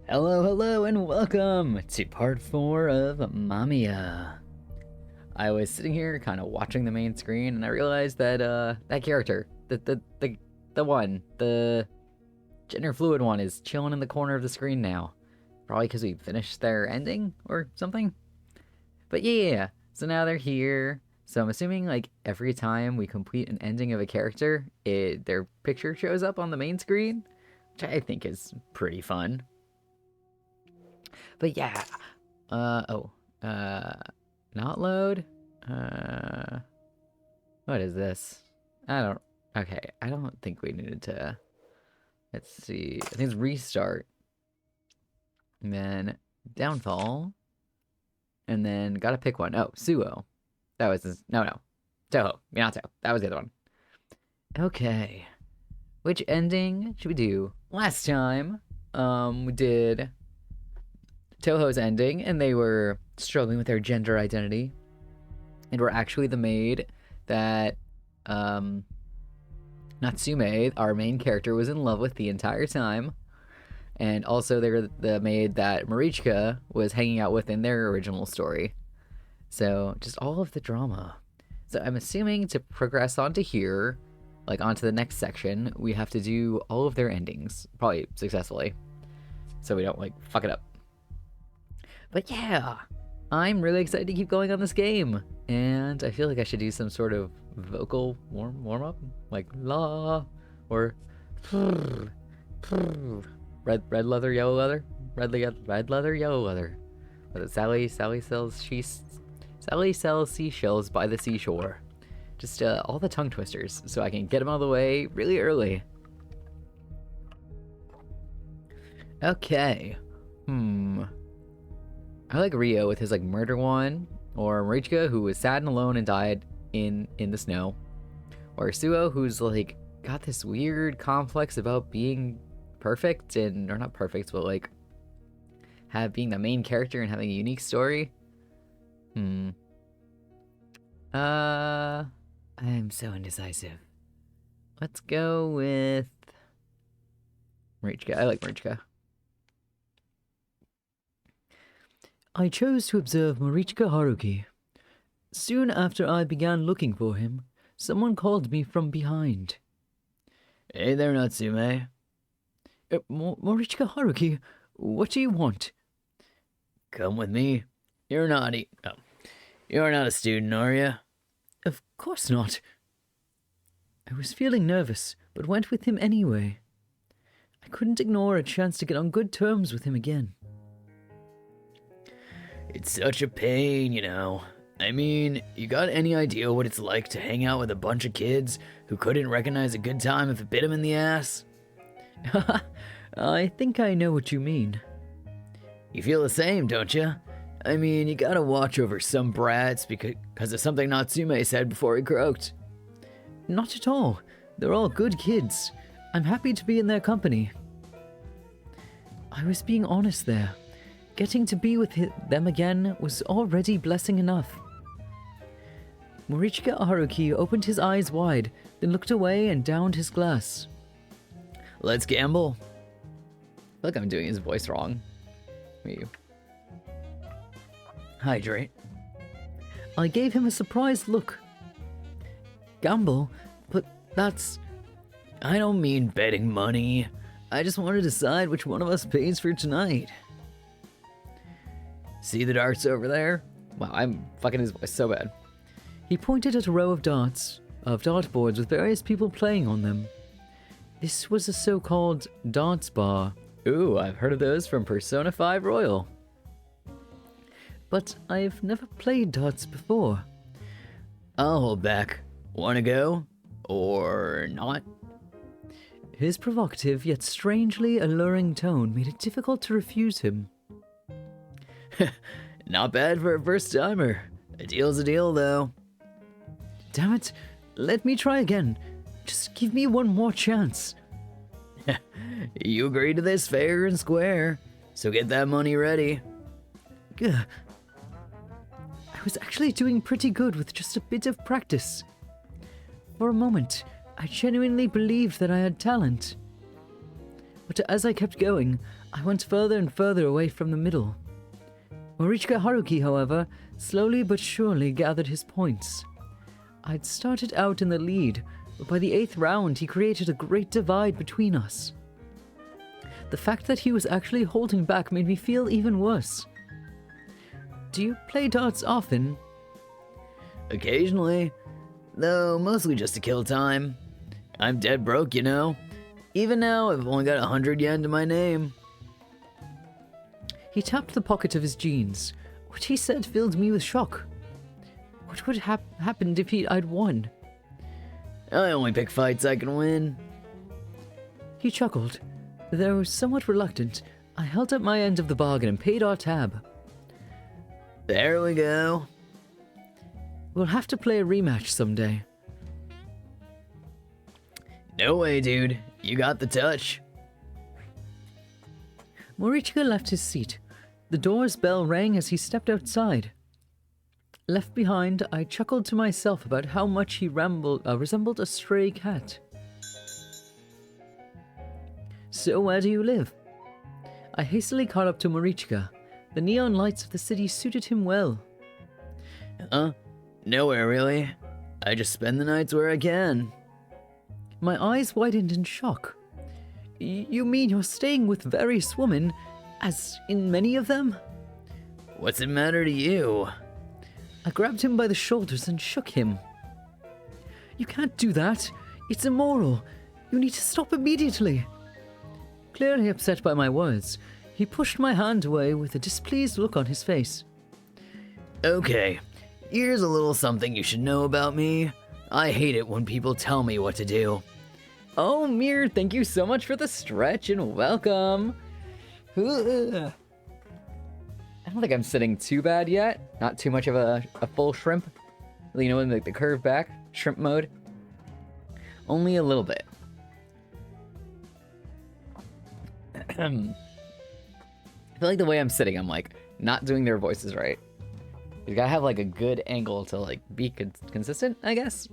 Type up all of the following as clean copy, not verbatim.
Hello, hello, and welcome to part 4 of Mamiya. I was sitting here kind of watching the main screen, and I realized that, that character, the gender fluid one is chilling in the corner of the screen now. Probably because we finished their ending or something. But yeah, so now they're here. So I'm assuming, like, every time we complete an ending of a character, their picture shows up on the main screen, which I think is pretty fun. But yeah, not load? What is this? Okay, I don't think we needed to, let's see, I think it's restart, and then downfall, and then gotta pick one. Oh, Suo. That was his, no, Toho, Minato, that was the other one. Okay, which ending should we do? Last time, we did Toho's ending, and they were struggling with their gender identity, and were actually the maid that Natsume, our main character, was in love with the entire time, and also they were the maid that Marichka was hanging out with in their original story. So just all of the drama. So I'm assuming to progress onto here, like onto the next section, we have to do all of their endings, probably successfully, so we don't like fuck it up. But yeah, I'm really excited to keep going on this game, and I feel like I should do some sort of vocal warm up, like la or red leather, yellow leather, red leather, yellow leather. Sally sells seashells by the seashore. Just all the tongue twisters, so I can get them out of the way really early. Okay. I like Rio with his like murder one, or Marichka, who was sad and alone and died in the snow, or Suo, who's like got this weird complex about being perfect, and or not perfect, but like being the main character and having a unique story. I'm so indecisive. Let's go with Marichka. I like Marichka. I chose to observe Marichka Haruki. Soon after I began looking for him, someone called me from behind. Hey there, Natsume. Marichka Haruki, what do you want? Come with me. You're not a student, are you? Of course not. I was feeling nervous, but went with him anyway. I couldn't ignore a chance to get on good terms with him again. It's such a pain, you know. I mean, you got any idea what it's like to hang out with a bunch of kids who couldn't recognize a good time if it bit them in the ass? I think I know what you mean. You feel the same, don't you? I mean, you gotta watch over some brats because of something Natsume said before he croaked. Not at all. They're all good kids. I'm happy to be in their company. I was being honest there. Getting to be with them again was already blessing enough. Marichka Haruki opened his eyes wide, then looked away and downed his glass. Let's gamble. I feel like I'm doing his voice wrong. Hydrate. I gave him a surprised look. Gamble? But that's... I don't mean betting money. I just want to decide which one of us pays for tonight. See the darts over there? Wow, I'm fucking his voice so bad. He pointed at a row of dartboards with various people playing on them. This was a so-called dance bar. Ooh, I've heard of those from Persona 5 Royal. But I've never played darts before. I'll hold back. Wanna go? Or not? His provocative yet strangely alluring tone made it difficult to refuse him. Not bad for a first-timer. A deal's a deal, though. Damn it. Let me try again. Just give me one more chance. You agreed to this fair and square, so get that money ready. I was actually doing pretty good with just a bit of practice. For a moment, I genuinely believed that I had talent. but as I kept going, I went further and further away from the middle. Morichika Haruki, however, slowly but surely gathered his points. I'd started out in the lead, but by the 8th round he created a great divide between us. The fact that he was actually holding back made me feel even worse. Do you play darts often? Occasionally, though mostly just to kill time. I'm dead broke, you know. Even now, I've only got 100 yen to my name. He tapped the pocket of his jeans, which he said filled me with shock. What would have happened if I'd won? I only pick fights I can win. He chuckled. Though somewhat reluctant, I held up my end of the bargain and paid our tab. There we go. We'll have to play a rematch someday. No way, dude. You got the touch. Morichika left his seat. The door's bell rang as he stepped outside. Left behind, I chuckled to myself about how much he resembled a stray cat. So where do you live? I hastily caught up to Morichika. The neon lights of the city suited him well. Nowhere really. I just spend the nights where I can. My eyes widened in shock. You mean you're staying with various women, as in many of them? What's it matter to you? I grabbed him by the shoulders and shook him. You can't do that. It's immoral. You need to stop immediately. Clearly upset by my words, he pushed my hand away with a displeased look on his face. Okay, here's a little something you should know about me. I hate it when people tell me what to do. Oh, Mir, thank you so much for the stretch and welcome. I don't think I'm sitting too bad yet. Not too much of a full shrimp. You know, in the curve back, shrimp mode. Only a little bit. I feel like the way I'm sitting, I'm like not doing their voices right. You gotta have like a good angle to like be consistent, I guess.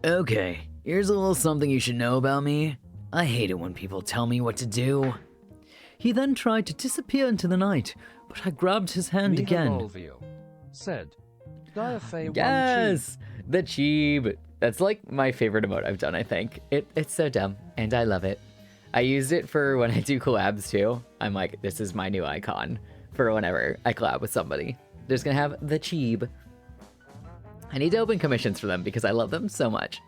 Okay, here's a little something you should know about me. I hate it when people tell me what to do. He then tried to disappear into the night, but I grabbed his hand again. Said, yes, the cheeb. That's like my favorite emote I've done, I think. It's so dumb, and I love it. I used it for when I do collabs too. I'm like, this is my new icon for whenever I collab with somebody. They're just gonna have the cheeb. I need to open commissions for them because I love them so much.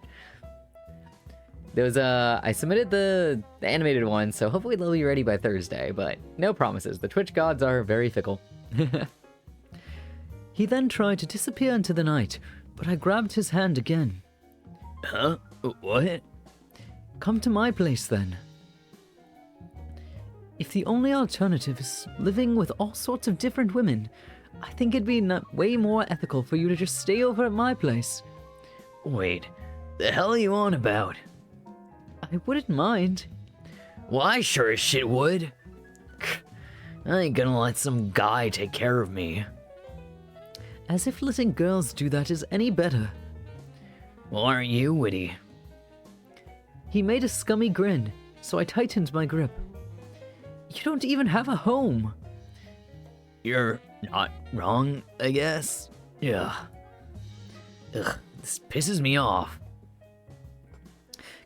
There was I submitted the animated one, so hopefully they'll be ready by Thursday, but no promises. The Twitch gods are very fickle. He then tried to disappear into the night, but I grabbed his hand again. Huh? What? Come to my place then. If the only alternative is living with all sorts of different women, I think it'd be way more ethical for you to just stay over at my place. Wait, the hell are you on about? I wouldn't mind. Well, I sure as shit would. I ain't gonna let some guy take care of me. As if letting girls do that is any better. Well, aren't you witty? He made a scummy grin, so I tightened my grip. You don't even have a home. You're not wrong, I guess. Yeah. Ugh, this pisses me off.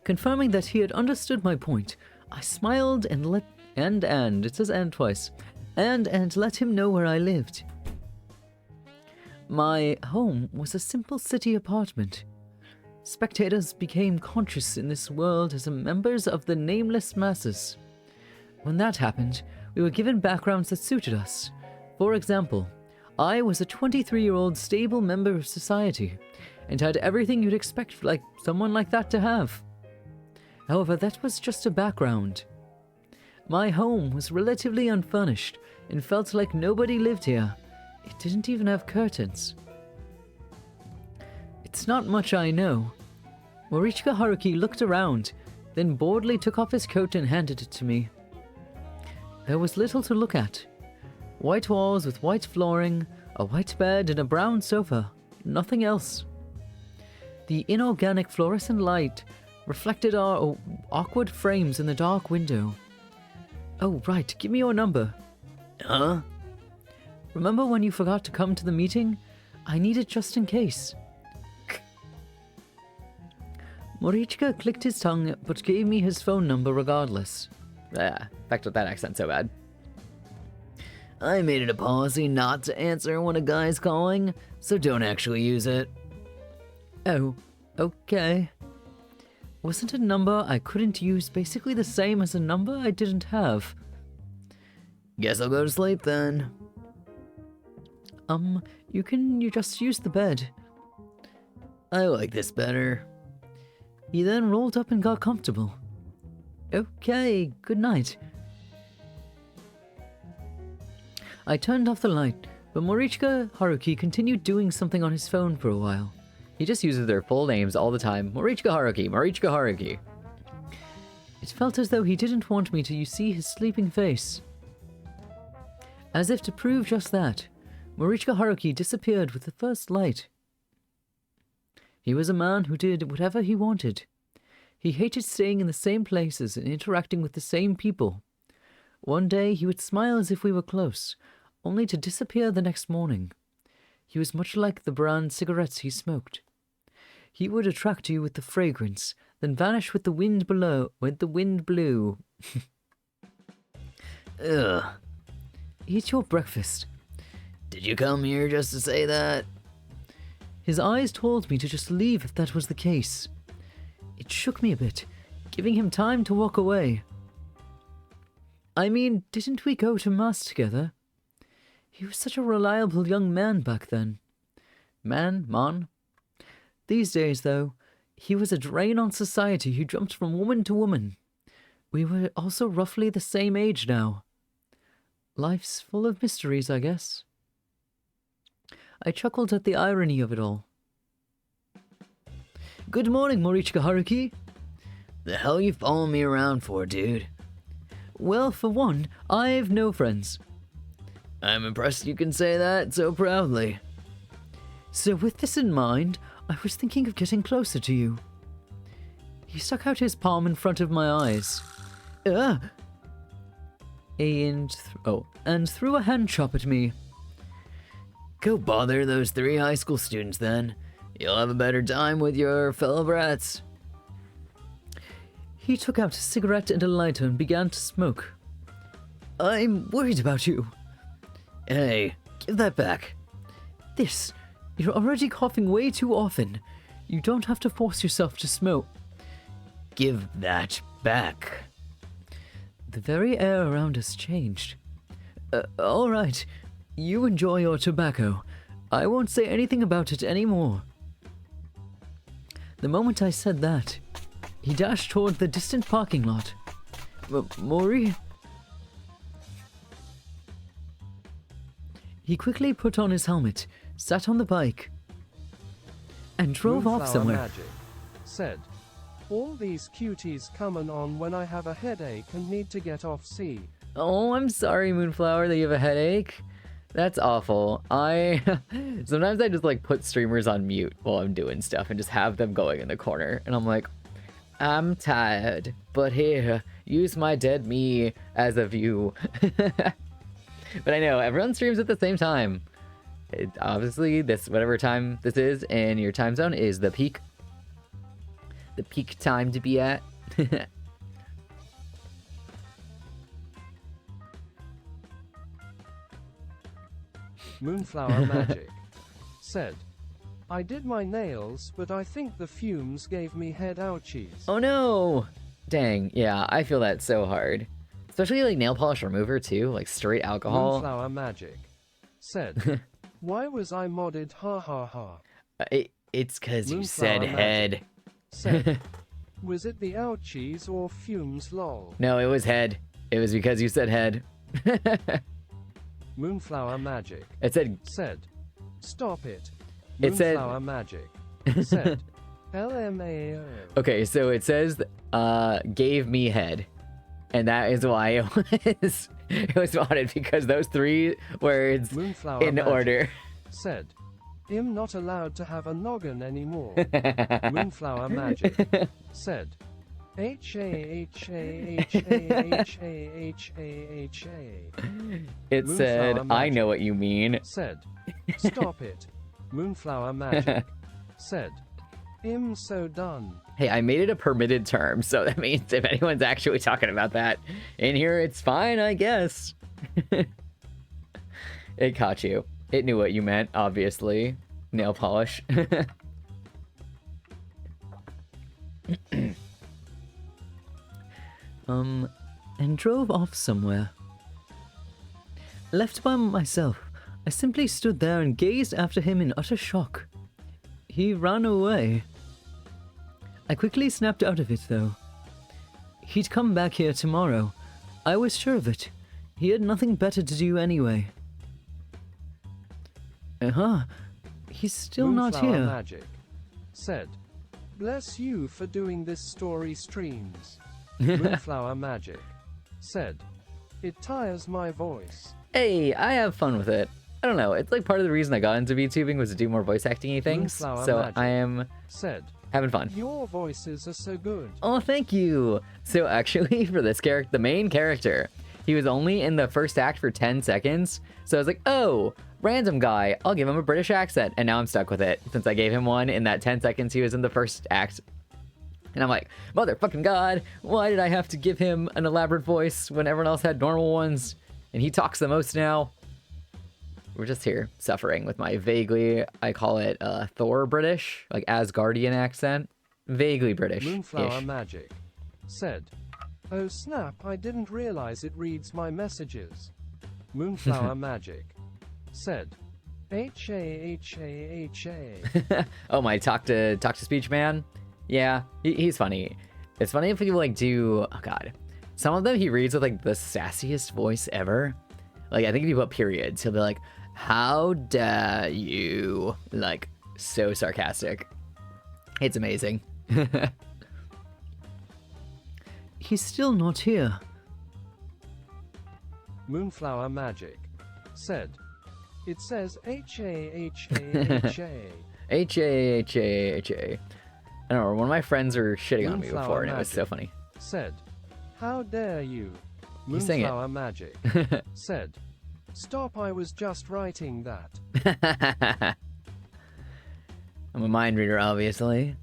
Confirming that he had understood my point, I smiled and it says and twice, and let him know where I lived. My home was a simple city apartment. Spectators became conscious in this world as members of the nameless masses. When that happened, we were given backgrounds that suited us. For example, I was a 23-year-old stable member of society, and had everything you'd expect like someone like that to have. However, that was just a background. My home was relatively unfurnished, and felt like nobody lived here. It didn't even have curtains. It's not much I know. Morichika Haruki looked around, then boredly took off his coat and handed it to me. There was little to look at. White walls with white flooring, a white bed and a brown sofa. Nothing else. The inorganic fluorescent light reflected our awkward frames in the dark window. Oh, right, give me your number. Huh? Remember when you forgot to come to the meeting? I need it just in case. Morichka clicked his tongue, but gave me his phone number regardless. Back to that accent so bad. I made it a policy not to answer when a guy's calling, so don't actually use it. Oh, okay. Wasn't a number I couldn't use basically the same as a number I didn't have? Guess I'll go to sleep then. You just use the bed. I like this better. He then rolled up and got comfortable. Okay, good night. I turned off the light, but Morichka Haruki continued doing something on his phone for a while. He just uses their full names all the time. Morichka Haruki, Morichka Haruki. It felt as though he didn't want me to see his sleeping face. As if to prove just that, Morichka Haruki disappeared with the first light. He was a man who did whatever he wanted. He hated staying in the same places and interacting with the same people. One day he would smile as if we were close, only to disappear the next morning. He was much like the brand cigarettes he smoked. He would attract you with the fragrance, then vanish with the wind below when the wind blew. Ugh. Eat your breakfast. Did you come here just to say that? His eyes told me to just leave if that was the case. It shook me a bit, giving him time to walk away. I mean, didn't we go to mass together? He was such a reliable young man back then. Man? These days, though, he was a drain on society who jumped from woman to woman. We were also roughly the same age now. Life's full of mysteries, I guess. I chuckled at the irony of it all. Good morning, Morichka Haruki. The hell you following me around for, dude? Well, for one, I've no friends. I'm impressed you can say that so proudly. So with this in mind, I was thinking of getting closer to you. He stuck out his palm in front of my eyes. And threw a hand chop at me. Go bother those 3 high school students then. You'll have a better time with your fellow brats. He took out a cigarette and a lighter and began to smoke. I'm worried about you. Hey, give that back. You're already coughing way too often. You don't have to force yourself to smoke. Give that back. The very air around us changed. All right. You enjoy your tobacco. I won't say anything about it anymore. The moment I said that, he dashed toward the distant parking lot. Mori? He quickly put on his helmet, sat on the bike, and drove off somewhere. Magic said, all these cuties coming on when I have a headache and need to get off sea. Oh, I'm sorry, Moonflower, that you have a headache. That's awful. Sometimes I just like put streamers on mute while I'm doing stuff and just have them going in the corner. And I'm like, I'm tired, but here, use my dead me as a view. But I know, everyone streams at the same time. Obviously, whatever time this is in your time zone is the peak time to be at. Moonflower Magic said, I did my nails, but I think the fumes gave me head ouchies. Oh no! Dang, yeah, I feel that so hard. Especially like nail polish remover too, like straight alcohol. Moonflower Magic said, why was I modded ha ha ha? It's cause you Moonflower said head. Said, was it the ouchies or fumes lol? No, it was head. It was because you said head. Moonflower Magic It said, stop it. It said- Moonflower Magic said, LMAO. okay, so it says, gave me head. And that is why it was modded, because those 3 words Moonflower in Magic order. said, I'm not allowed to have a noggin anymore. Moonflower Magic said, H-A-H-A-H-A-H-A-H-A-H-A. It said, Moonflower I know Magic what you mean. said, stop it. Moonflower Magic said, I'm so done. Hey, I made it a permitted term, so that means if anyone's actually talking about that in here, it's fine, I guess. It caught you. It knew what you meant, obviously. Nail polish. And drove off somewhere. Left by myself, I simply stood there and gazed after him in utter shock. He ran away. I quickly snapped out of it, though. He'd come back here tomorrow. I was sure of it. He had nothing better to do anyway. He's still not Moonflower here. Magic said, bless you for doing this story streams. Moonflower Magic said, it tires my voice. Hey, I have fun with it. I don't know, it's like part of the reason I got into VTubing was to do more voice acting-y things. Moonflower So Magic I am said, having fun. your voices are so good. Oh, thank you. So actually, for this character, the main character, he was only in the first act for 10 seconds. So I was like, oh, random guy, I'll give him a British accent. And now I'm stuck with it since I gave him one in that 10 seconds he was in the first act. And I'm like, motherfucking God, why did I have to give him an elaborate voice when everyone else had normal ones? And he talks the most now. We're just here suffering with my vaguely, I call it Thor British, like Asgardian accent. Vaguely British. Moonflower Magic said, oh snap, I didn't realize it reads my messages. Moonflower Magic said, H-A-H-A-H-A. Oh, my talk to speech man? Yeah, he's funny. It's funny if people like do, oh God. Some of them he reads with like the sassiest voice ever. Like I think if you put periods, he'll be like, how dare you? Like so sarcastic. It's amazing. He's still not here. Moonflower Magic said, it says H-A-H-A-H-A. H-A-H-A-H-A. I don't know, one of my friends were shitting on me Moonflower before and it was so Magic funny. said, how dare you? You sang it. Moonflower Magic said, stop, I was just writing that. I'm a mind reader, obviously.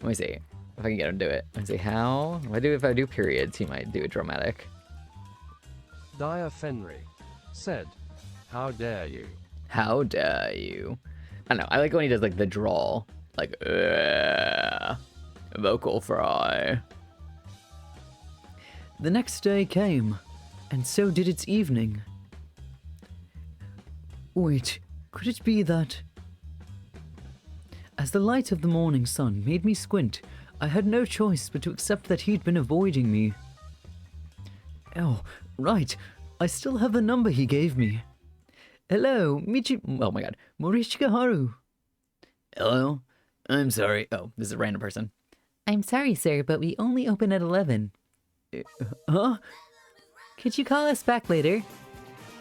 Let me see if I can get him to do it. Let me see how. If I do periods, he might do it dramatic. Dia Fenry said, how dare you? How dare you? I don't know. I like when he does like the drawl, like vocal fry. The next day came, and so did its evening. Wait, could it be that... As the light of the morning sun made me squint, I had no choice but to accept that he'd been avoiding me. Oh, right. I still have the number he gave me. Hello, oh my God, Morishika Haru. Hello? I'm sorry. Oh, this is a random person. I'm sorry, sir, but we only open at 11. Huh? Could you call us back later?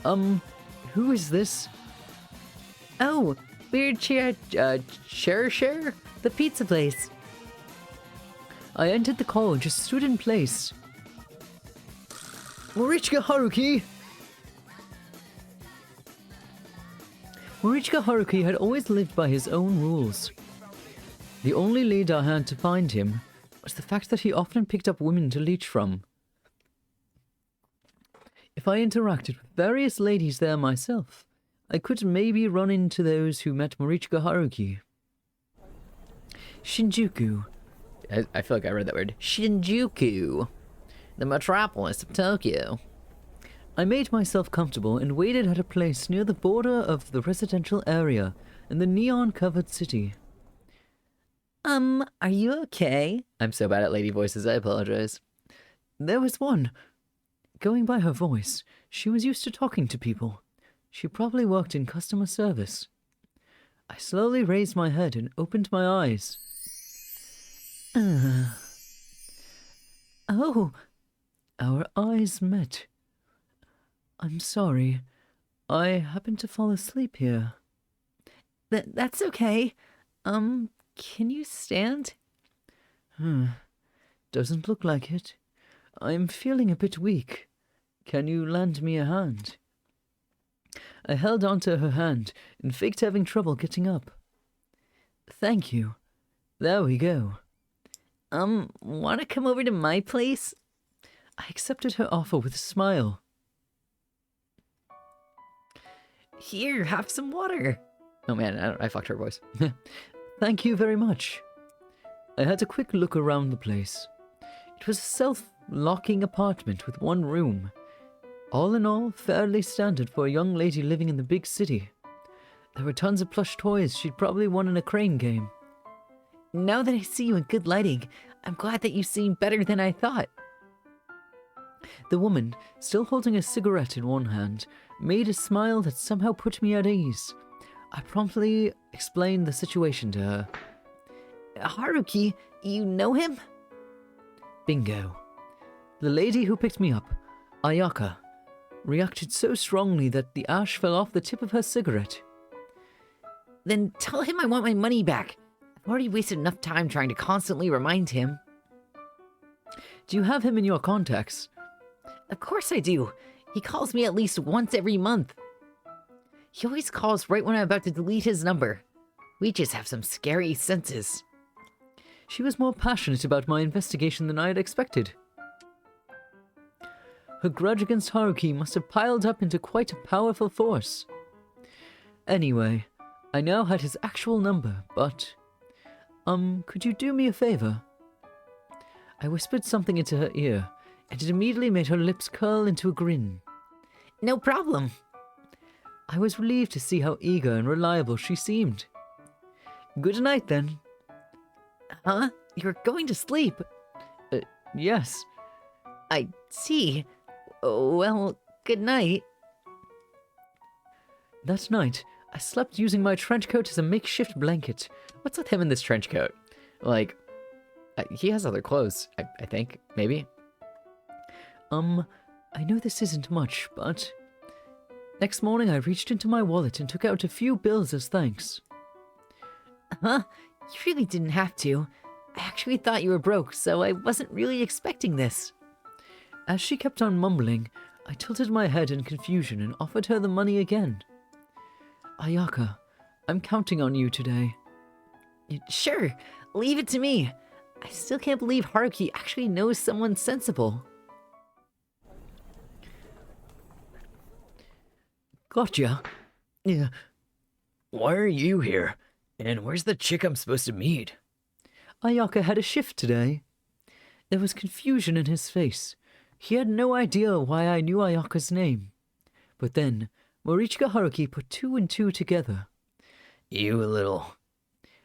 Who is this? Oh, we're Share, the pizza place. I entered the call and just stood in place. Morichika Haruki! Morichika Haruki had always lived by his own rules. The only lead I had to find him was the fact that he often picked up women to leech from. If I interacted with various ladies there myself, I could maybe run into those who met Morichika Haruki. Shinjuku. I feel like I read that word. Shinjuku. The metropolis of Tokyo. I made myself comfortable and waited at a place near the border of the residential area in the neon-covered city. Are you okay? I'm so bad at lady voices, I apologize. There was one. Going by her voice, she was used to talking to people. She probably worked in customer service. I slowly raised my head and opened my eyes. Oh, our eyes met. I'm sorry. I happened to fall asleep here. That's okay. Can you stand? Doesn't look like it. I'm feeling a bit weak. Can you lend me a hand? I held onto her hand and faked having trouble getting up. Thank you. There we go. Wanna come over to my place? I accepted her offer with a smile. Here, have some water. Oh man, I fucked her voice. Thank you very much. I had a quick look around the place. It was a self-locking apartment with one room. All in all, fairly standard for a young lady living in the big city. There were tons of plush toys she'd probably won in a crane game. Now that I see you in good lighting, I'm glad that you seem better than I thought. The woman, still holding a cigarette in one hand, made a smile that somehow put me at ease. I promptly explained the situation to her. Haruki, you know him? Bingo. The lady who picked me up, Ayaka, reacted so strongly that the ash fell off the tip of her cigarette. Then tell him I want my money back. I've already wasted enough time trying to constantly remind him. Do you have him in your contacts? Of course I do. He calls me at least once every month. He always calls right when I'm about to delete his number. We just have some scary senses. She was more passionate about my investigation than I had expected. Her grudge against Haruki must have piled up into quite a powerful force. Anyway, I now had his actual number, but... could you do me a favor? I whispered something into her ear, and it immediately made her lips curl into a grin. No problem. I was relieved to see how eager and reliable she seemed. Good night, then. Huh? You're going to sleep? Yes. I see. Well, good night. That night, I slept using my trench coat as a makeshift blanket. What's with him in this trench coat? Like, he has other clothes, I think, maybe? I know this isn't much, but... Next morning I reached into my wallet and took out a few bills as thanks. Huh? You really didn't have to. I actually thought you were broke, so I wasn't really expecting this. As she kept on mumbling, I tilted my head in confusion and offered her the money again. Ayaka, I'm counting on you today. Sure, leave it to me. I still can't believe Haruki actually knows someone sensible. Gotcha. Yeah. Why are you here? And where's the chick I'm supposed to meet? Ayaka had a shift today. There was confusion in his face. He had no idea why I knew Ayaka's name. But then, Morichika Haruki put two and two together. You a little...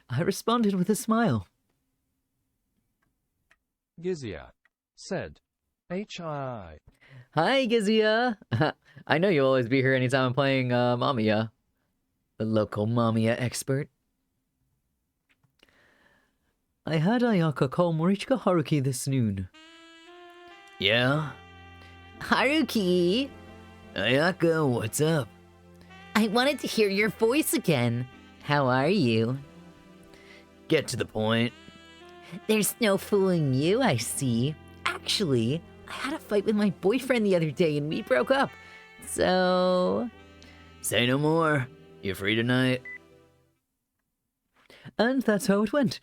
I responded with a smile. Gizia said, Hi. Hi, Gizia. I know you'll always be here anytime I'm playing Mamiya. The local Mamiya expert. I had Ayaka call Morichika Haruki this noon. Yeah? Haruki! Ayaka, what's up? I wanted to hear your voice again. How are you? Get to the point. There's no fooling you, I see. Actually, I had a fight with my boyfriend the other day and we broke up. So... Say no more. You free tonight? And that's how it went.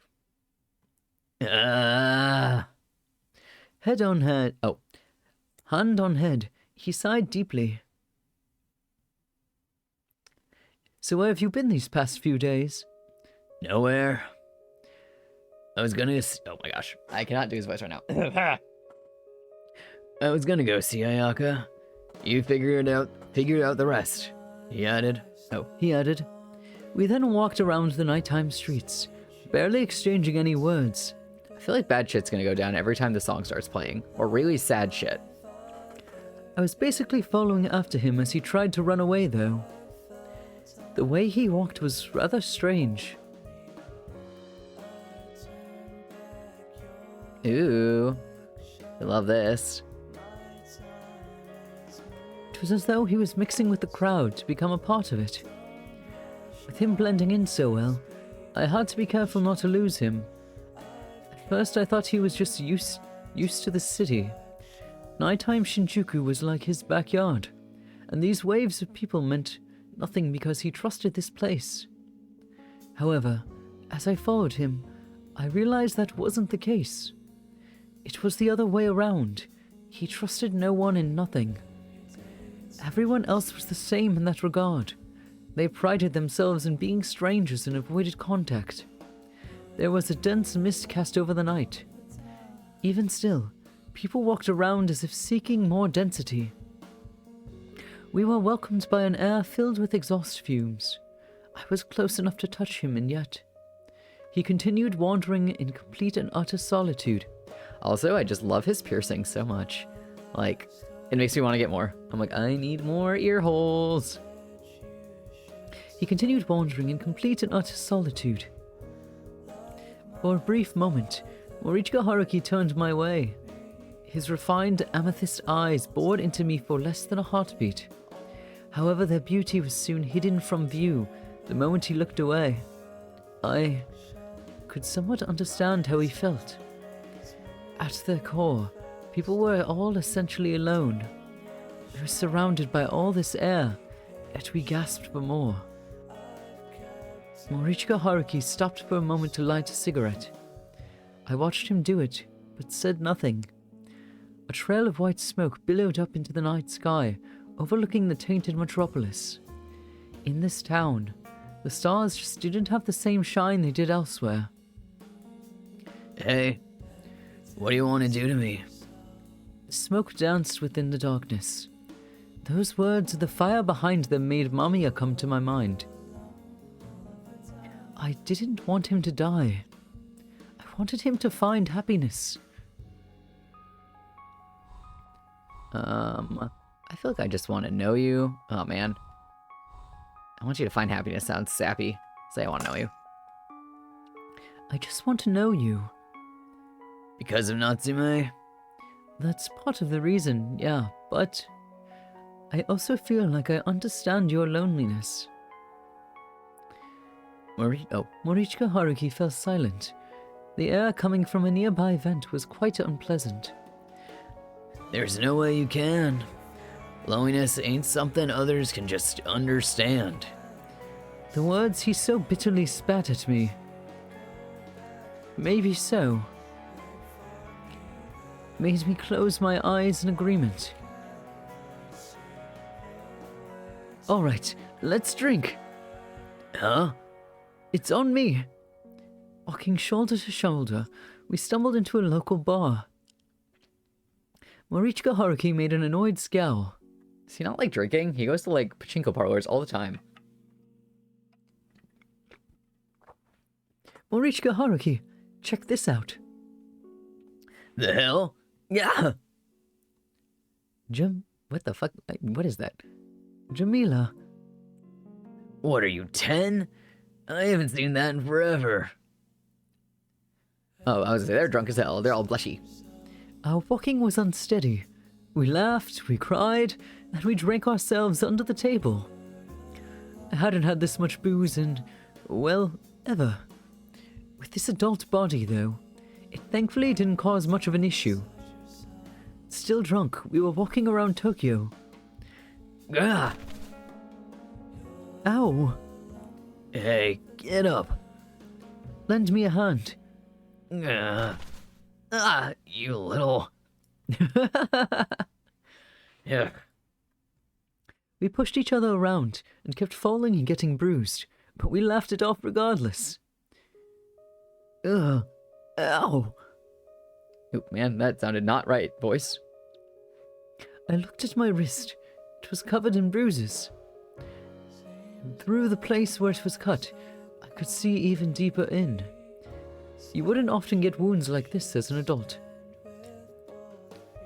Ah. Head on head. Oh. Hand on head. He sighed deeply. So where have you been these past few days? Nowhere. I was gonna... Oh my gosh. I cannot do his voice right now. I was gonna go see Ayaka. You figured out the rest. He added. Oh, he added. We then walked around the nighttime streets, barely exchanging any words. I feel like bad shit's gonna go down every time the song starts playing. Or really sad shit. I was basically following after him as he tried to run away, though. The way he walked was rather strange. Ooh. I love this. It was as though he was mixing with the crowd to become a part of it. With him blending in so well, I had to be careful not to lose him. At first I thought he was just used to the city. Nighttime Shinjuku was like his backyard, and these waves of people meant nothing because he trusted this place. However, as I followed him, I realized that wasn't the case. It was the other way around. He trusted no one and nothing. Everyone else was the same in that regard. They prided themselves in being strangers and avoided contact. There was a dense mist cast over the night. Even still, people walked around as if seeking more density. We were welcomed by an air filled with exhaust fumes. I was close enough to touch him, and yet he continued wandering in complete and utter solitude. Also, I just love his piercing so much. Like, it makes me want to get more. I'm like, I need more ear holes. He continued wandering in complete and utter solitude. For a brief moment, Morichika Haruki turned my way. His refined amethyst eyes bored into me for less than a heartbeat. However, their beauty was soon hidden from view the moment he looked away. I could somewhat understand how he felt. At their core, people were all essentially alone. We were surrounded by all this air, yet we gasped for more. Morichika Haruki stopped for a moment to light a cigarette. I watched him do it, but said nothing. A trail of white smoke billowed up into the night sky, overlooking the tainted metropolis. In this town, the stars just didn't have the same shine they did elsewhere. Hey, what do you want to do to me? Smoke danced within the darkness. Those words and the fire behind them made Mamiya come to my mind. I didn't want him to die. I wanted him to find happiness. I feel like I just want to know you. Oh, man. I want you to find happiness sounds sappy. Say I want to know you. I just want to know you. Because of Natsume? That's part of the reason, yeah, but I also feel like I understand your loneliness. Morichika Haruki fell silent. The air coming from a nearby vent was quite unpleasant. There's no way you can. Loneliness ain't something others can just understand. The words he so bitterly spat at me. Maybe so. Made me close my eyes in agreement. Alright, let's drink. Huh? It's on me. Walking shoulder to shoulder, we stumbled into a local bar. Morichika Haruki made an annoyed scowl. Does he not like drinking? He goes to, like, pachinko parlors all the time. Morichika Haruki, check this out. The hell? Yeah! What the fuck? What is that? Jamila. What are you, 10? I haven't seen that in forever. Oh, I was gonna say, they're drunk as hell. They're all blushy. Our walking was unsteady. We laughed, we cried, and we drank ourselves under the table. I hadn't had this much booze in, well, ever. With this adult body, though, it thankfully didn't cause much of an issue. Still drunk, we were walking around Tokyo. Ah! Ow! Hey, get up. Lend me a hand. You little... Yeah. We pushed each other around and kept falling and getting bruised, but we laughed it off regardless. Ow! Oh, man, that sounded not right, voice. I looked at my wrist. It was covered in bruises. Through the place where it was cut, I could see even deeper in. You wouldn't often get wounds like this as an adult.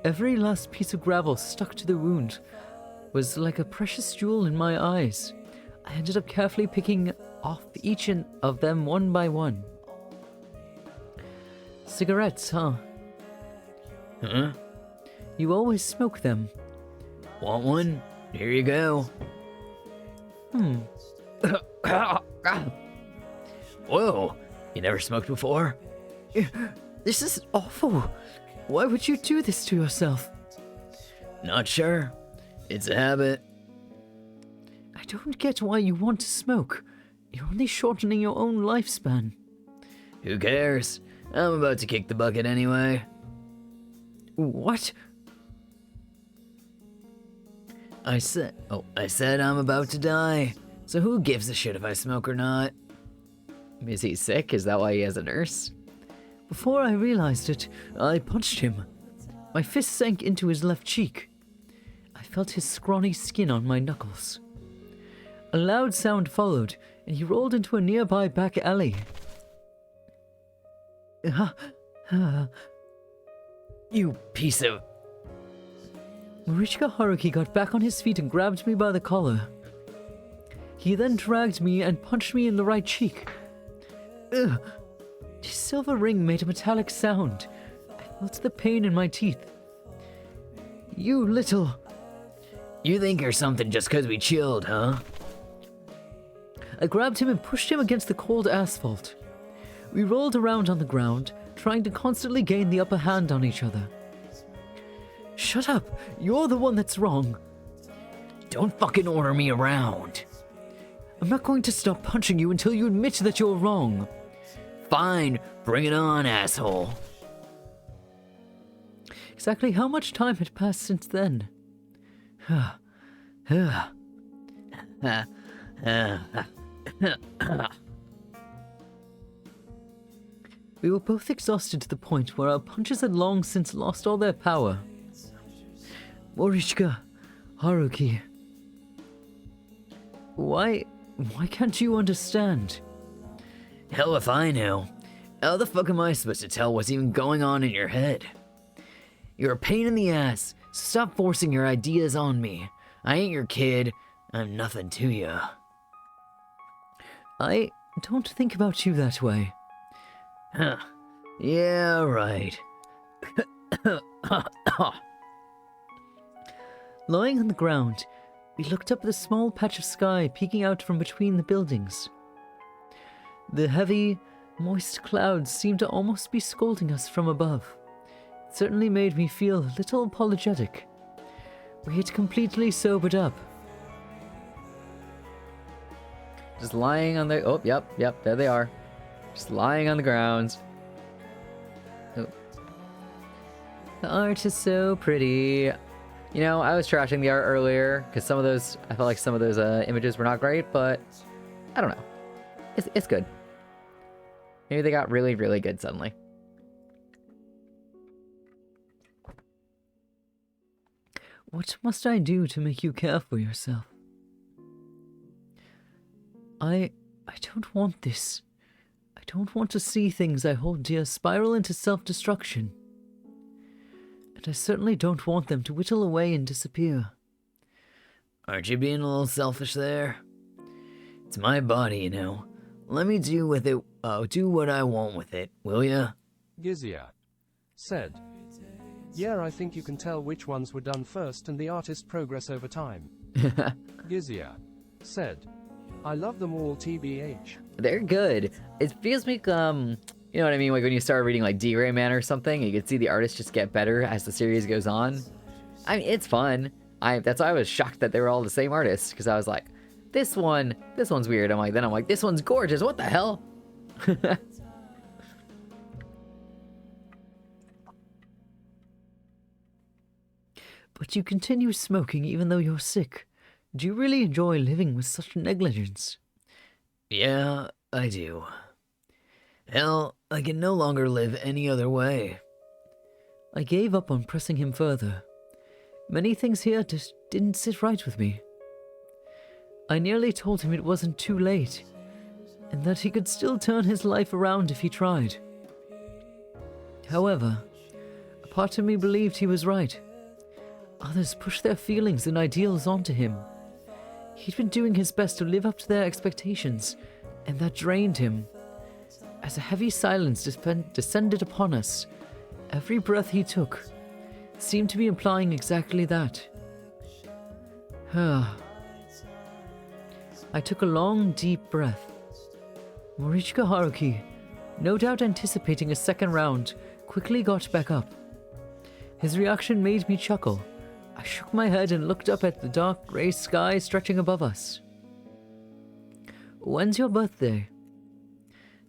Every last piece of gravel stuck to the wound was like a precious jewel in my eyes. I ended up carefully picking off each of them one by one. Cigarettes, huh? Huh? You always smoke them. Want one? Here you go. Whoa, you never smoked before? This is awful. Why would you do this to yourself? Not sure. It's a habit. I don't get why you want to smoke. You're only shortening your own lifespan. Who cares? I'm about to kick the bucket anyway. What? I said I'm about to die. So who gives a shit if I smoke or not? Is he sick? Is that why he has a nurse? Before I realized it, I punched him. My fist sank into his left cheek. I felt his scrawny skin on my knuckles. A loud sound followed, and he rolled into a nearby back alley. You piece of... Marichika Haruki got back on his feet and grabbed me by the collar. He then dragged me and punched me in the right cheek. Ugh. His silver ring made a metallic sound. I felt the pain in my teeth. You little... You think you're something just 'cause we chilled, huh? I grabbed him and pushed him against the cold asphalt. We rolled around on the ground, trying to constantly gain the upper hand on each other. Shut up! You're the one that's wrong. Don't fucking order me around. I'm not going to stop punching you until you admit that you're wrong. Fine, bring it on, asshole. Exactly how much time had passed since then? We were both exhausted to the point where our punches had long since lost all their power. Morichika, Haruki. Why can't you understand? Hell if I know. How the fuck am I supposed to tell what's even going on in your head? You're a pain in the ass. Stop forcing your ideas on me. I ain't your kid. I'm nothing to you. I don't think about you that way. Huh. Yeah, right. Lying on the ground, we looked up at a small patch of sky peeking out from between the buildings. The heavy, moist clouds seemed to almost be scolding us from above. It certainly made me feel a little apologetic. We had completely sobered up. Just lying on the... Oh, yep, there they are. Just lying on the ground. Oh. The art is so pretty. You know, I was trashing the art earlier, because some of those... I felt like some of those images were not great, but... I don't know. It's good. Maybe they got really, really good suddenly. What must I do to make you care for yourself? I don't want this. I don't want to see things I hold dear spiral into self-destruction. And I certainly don't want them to whittle away and disappear. Aren't you being a little selfish there? It's my body, you know. Let me do with it, do what I want with it, will ya? Gizia said, "Yeah, I think you can tell which ones were done first and the artist's progress over time." Gizia said, "I love them all TBH." They're good. It feels like, you know what I mean? Like when you start reading like D-Ray Man or something, you can see the artist just get better as the series goes on. I mean, it's fun. That's why I was shocked that they were all the same artist, because I was like, this one's weird. I'm like, this one's gorgeous. What the hell? But you continue smoking even though you're sick. Do you really enjoy living with such negligence? Yeah, I do. Hell, I can no longer live any other way. I gave up on pressing him further. Many things here just didn't sit right with me. I nearly told him it wasn't too late, and that he could still turn his life around if he tried. However, a part of me believed he was right. Others pushed their feelings and ideals onto him. He'd been doing his best to live up to their expectations, and that drained him. As a heavy silence descended upon us, every breath he took seemed to be implying exactly that. I took a long, deep breath. Morichika Haruki, no doubt anticipating a second round, quickly got back up. His reaction made me chuckle. I shook my head and looked up at the dark grey sky stretching above us. When's your birthday?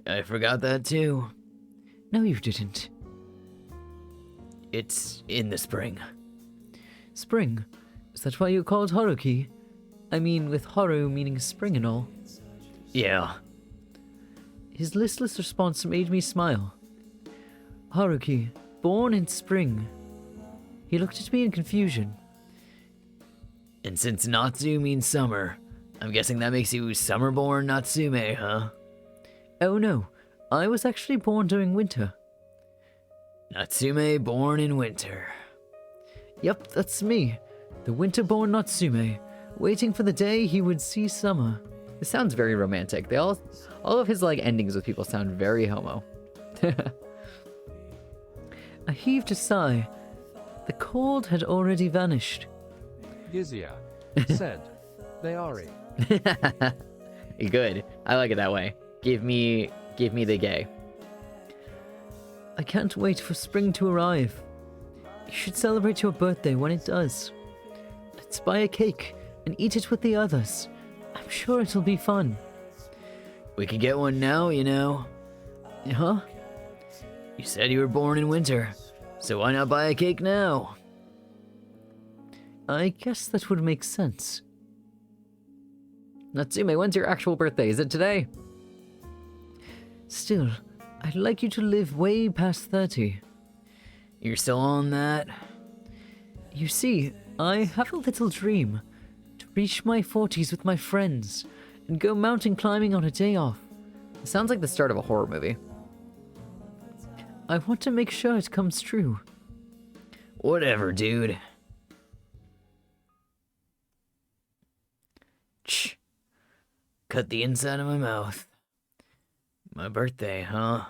I forgot that too. No, you didn't. It's in the spring. Spring? Is that why you called Haruki? I mean, with Haru meaning spring and all. Yeah. His listless response made me smile. Haruki, born in spring. He looked at me in confusion. And since Natsu means summer, I'm guessing that makes you summer-born Natsume, huh? Oh no, I was actually born during winter. Natsume born in winter. Yep, that's me. The winter-born Natsume, waiting for the day he would see summer. This sounds very romantic. All of his like endings with people sound very homo. I heaved a sigh. The cold had already vanished. Gizia said, they are it. Good. I like it that way. Give me the gay. I can't wait for spring to arrive. You should celebrate your birthday when it does. Let's buy a cake and eat it with the others. I'm sure it'll be fun. We could get one now, you know. Huh? You said you were born in winter, so why not buy a cake now? I guess that would make sense. Natsume, when's your actual birthday? Is it today? Still, I'd like you to live way past 30. You're still on that? You see, I have a little dream. To reach my 40s with my friends and go mountain climbing on a day off. It sounds like the start of a horror movie. I want to make sure it comes true. Whatever, dude. Shh. Cut the inside of my mouth. My birthday, huh?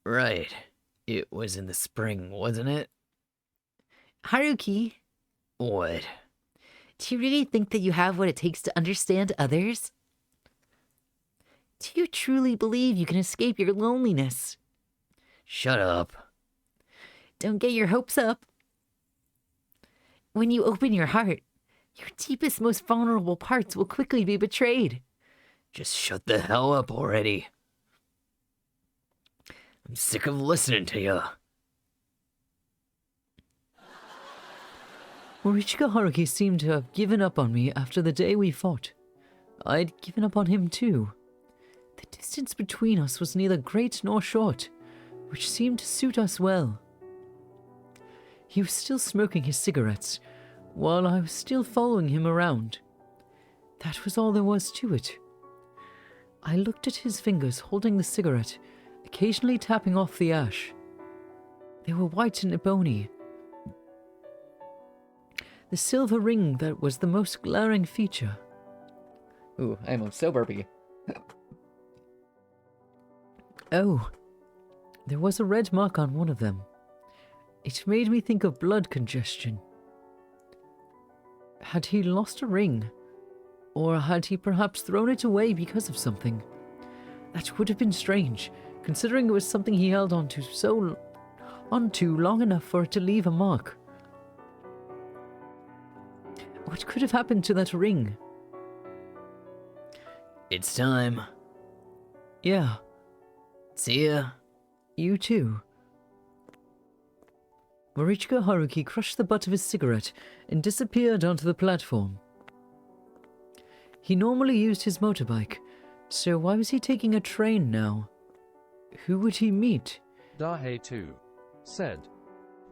Right. It was in the spring, wasn't it? Haruki, What? do you really think that you have what it takes to understand others? Do you truly believe you can escape your loneliness? Shut up. Don't get your hopes up. When you open your heart, your deepest, most vulnerable parts will quickly be betrayed. Just shut the hell up already. I'm sick of listening to you. Morichika Haruki seemed to have given up on me after the day we fought. I'd given up on him too. The distance between us was neither great nor short, which seemed to suit us well. He was still smoking his cigarettes, while I was still following him around. That was all there was to it. I looked at his fingers holding the cigarette, occasionally tapping off the ash. They were white and ebony. The silver ring that was the most glaring feature. Ooh, I'm so burpy. Oh, there was a red mark on one of them. It made me think of blood congestion. Had he lost a ring? Or had he perhaps thrown it away because of something? That would have been strange, considering it was something he held onto long enough for it to leave a mark. What could have happened to that ring? It's time. Yeah, See ya. you too. Morichika Haruki crushed the butt of his cigarette and disappeared onto the platform. He normally used his motorbike, so why was he taking a train now? Who would he meet? Dahe 2 said,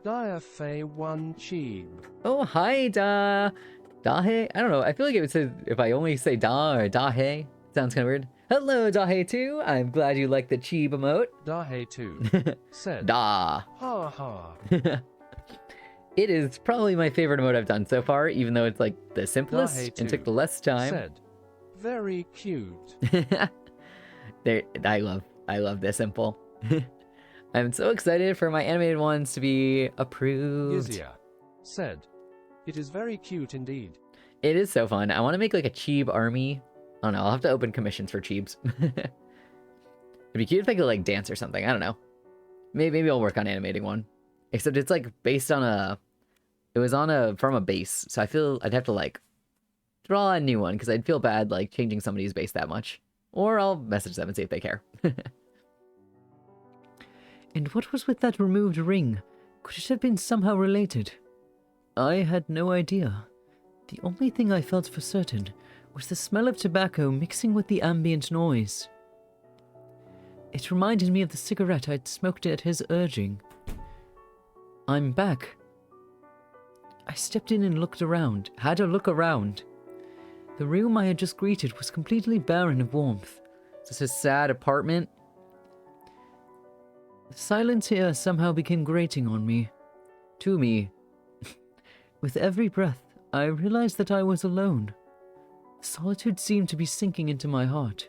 Dia Fei 1 Cheeb. Oh, hi, Dahe. I don't know. I feel like it would say if I only say Da or Dahe. Sounds kind of weird. Hello, Dahe 2. I'm glad you like the Cheeb emote. Dahe 2 said, Da. Ha ha. It is probably my favorite emote I've done so far, even though it's like the simplest Dahe and 2 took the less time. Said, very cute. I love this simple. I'm so excited for my animated ones to be approved. Gizia said, it is very cute indeed. It is so fun. I want to make like a Cheeb army. I don't know. I'll have to open commissions for Cheebs. It'd be cute if they could like dance or something. I don't know. Maybe I'll work on animating one. Except it's like based on a. It was on from a base, so I feel I'd have to like draw a new one because I'd feel bad like changing somebody's base that much. Or I'll message them and see if they care. And what was with that removed ring? Could it have been somehow related? I had no idea. The only thing I felt for certain was the smell of tobacco mixing with the ambient noise. It reminded me of the cigarette I'd smoked at his urging. I'm back. I stepped in and looked around, had a look around. The room I had just greeted was completely barren of warmth. Is this his sad apartment? The silence here somehow became grating on me. To me. With every breath, I realized that I was alone. Solitude seemed to be sinking into my heart.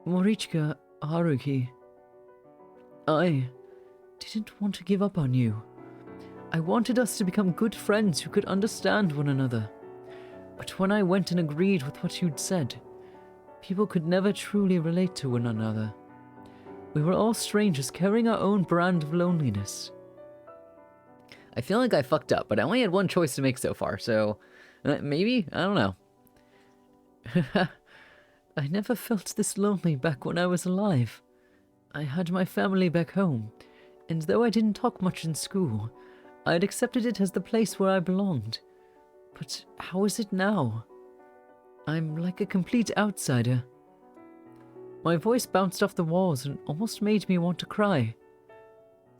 Morichika Haruki, I didn't want to give up on you. I wanted us to become good friends who could understand one another. But when I went and agreed with what you'd said, people could never truly relate to one another. We were all strangers carrying our own brand of loneliness. I feel like I fucked up, but I only had one choice to make so far, so maybe? I don't know. I never felt this lonely back when I was alive. I had my family back home, and though I didn't talk much in school, I had accepted it as the place where I belonged. But how is it now? I'm like a complete outsider. My voice bounced off the walls and almost made me want to cry.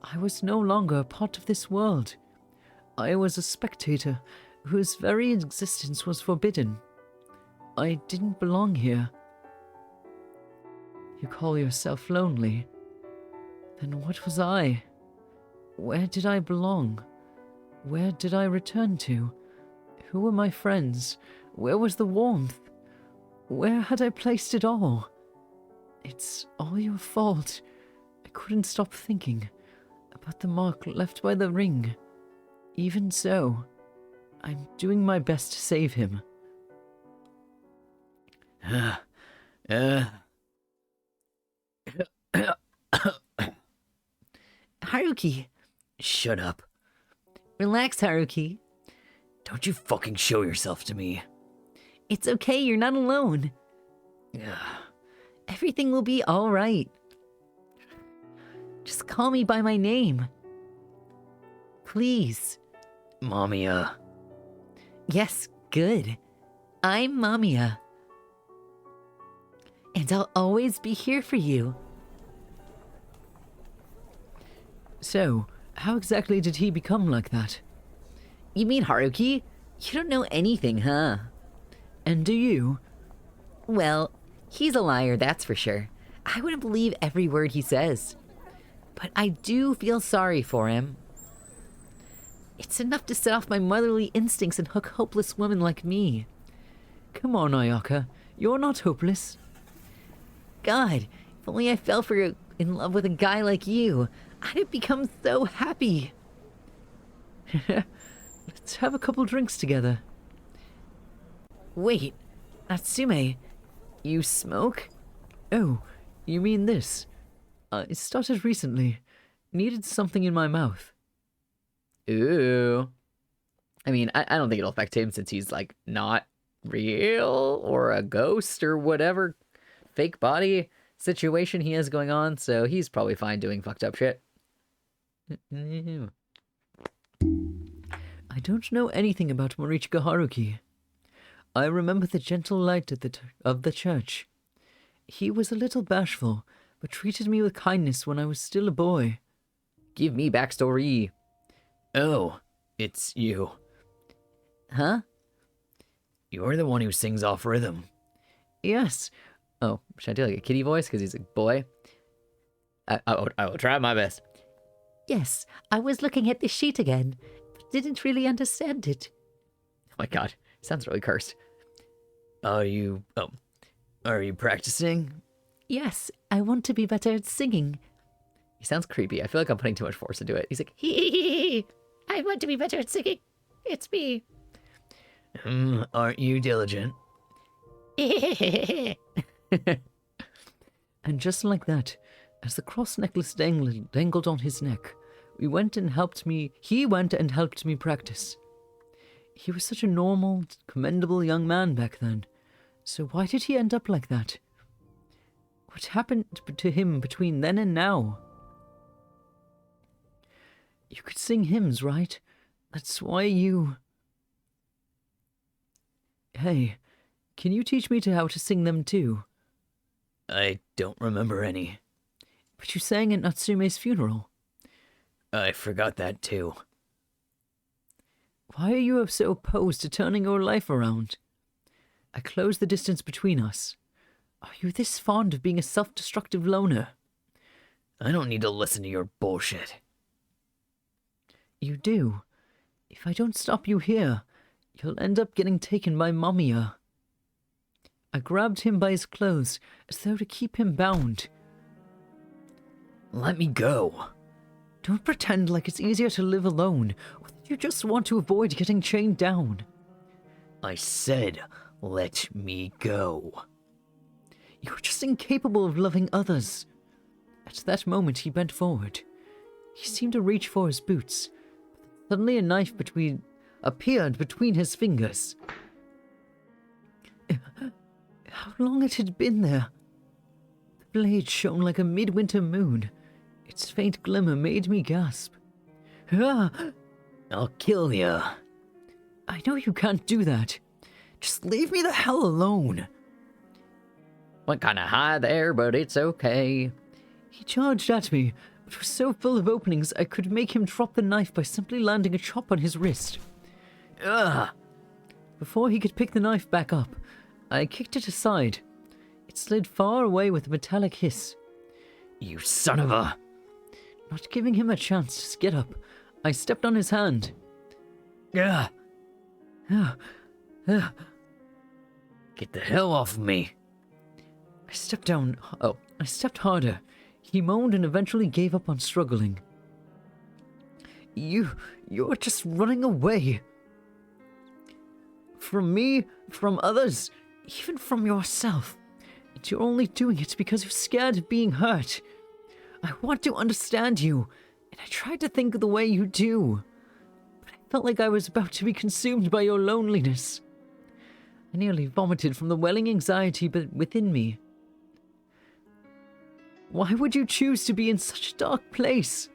I was no longer a part of this world. I was a spectator whose very existence was forbidden. I didn't belong here. You call yourself lonely. Then what was I? Where did I belong? Where did I return to? Who were my friends? Where was the warmth? Where had I placed it all? It's all your fault. I couldn't stop thinking about the mark left by the ring. Even so, I'm doing my best to save him. Haruki, Shut up. relax, Haruki. Don't you fucking show yourself to me. It's okay, you're not alone. Everything will be all right. Just call me by my name. Please. Mamiya. Yes, good. I'm Mamiya. And I'll always be here for you. So, how exactly did he become like that? You mean Haruki? You don't know anything, huh? And do you? Well, he's a liar, that's for sure. I wouldn't believe every word he says. But I do feel sorry for him. It's enough to set off my motherly instincts and hook hopeless women like me. Come on, Ayaka. You're not hopeless. God, if only I fell in love with a guy like you, I'd have become so happy. Let's have a couple drinks together. Wait, Natsume, you smoke? Oh, you mean this? It started recently. Needed something in my mouth. Ooh. I mean, I don't think it'll affect him since he's like not real or a ghost or whatever fake body situation he has going on, so he's probably fine doing fucked up shit. I don't know anything about Morichika Haruki. I remember the gentle light of the church. He was a little bashful, but treated me with kindness when I was still a boy. Give me backstory. Oh, it's you. Huh? You're the one who sings off rhythm. Yes. Oh, should I do like a kitty voice because he's a boy? I will try my best. Yes, I was looking at the sheet again, but didn't really understand it. Oh my god, sounds really cursed. Are you practicing? Yes, I want to be better at singing. He sounds creepy. I feel like I'm putting too much force into it. He's like, I want to be better at singing. It's me. Aren't you diligent? And just like that, as the cross necklace dangled on his neck, he went and helped me practice. He was such a normal, commendable young man back then. So why did he end up like that? What happened to him between then and now? You could sing hymns, right? That's why you... Hey, can you teach me how to sing them too? I don't remember any. But you sang at Natsume's funeral. I forgot that too. Why are you so opposed to turning your life around? I closed the distance between us. Are you this fond of being a self-destructive loner? I don't need to listen to your bullshit. You do. If I don't stop you here, you'll end up getting taken by Mamiya. I grabbed him by his clothes, as though to keep him bound. Let me go. Don't pretend like it's easier to live alone, or that you just want to avoid getting chained down. I said, let me go. You're just incapable of loving others. At that moment, he bent forward. He seemed to reach for his boots. Suddenly a knife appeared between his fingers. How long it had been there? The blade shone like a midwinter moon. Its faint glimmer made me gasp. Ah! I'll kill ya. I know you can't do that. Just leave me the hell alone. Went kinda high there, but it's okay. He charged at me, but was so full of openings I could make him drop the knife by simply landing a chop on his wrist. Ugh! Before he could pick the knife back up, I kicked it aside. It slid far away with a metallic hiss. You son of a... Not giving him a chance to get up, I stepped on his hand. Ugh! Ah, ah. Get the hell off of me. I stepped harder. He moaned and eventually gave up on struggling. You're just running away. From me, from others, even from yourself. And you're only doing it because you're scared of being hurt. I want to understand you, and I tried to think the way you do. But I felt like I was about to be consumed by your loneliness. I nearly vomited from the welling anxiety within me. Why would you choose to be in such a dark place?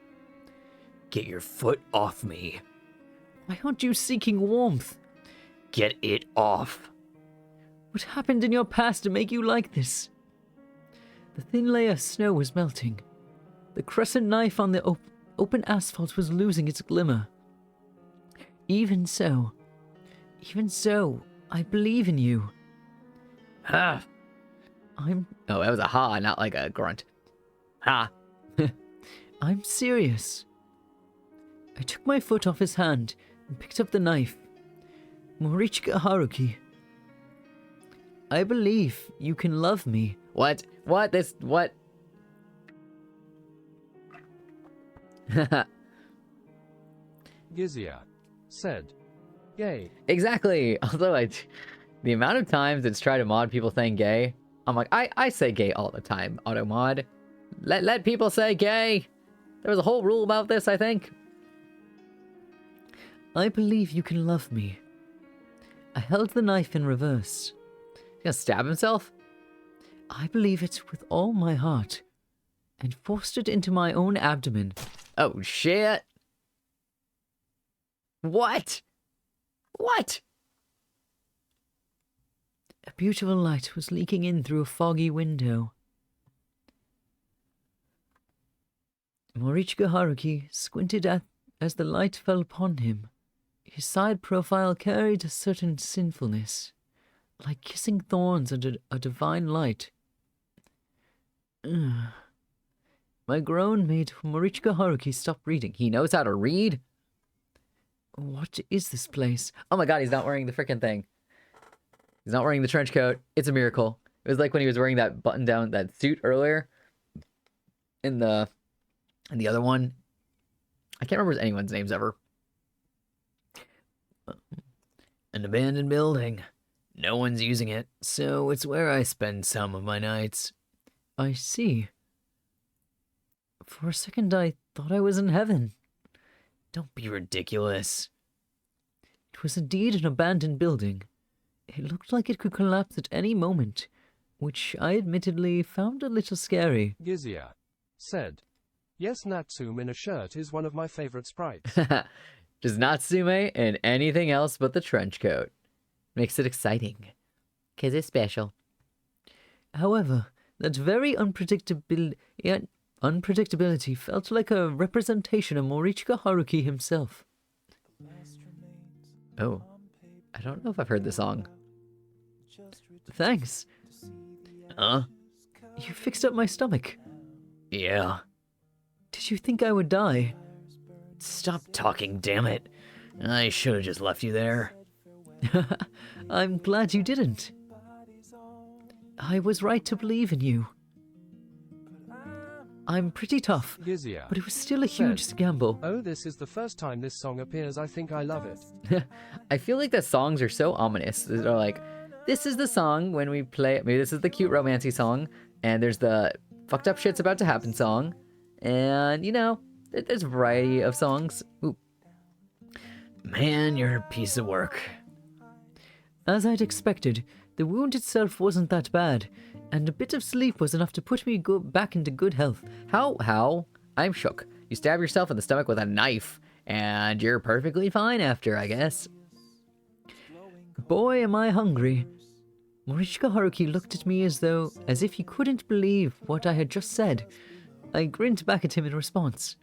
Get your foot off me. Why aren't you seeking warmth? Get it off. What happened in your past to make you like this? The thin layer of snow was melting. The crescent knife on the open asphalt was losing its glimmer. Even so, I believe in you. Ha! I'm Oh, that was a ha, not like a grunt. Ha! I'm serious. I took my foot off his hand and picked up the knife. Morichika Haruki, I believe you can love me. What? What? This? What? Gizia said, "Gay." Exactly. Although the amount of times it's tried to mod people saying gay, I'm like, I say gay all the time. Auto mod, let people say gay. There was a whole rule about this, I think. I believe you can love me. I held the knife in reverse. He's gonna stab himself? I believe it with all my heart, and forced it into my own abdomen. Oh shit! What? What? A beautiful light was leaking in through a foggy window. Morichika Haruki squinted as the light fell upon him. His side profile carried a certain sinfulness, like kissing thorns under a divine light. Ugh. My groan made Morichika Haruki stop reading. He knows how to read? What is this place? Oh my god, he's not wearing the freaking thing. He's not wearing the trench coat. It's a miracle. It was like when he was wearing that button down, that suit earlier. In the other one. I can't remember anyone's names ever. An abandoned building. No one's using it, so it's where I spend some of my nights. I see. For a second, I thought I was in heaven. Don't be ridiculous. It was indeed an abandoned building. It looked like it could collapse at any moment, which I admittedly found a little scary. Gizia said, yes, Natsume in a shirt is one of my favorite sprites. Just Natsume and anything else but the trench coat. Makes it exciting. 'Cause it's special. However, that very unpredictability felt like a representation of Morichika Haruki himself. Oh, I don't know if I've heard the song. Thanks. Huh? You fixed up my stomach. Yeah. Did you think I would die? Stop talking, damn it. I should have just left you there. I'm glad you didn't. I was right to believe in you. I'm pretty tough, Gizia but it was still a huge gamble. oh, this is the first time this song appears. I think I love it. I feel like the songs are so ominous. They're like, this is the song when we play. Maybe this is the cute romancy song, and there's the fucked up shit's about to happen song, and you know, there's a variety of songs. Ooh. Man, you're a piece of work. As I'd expected, the wound itself wasn't that bad, and a bit of sleep was enough to put me back into good health. How? I'm shook. You stab yourself in the stomach with a knife, and you're perfectly fine after, I guess. Boy, am I hungry. Morichika Haruki looked at me as if he couldn't believe what I had just said. I grinned back at him in response.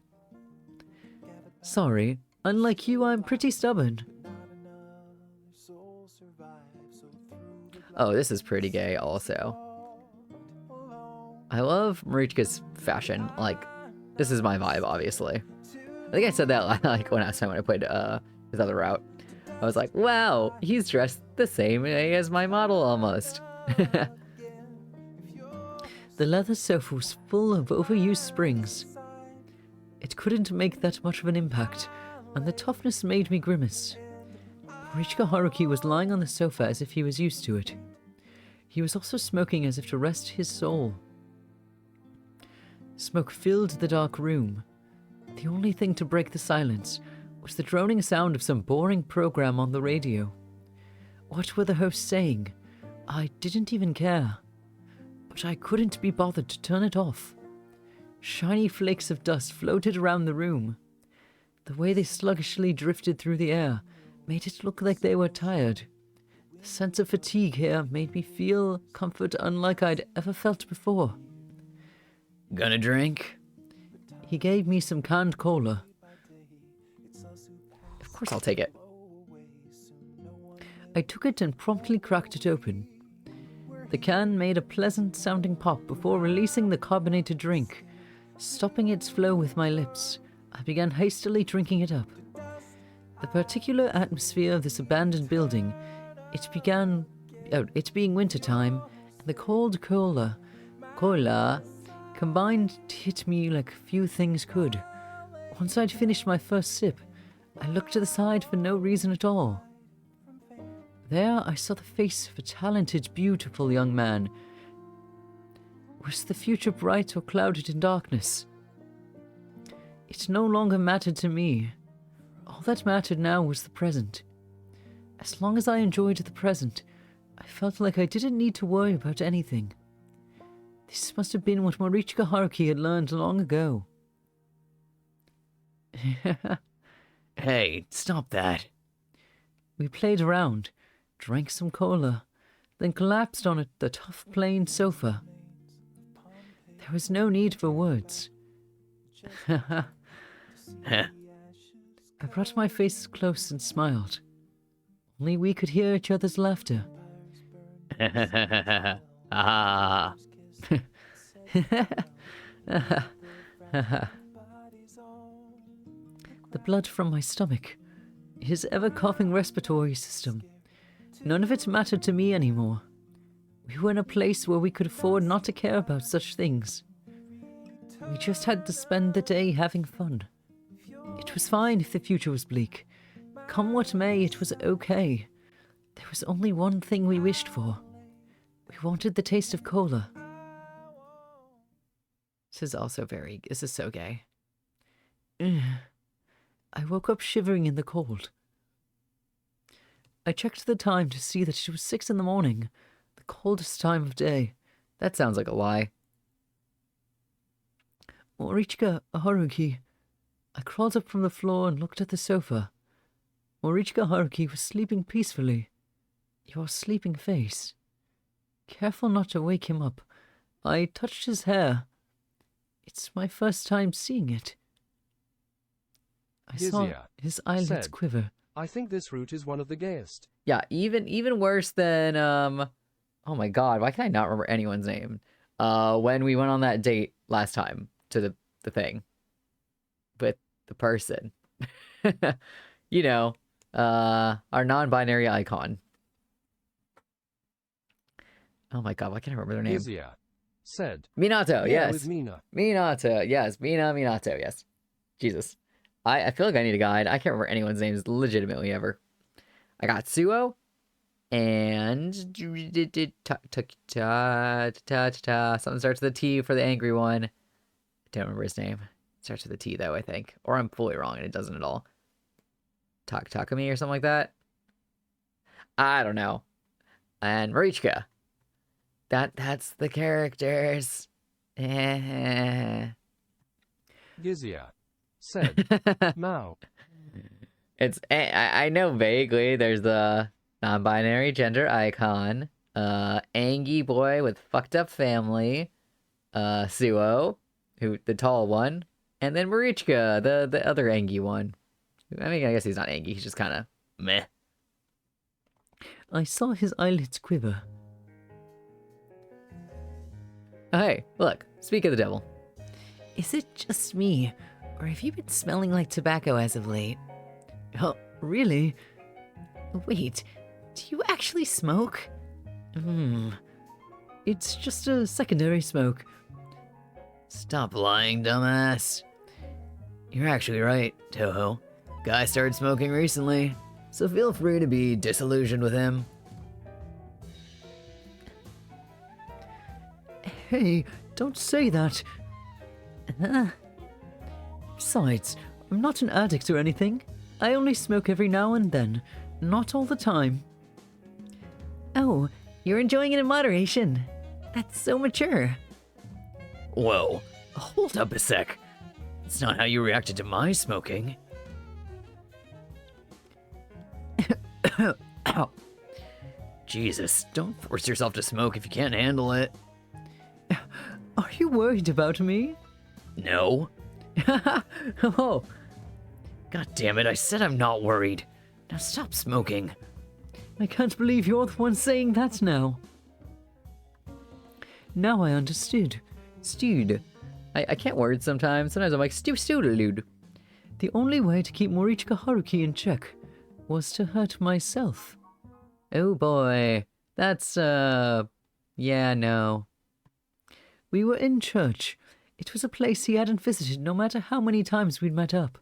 Sorry, unlike you, I'm pretty stubborn. Oh, this is pretty gay also. I love Marichika's fashion. Like, this is my vibe, obviously. I think I said that like last time when I played his other route. I was like, wow, he's dressed the same as my model almost. The leather sofa was full of overused springs. It couldn't make that much of an impact, and the toughness made me grimace. Morichika Haruki was lying on the sofa as if he was used to it. He was also smoking as if to rest his soul. Smoke filled the dark room. The only thing to break the silence was the droning sound of some boring program on the radio. What were the hosts saying? I didn't even care. But I couldn't be bothered to turn it off. Shiny flakes of dust floated around the room. The way they sluggishly drifted through the air made it look like they were tired. The sense of fatigue here made me feel comfort unlike I'd ever felt before. Gonna drink? He gave me some canned cola. Of course I'll take it. I took it and promptly cracked it open. The can made a pleasant-sounding pop before releasing the carbonated drink. Stopping its flow with my lips, I began hastily drinking it up. The particular atmosphere of this abandoned building, it being wintertime, and the cold cola, combined to hit me like few things could. Once I'd finished my first sip, I looked to the side for no reason at all. There I saw the face of a talented, beautiful young man. Was the future bright or clouded in darkness? It no longer mattered to me. All that mattered now was the present. As long as I enjoyed the present, I felt like I didn't need to worry about anything. This must have been what Morichika Haruki had learned long ago. Hey, stop that. We played around, drank some cola, then collapsed on the tough plain sofa. There was no need for words. Heh. I brought my face close and smiled. Only we could hear each other's laughter. Ah. The blood from my stomach, his ever-coughing respiratory system, none of it mattered to me anymore. We were in a place where we could afford not to care about such things. We just had to spend the day having fun. It was fine if the future was bleak. Come what may, it was okay. There was only one thing we wished for. We wanted the taste of cola. This is so gay. Ugh. I woke up shivering in the cold. I checked the time to see that it was 6 in the morning, the coldest time of day. That sounds like a lie. Morichika Haruki. I crawled up from the floor and looked at the sofa. Morichika Haruki was sleeping peacefully. Your sleeping face. Careful not to wake him up. I touched his hair. It's my first time seeing it. I saw Gizia his eyelids said, quiver. I think this route is one of the gayest. Yeah, even worse than oh my god, why can I not remember anyone's name? When we went on that date last time to the thing with the person. You know, our non-binary icon. Oh my god, why can't I remember their name? Gizia said, Minato, yeah, yes. with Mina. Minato, yes. Minato, yes. Jesus. I feel like I need a guide. I can't remember anyone's names legitimately ever. I got Suo and something starts with a T for the angry one. I don't remember his name. It starts with a T though, I think. Or I'm fully wrong and it doesn't at all. Takumi or something like that. I don't know. And Marichka. That's the characters. Gizia said, Mao. It's I know vaguely. There's the non-binary gender icon, Angie boy with fucked up family, Suo, who the tall one, and then Marichka, the other Angie one. I mean, I guess he's not Angie. He's just kind of meh. I saw his eyelids quiver. Hey, look. Speak of the devil. Is it just me, or have you been smelling like tobacco as of late? Oh, really? Wait, do you actually smoke? It's just a secondary smoke. Stop lying, dumbass. You're actually right, Toho. Guy started smoking recently, so feel free to be disillusioned with him. Hey, don't say that. Besides, I'm not an addict or anything. I only smoke every now and then, not all the time. Oh, you're enjoying it in moderation. That's so mature. Whoa, hold up a sec. That's not how you reacted to my smoking. Jesus, don't force yourself to smoke if you can't handle it. Are you worried about me? No. Oh, God damn it, I said I'm not worried. Now stop smoking. I can't believe you're the one saying that now. Now I understood. Stewed. I can't word sometimes. Sometimes I'm like, stewed. The only way to keep Morichika Haruki in check was to hurt myself. Oh boy. That's, yeah, no. We were in church. It was a place he hadn't visited no matter how many times we'd met up.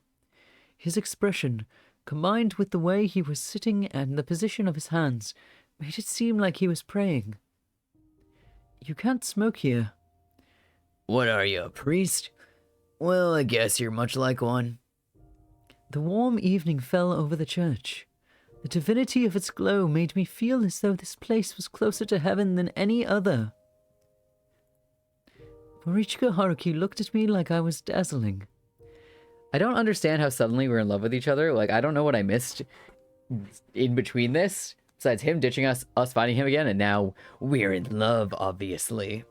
His expression, combined with the way he was sitting and the position of his hands, made it seem like he was praying. You can't smoke here. What are you, a priest? Well, I guess you're much like one. The warm evening fell over the church. The divinity of its glow made me feel as though this place was closer to heaven than any other. Morichika Haruki looked at me like I was dazzling. I don't understand how suddenly we're in love with each other. Like, I don't know what I missed in between this. Besides him ditching us finding him again, and now we're in love, obviously.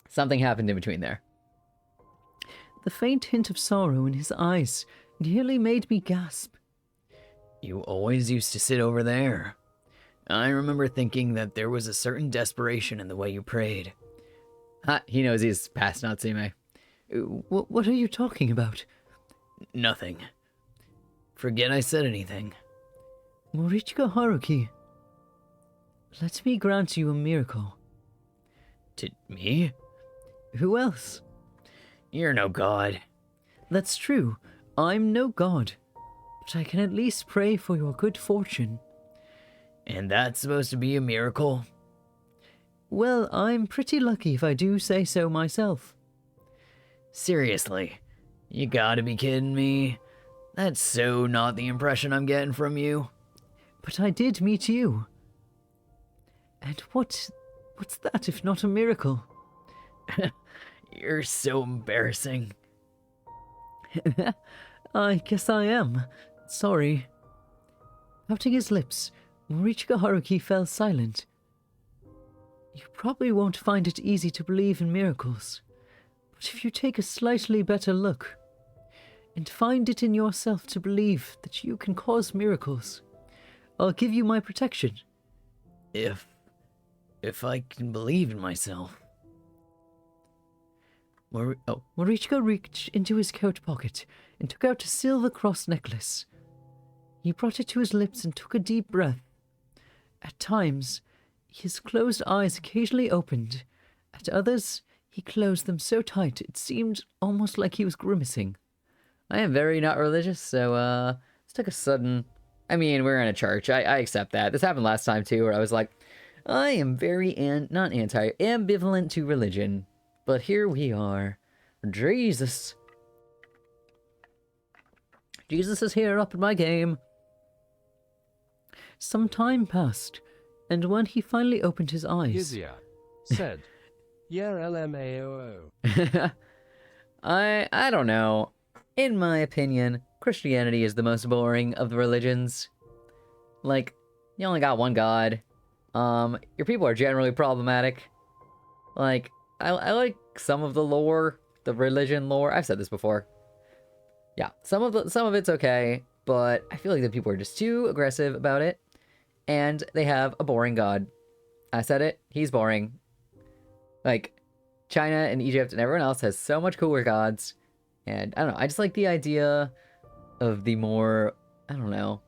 Something happened in between there. The faint hint of sorrow in his eyes nearly made me gasp. You always used to sit over there. I remember thinking that there was a certain desperation in the way you prayed. Ha, he knows he's past Natsume. What are you talking about? Nothing. Forget I said anything. Morichika Haruki, let me grant you a miracle. To me? Who else? You're no god. That's true. I'm no god. But I can at least pray for your good fortune. And that's supposed to be a miracle? Well, I'm pretty lucky if I do say so myself. Seriously, you gotta be kidding me. That's so not the impression I'm getting from you. But I did meet you. And what's that if not a miracle? You're so embarrassing. I guess I am. Sorry. Pouting his lips, Morichika Haruki fell silent. You probably won't find it easy to believe in miracles, but if you take a slightly better look, and find it in yourself to believe that you can cause miracles, I'll give you my protection. If I can believe in myself. Morichika reached into his coat pocket and took out a silver cross necklace. He brought it to his lips and took a deep breath. At times, his closed eyes occasionally opened. At others, he closed them so tight it seemed almost like he was grimacing. I am very not religious, so this took a sudden... I mean, we're in a church. I accept that. This happened last time, too, where I was like, I am very not anti, ambivalent to religion. But here we are. Jesus. Jesus is here up in my game. Some time passed, and when he finally opened his eyes... Gizia said, yeah, LMAOO. I don't know. In my opinion, Christianity is the most boring of the religions. Like, you only got one God. Your people are generally problematic. Like, I like some of the lore, the religion lore. I've said this before. Yeah, some of it's okay, but I feel like the people are just too aggressive about it, and they have a boring god. I said it. He's boring. Like, China and Egypt and everyone else has so much cooler gods, and I don't know. I just like the idea of the more, I don't know,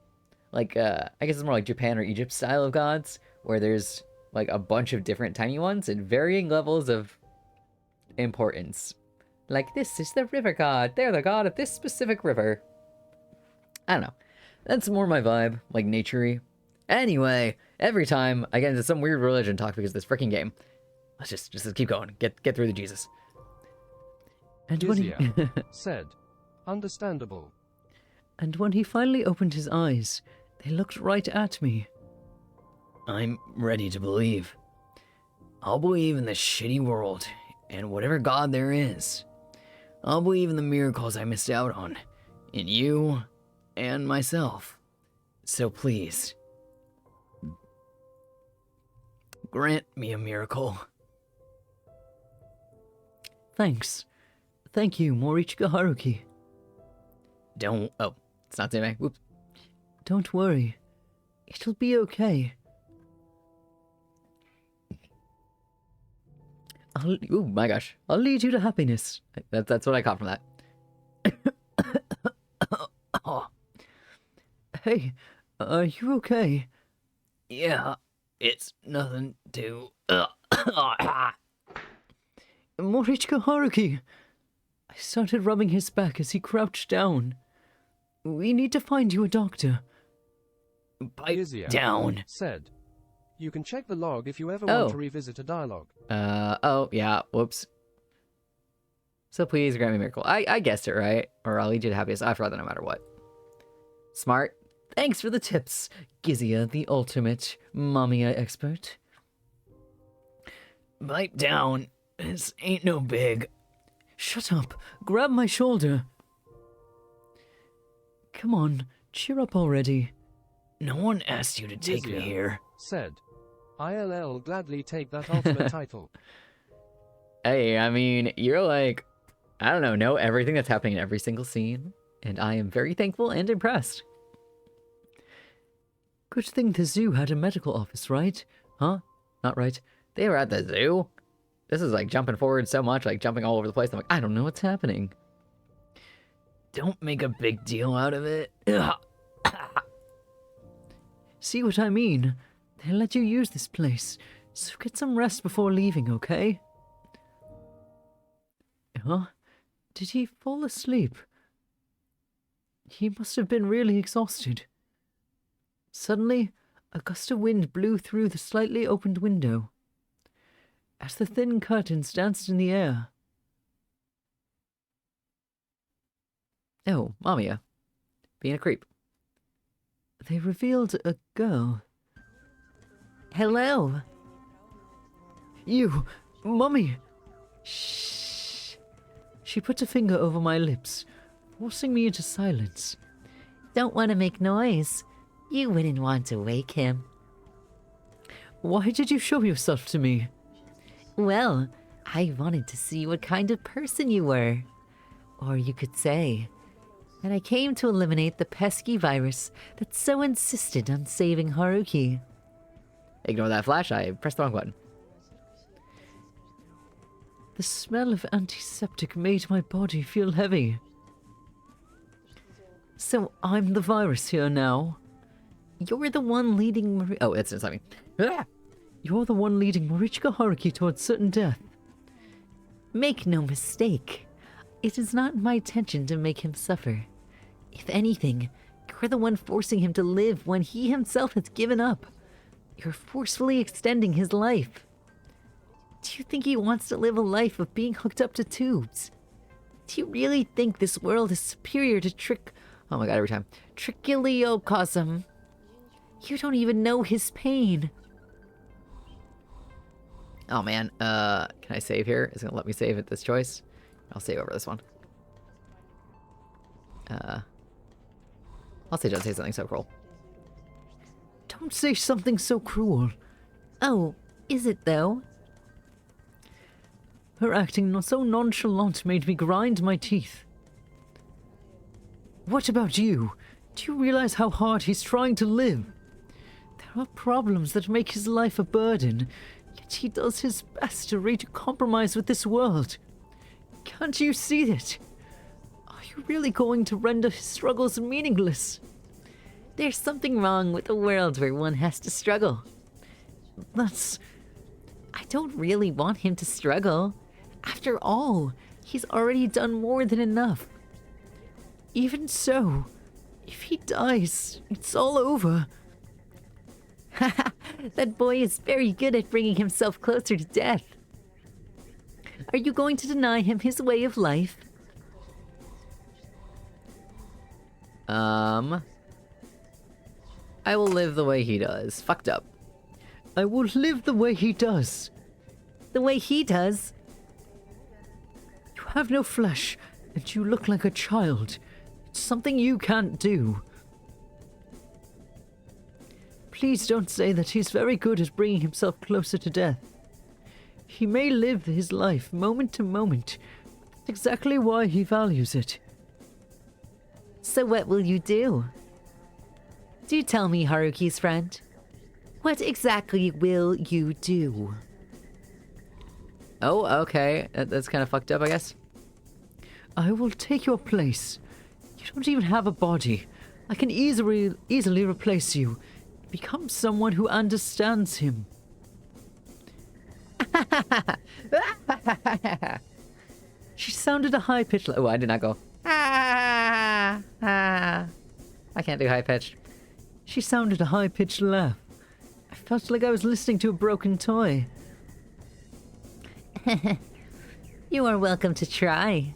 like I guess it's more like Japan or Egypt style of gods, where there's like a bunch of different tiny ones and varying levels of importance. Like, this is the river god. They're the god of this specific river. I don't know. That's more my vibe, like nature-y. Anyway, every time I get into some weird religion talk because of this freaking game, let's just keep going. Get through the Jesus. And when he... Gizia said, understandable. And when he finally opened his eyes, they looked right at me. I'm ready to believe. I'll believe in this shitty world, and whatever God there is. I'll believe in the miracles I missed out on, in you and myself. So please, grant me a miracle. Thanks. Thank you, Morichika Haruki. Oh, it's not today. Whoops. Don't worry. It'll be okay. Oh my gosh. I'll lead you to happiness. That's what I caught from that. Hey, are you okay? Yeah, it's nothing to... Morichika Haruki! I started rubbing his back as he crouched down. We need to find you a doctor. Pipe Gizia down. said, you can check the log if you ever Oh. want to revisit a dialogue. Oh, yeah, whoops. So please grant me a miracle. I guessed it right, or I'll lead you to happiness. I'd rather no matter what. Smart. Thanks for the tips, Gizia, the ultimate Mamiya expert. Pipe down. This ain't no big... Shut up. Grab my shoulder. Come on, cheer up already. No one asked you to take me Gizia here. said, I'll gladly take that ultimate title. Hey, I mean, you're like, I don't know everything that's happening in every single scene, and I am very thankful and impressed. Good thing the zoo had a medical office, right? Huh? Not right. They were at the zoo? This is like jumping forward so much, like jumping all over the place. I'm like, I don't know what's happening. Don't make a big deal out of it. See what I mean? They let you use this place, so get some rest before leaving, okay? Huh? Did he fall asleep? He must have been really exhausted. Suddenly, a gust of wind blew through the slightly opened window. as the thin curtains danced in the air. Oh, Mamiya. Being a creep. They revealed a girl. Hello. You, Mummy! Shh. She put a finger over my lips, forcing me into silence. Don't want to make noise. You wouldn't want to wake him. Why did you show yourself to me? Well, I wanted to see what kind of person you were. Or you could say that I came to eliminate the pesky virus that so insisted on saving Haruki. Ignore that flash, I pressed the wrong button. The smell of antiseptic made my body feel heavy. So I'm the virus here now. You're the one leading Oh, it's something. Ah! You're the one leading Morichika Haruki towards certain death. Make no mistake. It is not my intention to make him suffer. If anything, you're the one forcing him to live when he himself has given up. You're forcefully extending his life. Do you think he wants to live a life of being hooked up to tubes? Do you really think this world is superior to Oh my god, every time. Trichiliocosm? You don't even know his pain. Oh man, can I save here? Is it gonna let me save at this choice? I'll save over this one. I'll say don't say something so cruel. Don't say something so cruel. Oh, is it though? Her acting so nonchalant made me grind my teeth. What about you? Do you realize how hard he's trying to live? There are problems that make his life a burden, yet he does his best to reach a compromise with this world. Can't you see it? Are you really going to render his struggles meaningless? There's something wrong with a world where one has to struggle. I don't really want him to struggle. After all, he's already done more than enough. Even so, if he dies, it's all over. Haha, that boy is very good at bringing himself closer to death. Are you going to deny him his way of life? I will live the way he does. Fucked up. I will live the way he does. The way he does? You have no flesh, and you look like a child. It's something you can't do. Please don't say that he's very good at bringing himself closer to death. He may live his life moment to moment. That's exactly why he values it. So what will you do? Do tell me, Haruki's friend. What exactly will you do? Oh, okay. That's kind of fucked up, I guess. I will take your place. You don't even have a body. I can easily replace you. Become someone who understands him. She sounded a high-pitched... Oh, I did not go. I can't do high pitched. She sounded a high-pitched laugh. I felt like I was listening to a broken toy. You are welcome to try.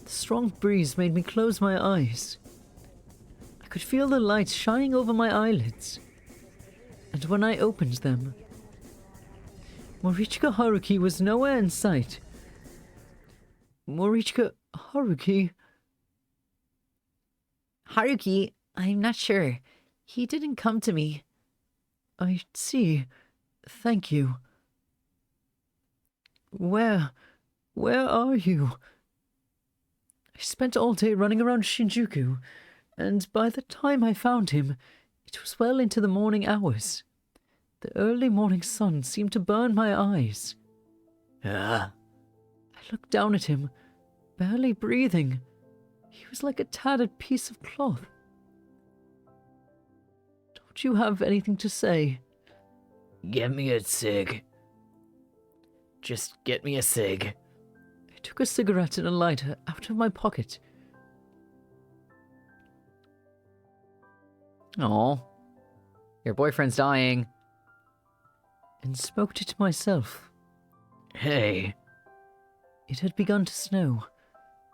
The strong breeze made me close my eyes. I could feel the light shining over my eyelids. And when I opened them, Morichika Haruki was nowhere in sight. Morichika Haruki? Haruki, I'm not sure. He didn't come to me. I see. Thank you. Where are you? I spent all day running around Shinjuku, and by the time I found him, it was well into the morning hours. The early morning sun seemed to burn my eyes. Ah, I looked down at him, barely breathing. He was like a tattered piece of cloth. Don't you have anything to say? get me a cig. Just get me a cig. I took a cigarette and a lighter out of my pocket. Oh, your boyfriend's dying. and smoked it to myself. Hey, It had begun to snow.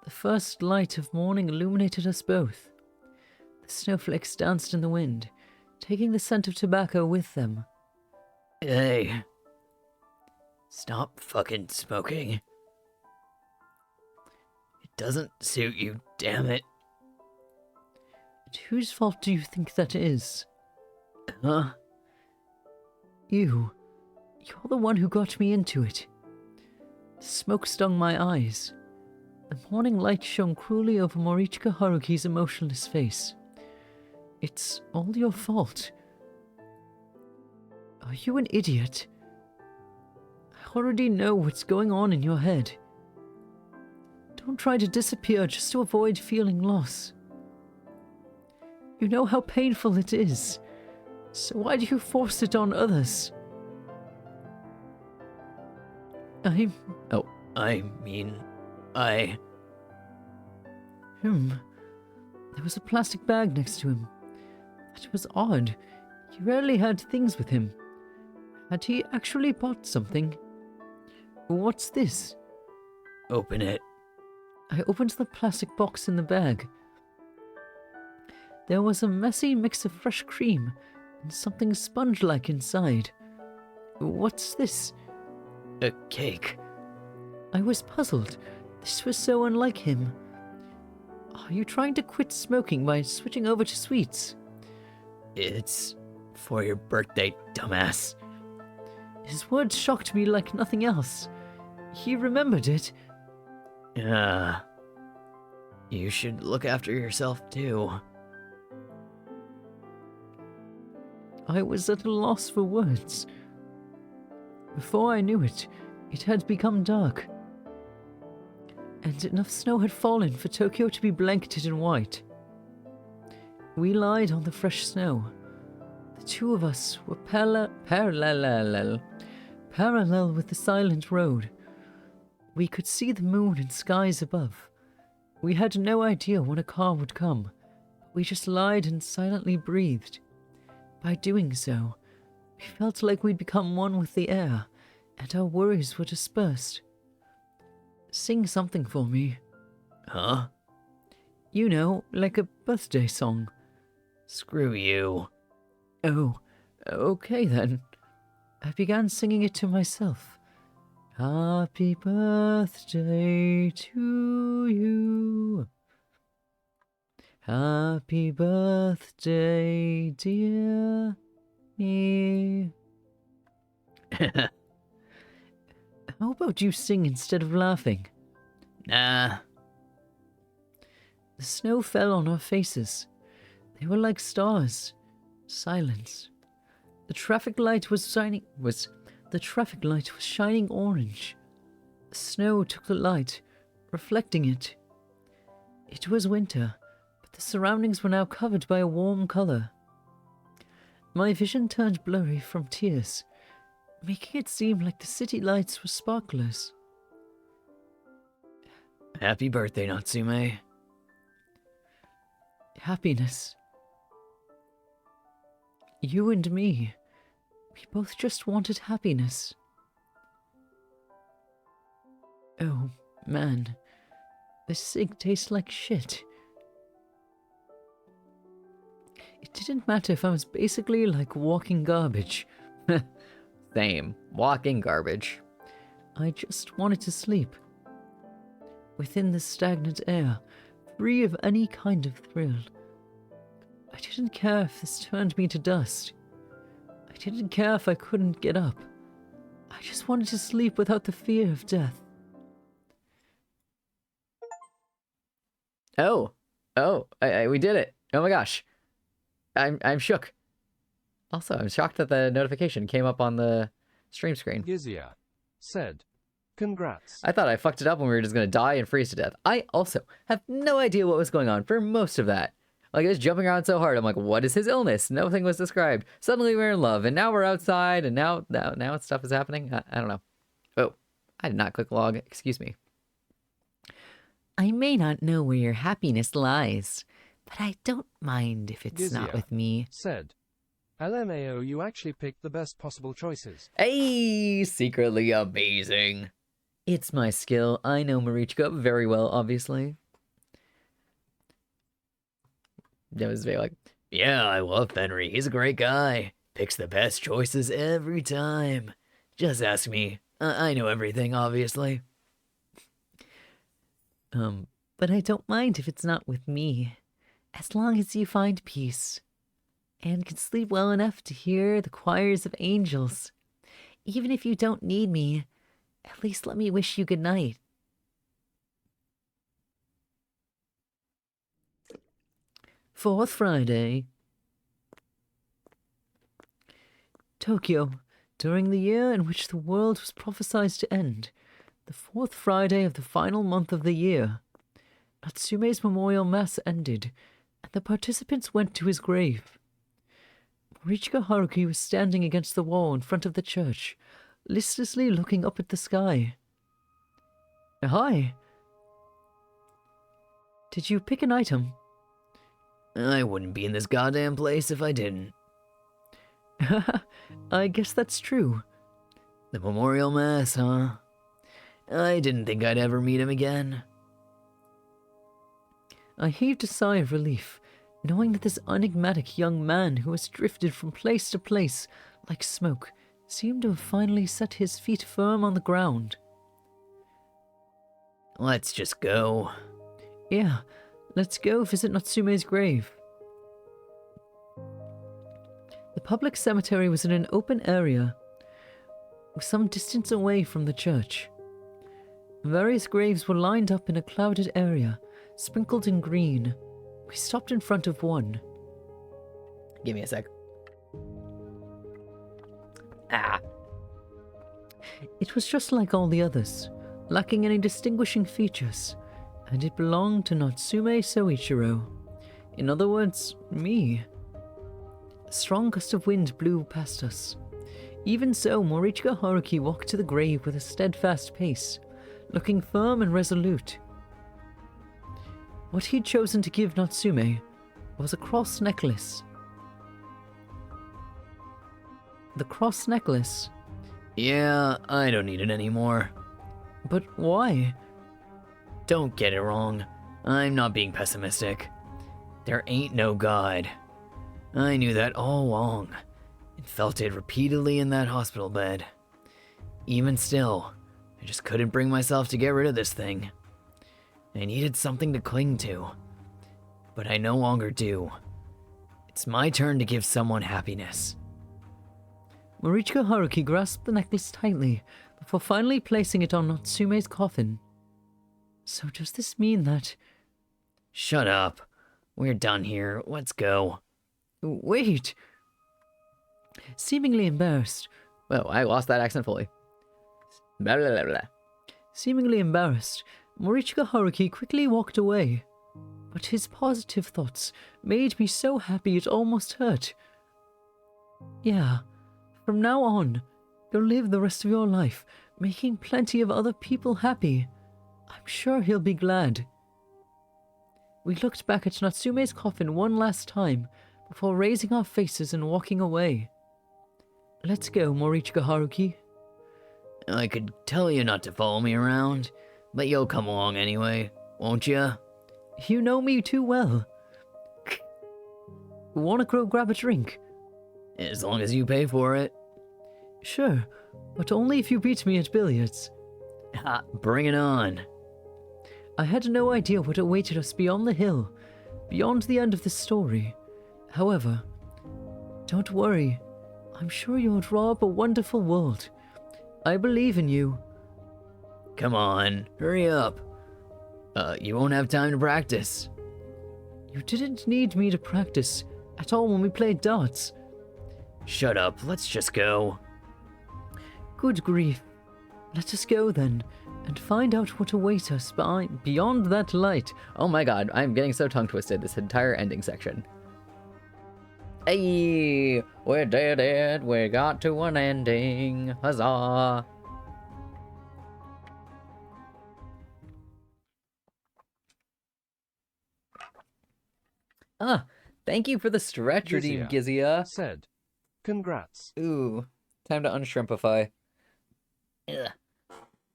The first light of morning illuminated us both. The snowflakes danced in the wind, taking the scent of tobacco with them. hey. Stop fucking smoking. It doesn't suit you, damn it. And whose fault do you think that is? Huh? You. You're the one who got me into it. The smoke stung my eyes. The morning light shone cruelly over Morichika Haruki's emotionless face. It's all your fault. Are you an idiot? I already know what's going on in your head. Don't try to disappear just to avoid feeling loss. You know how painful it is, so why do you force it on others? I mean, I... There was a plastic bag next to him. That was odd. He rarely had things with him. Had he actually bought something? What's this? Open it. I opened the plastic box in the bag. There was a messy mix of fresh cream and something sponge-like inside. What's this? A cake. I was puzzled. This was so unlike him. Are you trying to quit smoking by switching over to sweets? It's for your birthday, dumbass. His words shocked me like nothing else. He remembered it. You should look after yourself too. I was at a loss for words. Before I knew it, it had become dark. And enough snow had fallen for Tokyo to be blanketed in white. We lied on the fresh snow. The two of us were parallel with the silent road. We could see the moon and skies above. We had no idea when a car would come. We just lied and silently breathed. By doing so, we felt like we'd become one with the air, and our worries were dispersed. Sing something for me. Huh? You know, like a birthday song. Screw you. Oh, okay then. I began singing it to myself. Happy birthday to you. Happy birthday, dear me. How about you sing instead of laughing? Nah. The snow fell on our faces. They were like stars. Silence. The traffic light was shining orange. The snow took the light, reflecting it. It was winter, but the surroundings were now covered by a warm color. My vision turned blurry from tears, making it seem like the city lights were sparklers. Happy birthday, Natsume. Happiness. You and me. We both just wanted happiness. Oh, man. This cig tastes like shit. It didn't matter if I was basically like walking garbage. Same. Walking garbage. I just wanted to sleep. Within the stagnant air, free of any kind of thrill. I didn't care if this turned me to dust. I didn't care if I couldn't get up. I just wanted to sleep without the fear of death. Oh, we did it. Oh my gosh. I'm shook. Also, I'm shocked that the notification came up on the stream screen. Gizia said, congrats. I thought I fucked it up when we were just gonna die and freeze to death. I also have no idea what was going on for most of that. Like, I was jumping around so hard. I'm like, what is his illness? Nothing was described. Suddenly we're in love, and now we're outside, and now stuff is happening. I don't know. Oh, I did not click log. Excuse me. I may not know where your happiness lies, but I don't mind if it's not Gizia with me. said, LMAO, you actually picked the best possible choices. Hey, secretly amazing. It's my skill. I know Marichka very well, obviously. That was very like, Yeah, I love Fenry. He's a great guy. Picks the best choices every time. Just ask me. I know everything, obviously. But I don't mind if it's not with me, as long as you find peace, and can sleep well enough to hear the choirs of angels. Even if you don't need me, at least let me wish you good night. Fourth Friday. Tokyo, during the year in which the world was prophesied to end, the fourth Friday of the final month of the year, Natsume's memorial mass ended, and the participants went to his grave. Morichika Haruki was standing against the wall in front of the church, listlessly looking up at the sky. Hi. Did you pick an item? I wouldn't be in this goddamn place if I didn't. I guess that's true. The memorial mass, huh? I didn't think I'd ever meet him again. I heaved a sigh of relief, knowing that this enigmatic young man who has drifted from place to place like smoke seemed to have finally set his feet firm on the ground. Let's just go. Yeah, let's go visit Natsume's grave. The public cemetery was in an open area, some distance away from the church. Various graves were lined up in a clouded area, sprinkled in green. We stopped in front of one. give me a sec. It was just like all the others, lacking any distinguishing features, and it belonged to Natsume Soichiro. In other words, me. A strong gust of wind blew past us. Even so, Morichika Haruki walked to the grave with a steadfast pace, looking firm and resolute. What he'd chosen to give Natsume was a cross necklace. The cross necklace. Yeah, I don't need it anymore. But why? Don't get it wrong. I'm not being pessimistic. There ain't no God. I knew that all along, and felt it repeatedly in that hospital bed. Even still, I just couldn't bring myself to get rid of this thing. I needed something to cling to, but I no longer do. It's my turn to give someone happiness. Morichika Haruki grasped the necklace tightly before finally placing it on Natsume's coffin. So does this mean that... Shut up. We're done here. Let's go. Wait! Seemingly embarrassed. Well, I lost that accent fully. Blah, blah, blah, blah. Seemingly embarrassed, Morichika Haruki quickly walked away. But his positive thoughts made me so happy it almost hurt. Yeah, from now on, you'll live the rest of your life making plenty of other people happy. I'm sure he'll be glad. We looked back at Natsume's coffin one last time before raising our faces and walking away. Let's go, Morichika Haruki. I could tell you not to follow me around, but you'll come along anyway, won't you? You know me too well. Wanna go grab a drink? As long as you pay for it. Sure, but only if you beat me at billiards. Ha, bring it on. I had no idea what awaited us beyond the hill, beyond the end of this story. However, don't worry. I'm sure you'll draw up a wonderful world. I believe in you. Come on, hurry up. You won't have time to practice. You didn't need me to practice at all when we played darts. Shut up, let's just go. Good grief. Let us go then, and find out what awaits us beyond that light. Oh my god, I'm getting so tongue twisted this entire ending section. Hey, we did it. We got to an ending. Huzzah. Ah, thank you for the stretch redeem, Gizia. Said, Congrats. Ooh, time to unshrimpify. Ugh.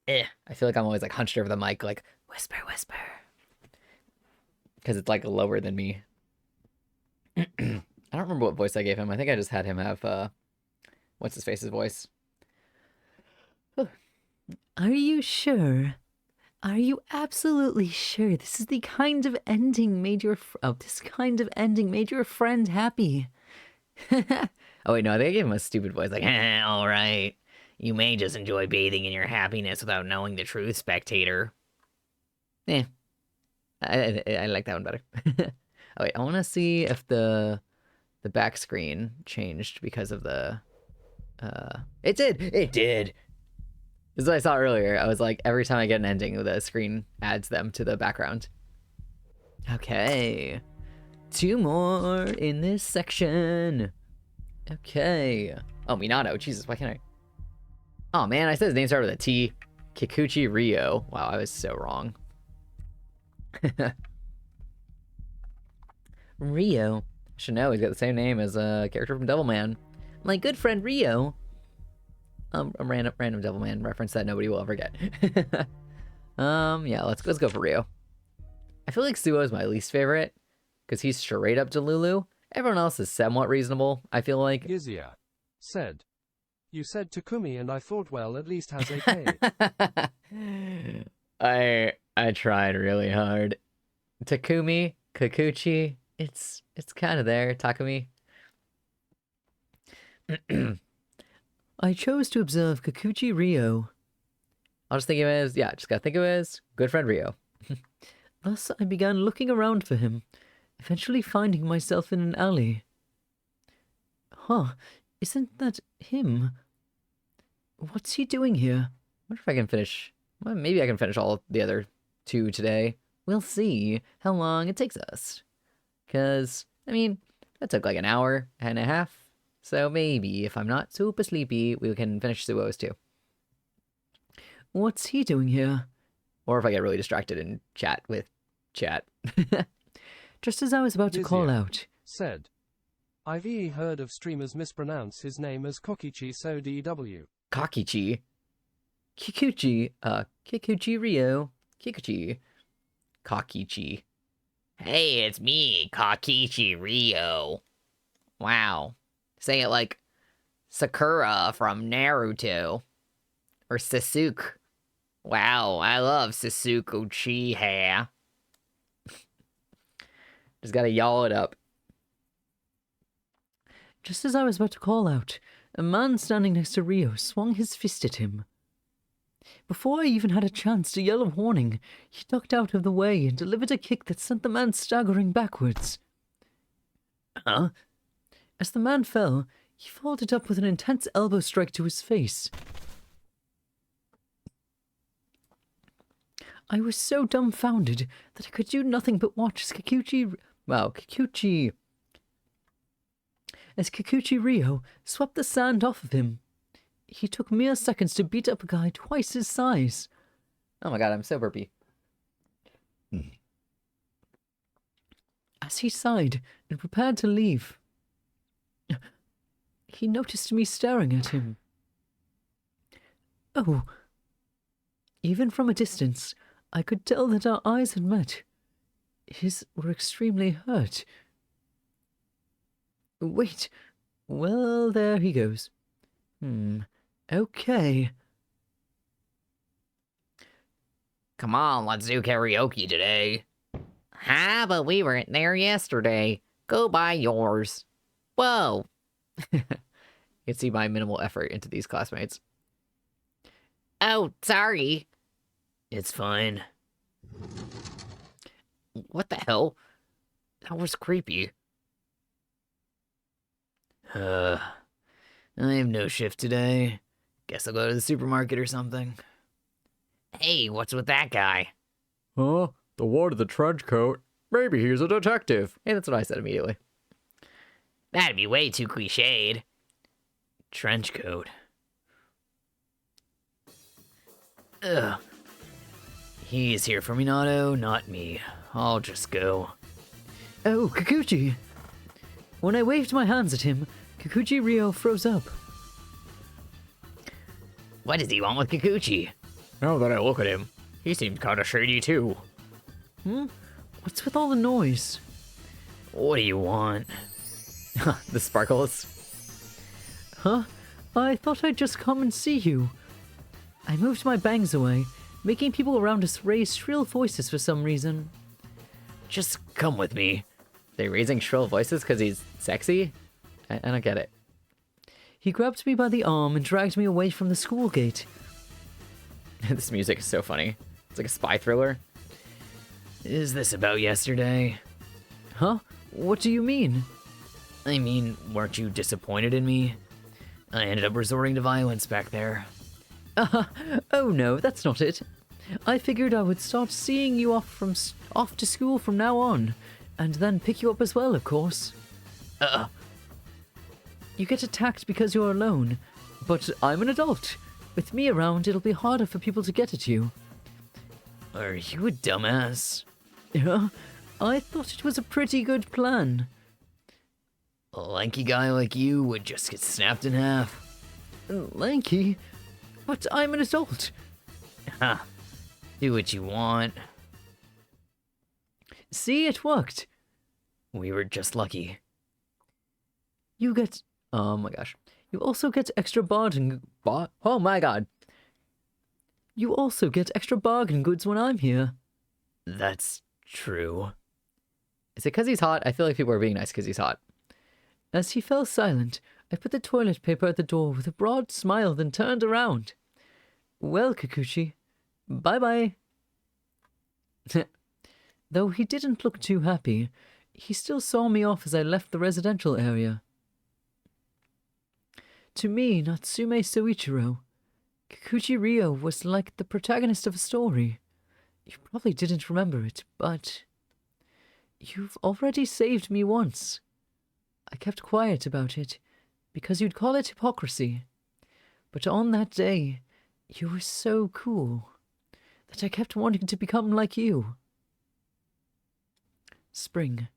I feel like I'm always like hunched over the mic, like whisper, whisper, because it's like lower than me. I don't remember what voice I gave him. I think I just had him have what's his face's voice. Are you sure? Are you absolutely sure this is the kind of ending made your friend happy? Oh wait, no, they gave him a stupid voice, like All right. You may just enjoy bathing in your happiness without knowing the truth, spectator. I like that one better. Oh wait, I want to see if the back screen changed because of the. It did. It did. This is what I saw earlier. I was like, every time I get an ending, the screen adds them to the background. Okay. 2 more in this section. Okay. Oh, Minato. Jesus, why can't I? Oh man, I said his name started with a T. Kikuchi Ryo. Wow, I was so wrong. Rio. Should know he's got the same name as a character from Devilman. My good friend Rio. A random Devilman reference that nobody will ever get. Yeah, let's go for Ryo. I feel like Suo is my least favorite because he's straight up Delulu. Everyone else is somewhat reasonable, I feel like. Gizia said. You said Takumi and I thought, well, at least has a K. I tried really hard. Takumi, Kikuchi, it's kind of there. Takumi. I chose to observe Kikuchi Rio. I'll just think of him as, yeah, just gotta think of him as good friend Rio. Thus, I began looking around for him, eventually finding myself in an alley. Huh, isn't that him? What's he doing here? I wonder if I can finish. Well, maybe I can finish all the other 2 today. We'll see how long it takes us. Because, I mean, that took like an hour and a half. So maybe if I'm not super sleepy, we can finish Suo's too. What's he doing here? Or if I get really distracted and chat with chat. Just as I was about to call Gizia out. said. I've heard of streamers mispronounce his name as Kokichi so DW. Kakichi. Kikuchi, Kikuchi Rio. Kikuchi. Kakichi. Hey, it's me, Kakichi Rio. Wow. Say it like Sakura from Naruto. Or Sasuke. Wow, I love Sasuke Uchiha. Just gotta yawl it up. Just as I was about to call out, a man standing next to Rio swung his fist at him. Before I even had a chance to yell a warning, he ducked out of the way and delivered a kick that sent the man staggering backwards. Huh? As the man fell, he followed up with an intense elbow strike to his face. I was so dumbfounded that I could do nothing but watch as Kikuchi Rio swept the sand off of him. He took mere seconds to beat up a guy twice his size. Oh my god, I'm so burpy. As he sighed and prepared to leave, he noticed me staring at him. Oh. Even from a distance, I could tell that our eyes had met. His were extremely hurt. Wait. Well, there he goes. Okay. Come on, let's do karaoke today. Huh, but we weren't there yesterday. Go buy yours. Whoa. You can see my minimal effort into these classmates. Oh, sorry. It's fine. What the hell? That was creepy. I have no shift today. Guess I'll go to the supermarket or something. Hey, what's with that guy? Huh? The one in the trench coat? Maybe he's a detective. Hey, that's what I said immediately. That'd be way too cliched. Trench coat. Ugh. He's here for Minato, not me. I'll just go. Oh, Kikuchi! When I waved my hands at him, Kikuchi Ryo froze up. What does he want with Kikuchi? Now that I look at him, he seemed kinda shady too. What's with all the noise? What do you want? The sparkles. Huh? I thought I'd just come and see you. I moved my bangs away, making people around us raise shrill voices for some reason. Just come with me. They're raising shrill voices because he's sexy? I don't get it. He grabbed me by the arm and dragged me away from the school gate. This music is so funny. It's like a spy thriller. Is this about yesterday? Huh? What do you mean? I mean, weren't you disappointed in me? I ended up resorting to violence back there. Oh no, that's not it. I figured I would start seeing you off to school from now on, and then pick you up as well, of course. You get attacked because you're alone, but I'm an adult. With me around, it'll be harder for people to get at you. Are you a dumbass? Yeah, I thought it was a pretty good plan. A lanky guy like you would just get snapped in half. Lanky? But I'm an adult. Ha. Do what you want. See, it worked. We were just lucky. You get... Oh my gosh. You also get extra bargain... Oh my god. You also get extra bargain goods when I'm here. That's true. Is it because he's hot? I feel like people are being nice because he's hot. As he fell silent, I put the toilet paper at the door with a broad smile, then turned around. Well, Kikuchi, bye-bye. Though he didn't look too happy, he still saw me off as I left the residential area. To me, Natsume Soichiro, Kikuchi Ryo was like the protagonist of a story. You probably didn't remember it, but... You've already saved me once. I kept quiet about it, because you'd call it hypocrisy. But on that day, you were so cool, that I kept wanting to become like you. Spring.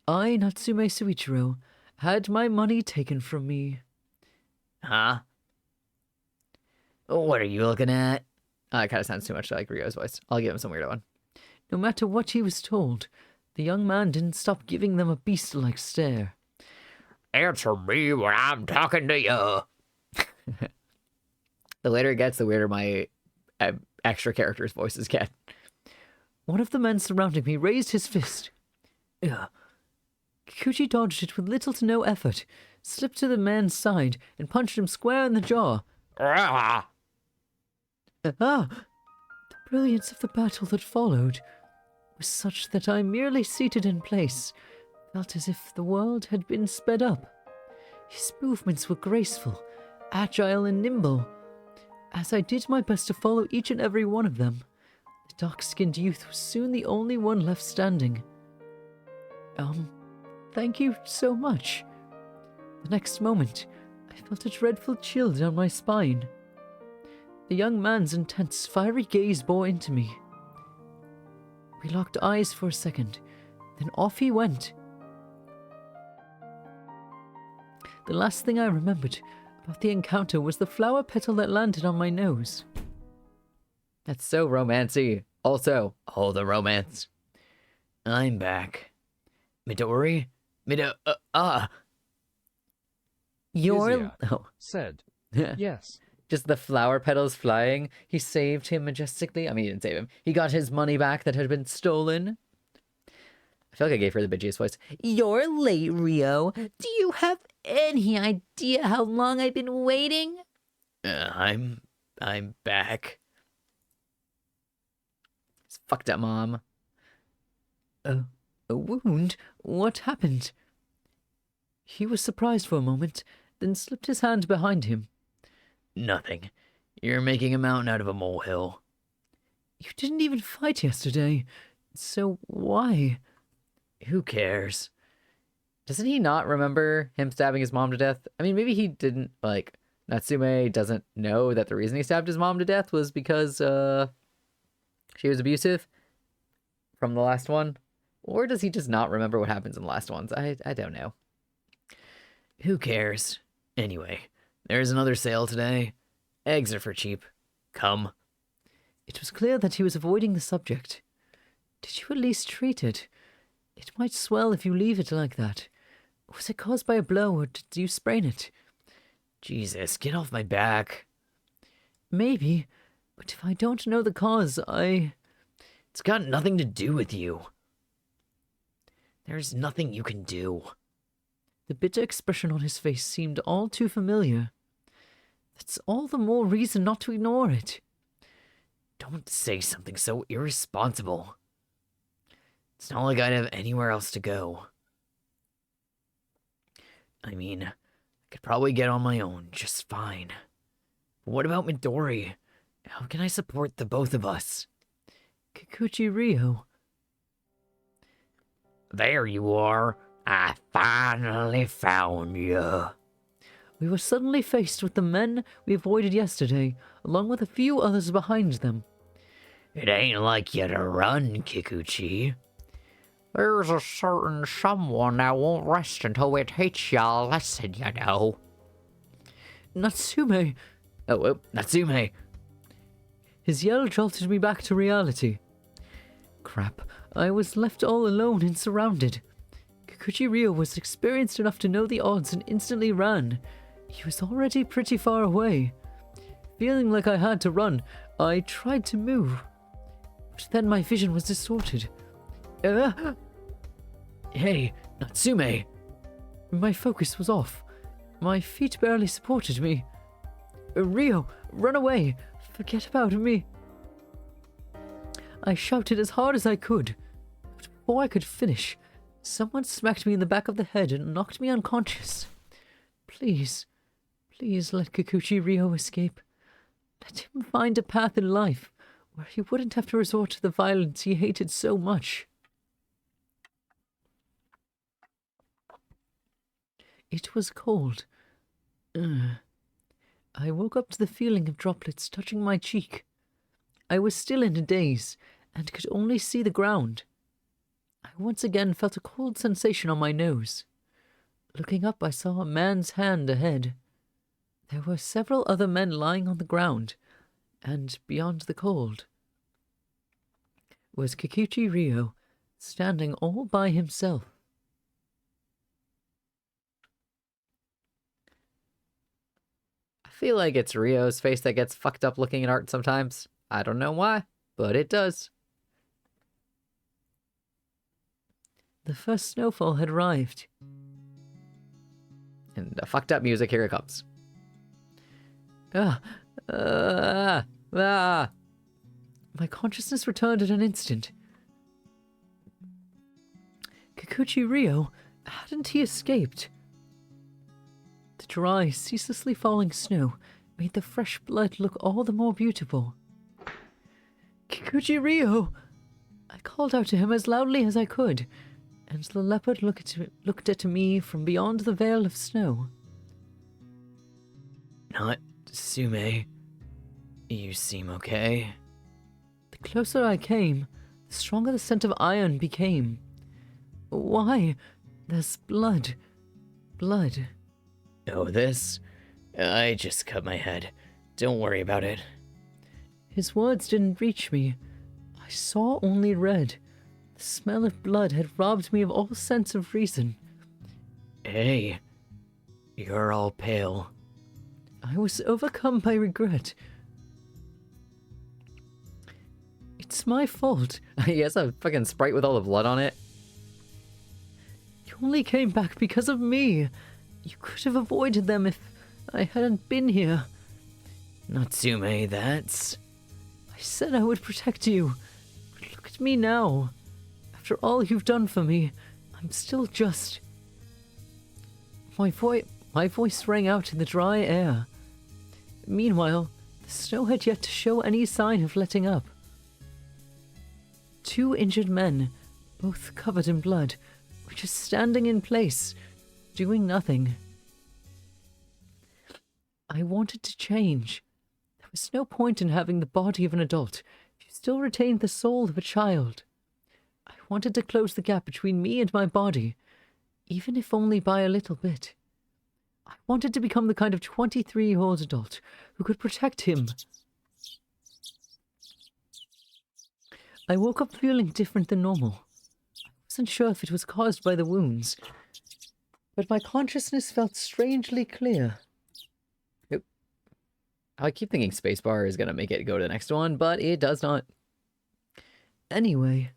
I, Natsume Soichiro, had my money taken from me. Huh? What are you looking at? It kind of sounds too much like Ryo's voice. I'll give him some weirdo one. No matter what he was told, the young man didn't stop giving them a beast-like stare. Answer me when I'm talking to you. The later it gets, the weirder my extra characters' voices get. One of the men surrounding me raised his fist. Ugh. Kikuchi dodged it with little to no effort, slipped to the man's side, and punched him square in the jaw. Ah! The brilliance of the battle that followed was such that I, merely seated in place, felt as if the world had been sped up. His movements were graceful, agile, and nimble. As I did my best to follow each and every one of them, the dark-skinned youth was soon the only one left standing. Thank you so much. The next moment, I felt a dreadful chill down my spine. The young man's intense, fiery gaze bore into me. We locked eyes for a second, then off he went. The last thing I remembered about the encounter was the flower petal that landed on my nose. That's so romancy. Also, All the romance. I'm back. Midori? You're... Yuzia Oh. said, yes. just the flower petals flying. He saved him majestically. I mean, he didn't save him. He got his money back that had been stolen. I feel like I gave her the bitchiest voice. You're late, Rio. Do you have any idea how long I've been waiting? I'm back. It's fucked up, Mom. A wound? What happened? He was surprised for a moment, then slipped his hand behind him. Nothing. You're making a mountain out of a molehill. You didn't even fight yesterday, so why? Who cares? Doesn't he not remember him stabbing his mom to death? I mean, maybe he didn't, like, Natsume doesn't know that the reason he stabbed his mom to death was because, she was abusive from the last one. Or does he just not remember what happens in the last ones? I don't know. Who cares? Anyway, there's another sale today. Eggs are for cheap. Come. It was clear that he was avoiding the subject. Did you at least treat it? It might swell if you leave it like that. Was it caused by a blow, or did you sprain it? Jesus, get off my back. Maybe, but if I don't know the cause, It's got nothing to do with you. There's nothing you can do. The bitter expression on his face seemed all too familiar. That's all the more reason not to ignore it. Don't say something so irresponsible. It's not like I'd have anywhere else to go. I mean, I could probably get on my own just fine. But what about Midori? How can I support the both of us? Kikuchi Ryo. There you are. I finally found you. We were suddenly faced with the men we avoided yesterday, along with a few others behind them. It ain't like you to run, Kikuchi. There's a certain someone that won't rest until we teach you a lesson, you know. Natsume! Oh, Natsume. His yell jolted me back to reality. Crap, I was left all alone and surrounded. Kikuchi Ryo was experienced enough to know the odds and instantly ran. He was already pretty far away. Feeling like I had to run, I tried to move. But then my vision was distorted. Hey, Natsume. My focus was off. My feet barely supported me. Ryo, run away! Forget about me! I shouted as hard as I could. But before I could finish, someone smacked me in the back of the head and knocked me unconscious. Please, please let Kikuchi Ryo escape. Let him find a path in life where he wouldn't have to resort to the violence he hated so much. It was cold. I woke up to the feeling of droplets touching my cheek. I was still in a daze and could only see the ground. I once again felt a cold sensation on my nose. Looking up, I saw a man's hand ahead. There were several other men lying on the ground, and beyond the cold was Kikuchi Ryo, standing all by himself. I feel like it's Rio's face that gets fucked up looking at art sometimes. I don't know why, but it does. The first snowfall had arrived. And the fucked up music, here it comes. My consciousness returned in an instant. Kikuchi Ryo, hadn't he escaped? The dry, ceaselessly falling snow made the fresh blood look all the more beautiful. Kikuchi Ryo! I called out to him as loudly as I could, and the leopard looked at me from beyond the veil of snow. Natsume, you seem okay. The closer I came, the stronger the scent of iron became. Why? There's blood. Blood. Oh, this? I just cut my head. Don't worry about it. His words didn't reach me. I saw only red. The smell of blood had robbed me of all sense of reason. Hey, you're all pale. I was overcome by regret. It's my fault. He has a fucking Sprite with all the blood on it. You only came back because of me. You could have avoided them if I hadn't been here. Natsume, that's... I said I would protect you. But look at me now. After all you've done for me, I'm still just... My voice rang out in the dry air. Meanwhile, the snow had yet to show any sign of letting up. 2 injured men, both covered in blood, were just standing in place, doing nothing. I wanted to change. There was no point in having the body of an adult if you still retained the soul of a child. I wanted to close the gap between me and my body, even if only by a little bit. I wanted to become the kind of 23-year-old adult who could protect him. I woke up feeling different than normal. I wasn't sure if it was caused by the wounds, but my consciousness felt strangely clear. I keep thinking spacebar is going to make it go to the next one, but it does not. Anyway.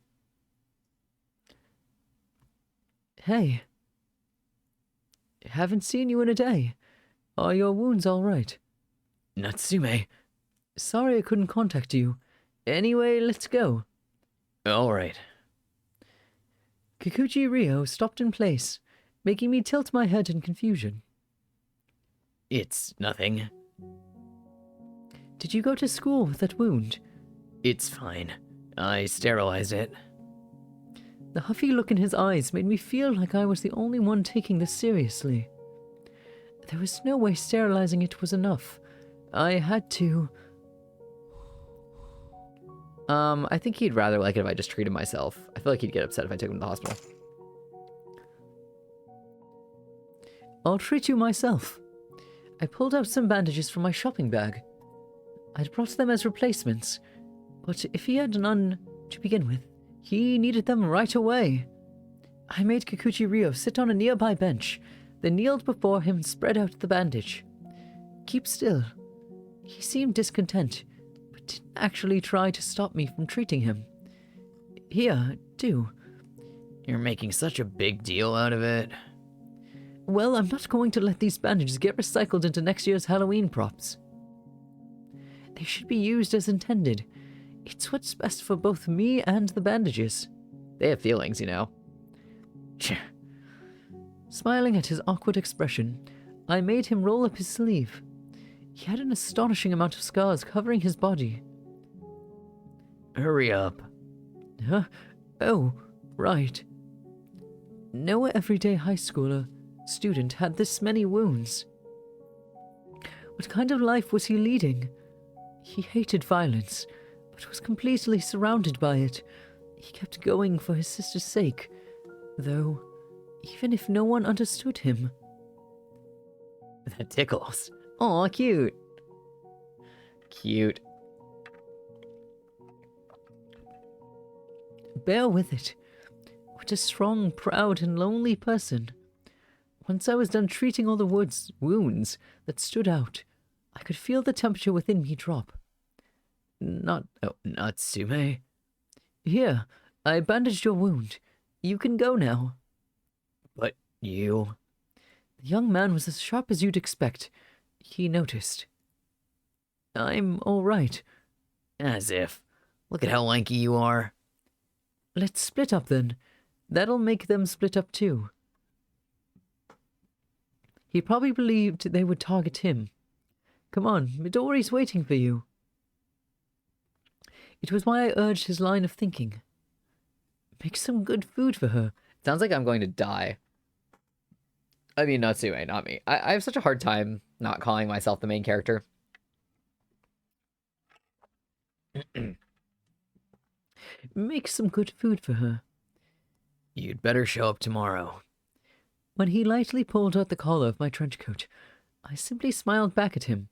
Hey. Haven't seen you in a day. Are your wounds all right? Natsume. Sorry I couldn't contact you. Anyway, let's go. All right. Kikuchi Ryo stopped in place, making me tilt my head in confusion. It's nothing. Did you go to school with that wound? It's fine. I sterilized it. The huffy look in his eyes made me feel like I was the only one taking this seriously. There was no way sterilizing it was enough. I had to... I think he'd rather like it if I just treated myself. I feel like he'd get upset if I took him to the hospital. I'll treat you myself. I pulled out some bandages from my shopping bag. I'd brought them as replacements, but if he had none to begin with, he needed them right away. I made Kikuchi Ryo sit on a nearby bench, then kneeled before him and spread out the bandage. Keep still. He seemed discontent, but didn't actually try to stop me from treating him. Here, do. You're making such a big deal out of it. Well, I'm not going to let these bandages get recycled into next year's Halloween props. They should be used as intended. It's what's best for both me and the bandages. They have feelings, you know. Smiling at his awkward expression, I made him roll up his sleeve. He had an astonishing amount of scars covering his body. Hurry up. Huh? Oh, right. No everyday high schooler student had this many wounds. What kind of life was he leading? He hated violence, but was completely surrounded by it. He kept going for his sister's sake, though, even if no one understood him. That tickles. Aw, cute. Cute. Bear with it. What a strong, proud, and lonely person. Once I was done treating all the wounds that stood out, I could feel the temperature within me drop. Natsume? Here, I bandaged your wound. You can go now. But you... The young man was as sharp as you'd expect. He noticed. I'm all right. As if. Look at how lanky you are. Let's split up then. That'll make them split up too. He probably believed they would target him. Come on, Midori's waiting for you. It was why I urged his line of thinking. Make some good food for her. Sounds like I'm going to die. I mean, Natsume, not me. I have such a hard time not calling myself the main character. Make some good food for her. You'd better show up tomorrow. When he lightly pulled out the collar of my trench coat, I simply smiled back at him.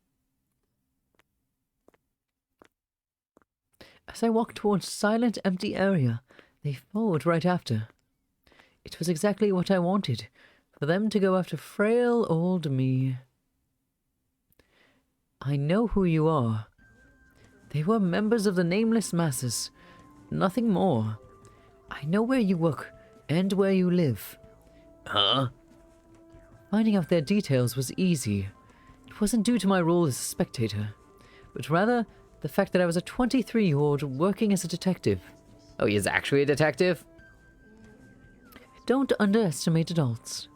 As I walked towards a silent, empty area, they followed right after. It was exactly what I wanted, for them to go after frail old me. I know who you are. They were members of the Nameless Masses, nothing more. I know where you work and where you live. Huh? Finding out their details was easy. It wasn't due to my role as a spectator, but rather the fact that I was a 23-year-old working as a detective. Oh, he is actually a detective? Don't underestimate adults.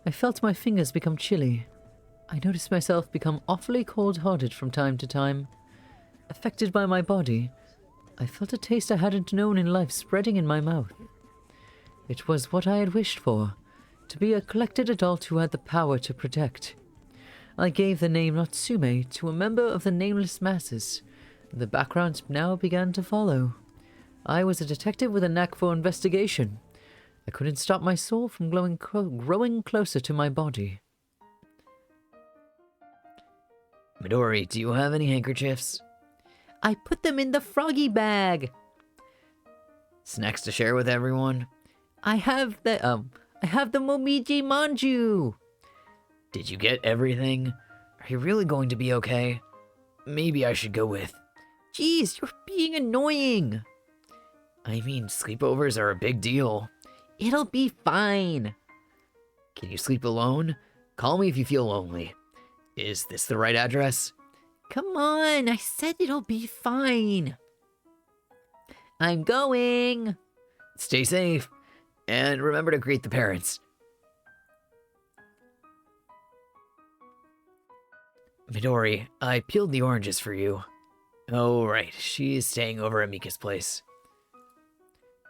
I felt my fingers become chilly. I noticed myself become awfully cold-hearted from time to time. Affected by my body, I felt a taste I hadn't known in life spreading in my mouth. It was what I had wished for, to be a collected adult who had the power to protect. I gave the name Natsume to a member of the Nameless Masses, and the background now began to follow. I was a detective with a knack for investigation. I couldn't stop my soul from growing closer to my body. Midori, do you have any handkerchiefs? I put them in the froggy bag. Snacks to share with everyone? I have the Momiji Manju. Did you get everything? Are you really going to be okay? Maybe I should go with. Jeez, you're being annoying. I mean, sleepovers are a big deal. It'll be fine. Can you sleep alone? Call me if you feel lonely. Is this the right address? Come on, I said it'll be fine. I'm going. Stay safe. And remember to greet the parents. Midori, I peeled the oranges for you. Oh, right. She's staying over at Mika's place.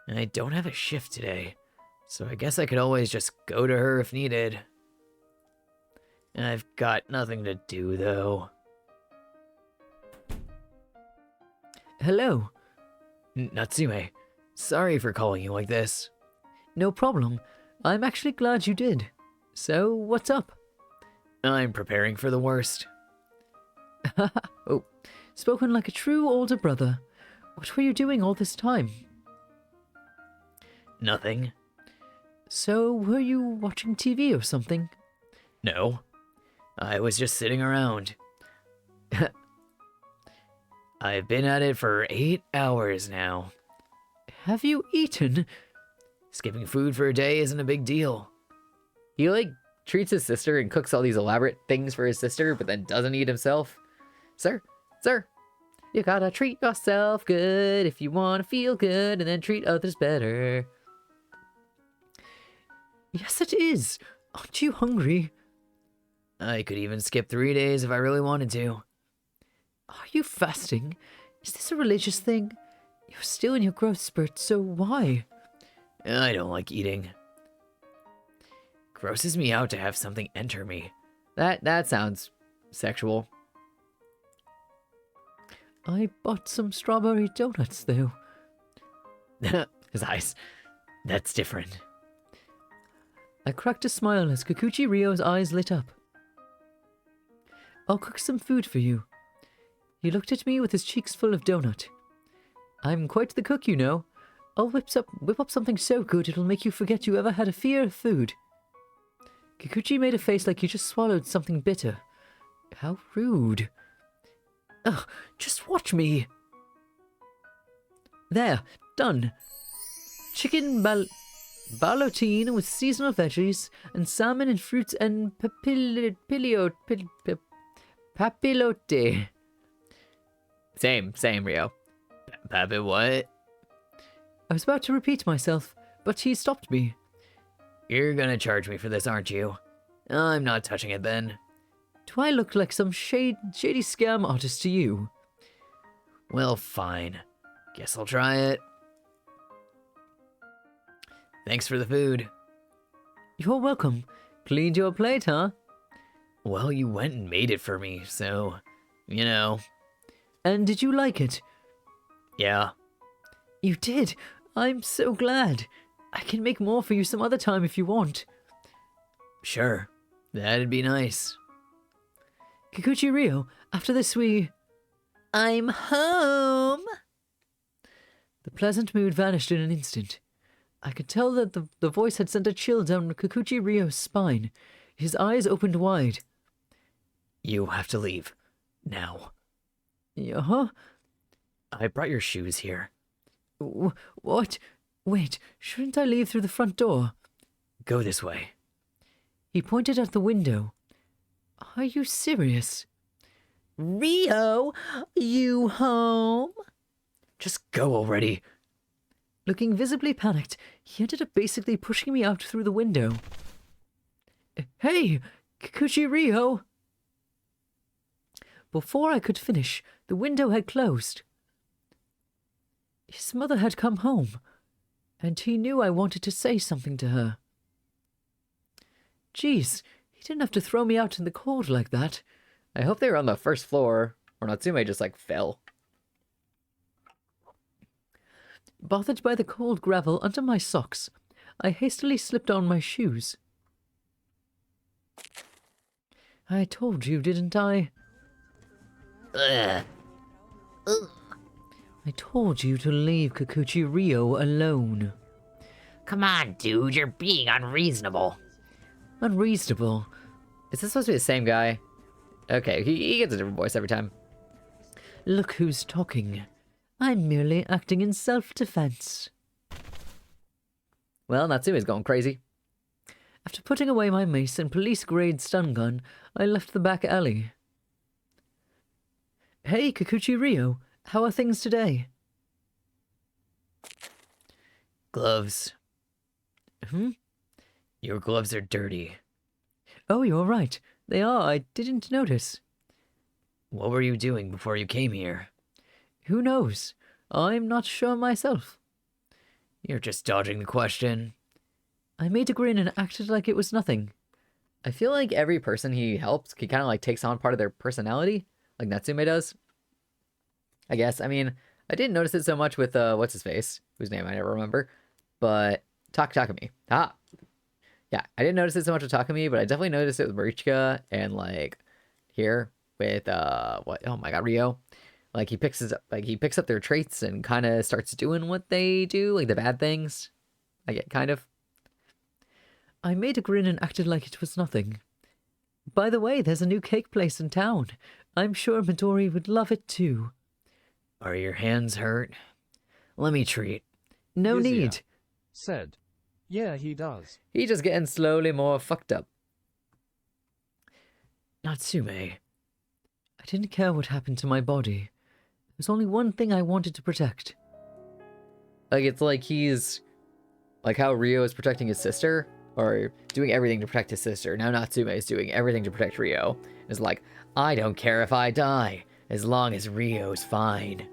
I don't have a shift today, so I guess I could always just go to her if needed. I've got nothing to do, though. Hello. Natsume, sorry for calling you like this. No problem. I'm actually glad you did. So, what's up? I'm preparing for the worst. Oh, spoken like a true older brother. What were you doing all this time? Nothing. So, were you watching TV or something? No. I was just sitting around. I've been at it for 8 hours now. Have you eaten? Skipping food for a day isn't a big deal. He, like, treats his sister and cooks all these elaborate things for his sister, but then doesn't eat himself. Sir, you gotta treat yourself good if you wanna feel good and then treat others better. Yes, it is. Aren't you hungry? I could even skip 3 days if I really wanted to. Are you fasting? Is this a religious thing? You're still in your growth spurt, so why? I don't like eating. Grosses me out to have something enter me. That sounds sexual. I bought some strawberry donuts, though. His eyes. That's different. I cracked a smile as Kikuchi Ryo's eyes lit up. I'll cook some food for you. He looked at me with his cheeks full of donut. I'm quite the cook, you know. I'll whip up something so good it'll make you forget you ever had a fear of food. Kikuchi made a face like he just swallowed something bitter. How rude. Ugh, just watch me. There, done. Chicken ballotine with seasonal veggies, and salmon and fruits and papilote. Same, Rio. Pappy, what? I was about to repeat myself, but he stopped me. You're gonna charge me for this, aren't you? I'm not touching it then. Do I look like some shady scam artist to you? Well, fine. Guess I'll try it. Thanks for the food. You're welcome. Cleaned your plate, huh? Well, you went and made it for me, so, you know. And did you like it? Yeah. You did? I'm so glad. I can make more for you some other time if you want. Sure. That'd be nice. Kikuchi Ryo, after this I'm home! The pleasant mood vanished in an instant. I could tell that the voice had sent a chill down Kikuchi Ryo's spine. His eyes opened wide. You have to leave. Now. Huh? I brought your shoes here. What? Wait, shouldn't I leave through the front door? Go this way. He pointed at the window. Are you serious? Rio, you home? Just go already. Looking visibly panicked, he ended up basically pushing me out through the window. Hey, Kikuchi Ryo! Before I could finish, the window had closed. His mother had come home, and he knew I wanted to say something to her. Geez, he didn't have to throw me out in the cold like that. I hope they were on the first floor, or Natsume just, like, fell. Bothered by the cold gravel under my socks, I hastily slipped on my shoes. I told you, didn't I? Ugh. I told you to leave Kikuchi Rio alone. Come on, dude, you're being unreasonable. Unreasonable. Is this supposed to be the same guy? Okay, he gets a different voice every time. Look who's talking. I'm merely acting in self-defense. Well, Natsume's going crazy. After putting away my mace and police-grade stun gun, I left the back alley. Hey, Kikuchi Rio, how are things today? Gloves. Your gloves are dirty. Oh, you're right. They are. I didn't notice. What were you doing before you came here? Who knows? I'm not sure myself. You're just dodging the question. I made a grin and acted like it was nothing. I feel like every person he helps, he kind of like takes on part of their personality, like Natsume does. I guess. I mean, I didn't notice it so much with what's his face, whose name I never remember, but Takumi. Yeah, I didn't notice it so much with Takumi, but I definitely noticed it with Marichika and like here with what? Oh my God, Rio. Like he picks up their traits and kind of starts doing what they do, like the bad things. I get kind of. I made a grin and acted like it was nothing. By the way, there's a new cake place in town. I'm sure Midori would love it too. Are your hands hurt? Let me treat. No Yuzuya need. Said. Yeah, he does. He's just getting slowly more fucked up. Natsume. I didn't care what happened to my body. There's only one thing I wanted to protect. Like it's like he's like how Rio is protecting his sister, or doing everything to protect his sister. Now Natsume is doing everything to protect Rio. It's like, I don't care if I die, as long as Rio's fine.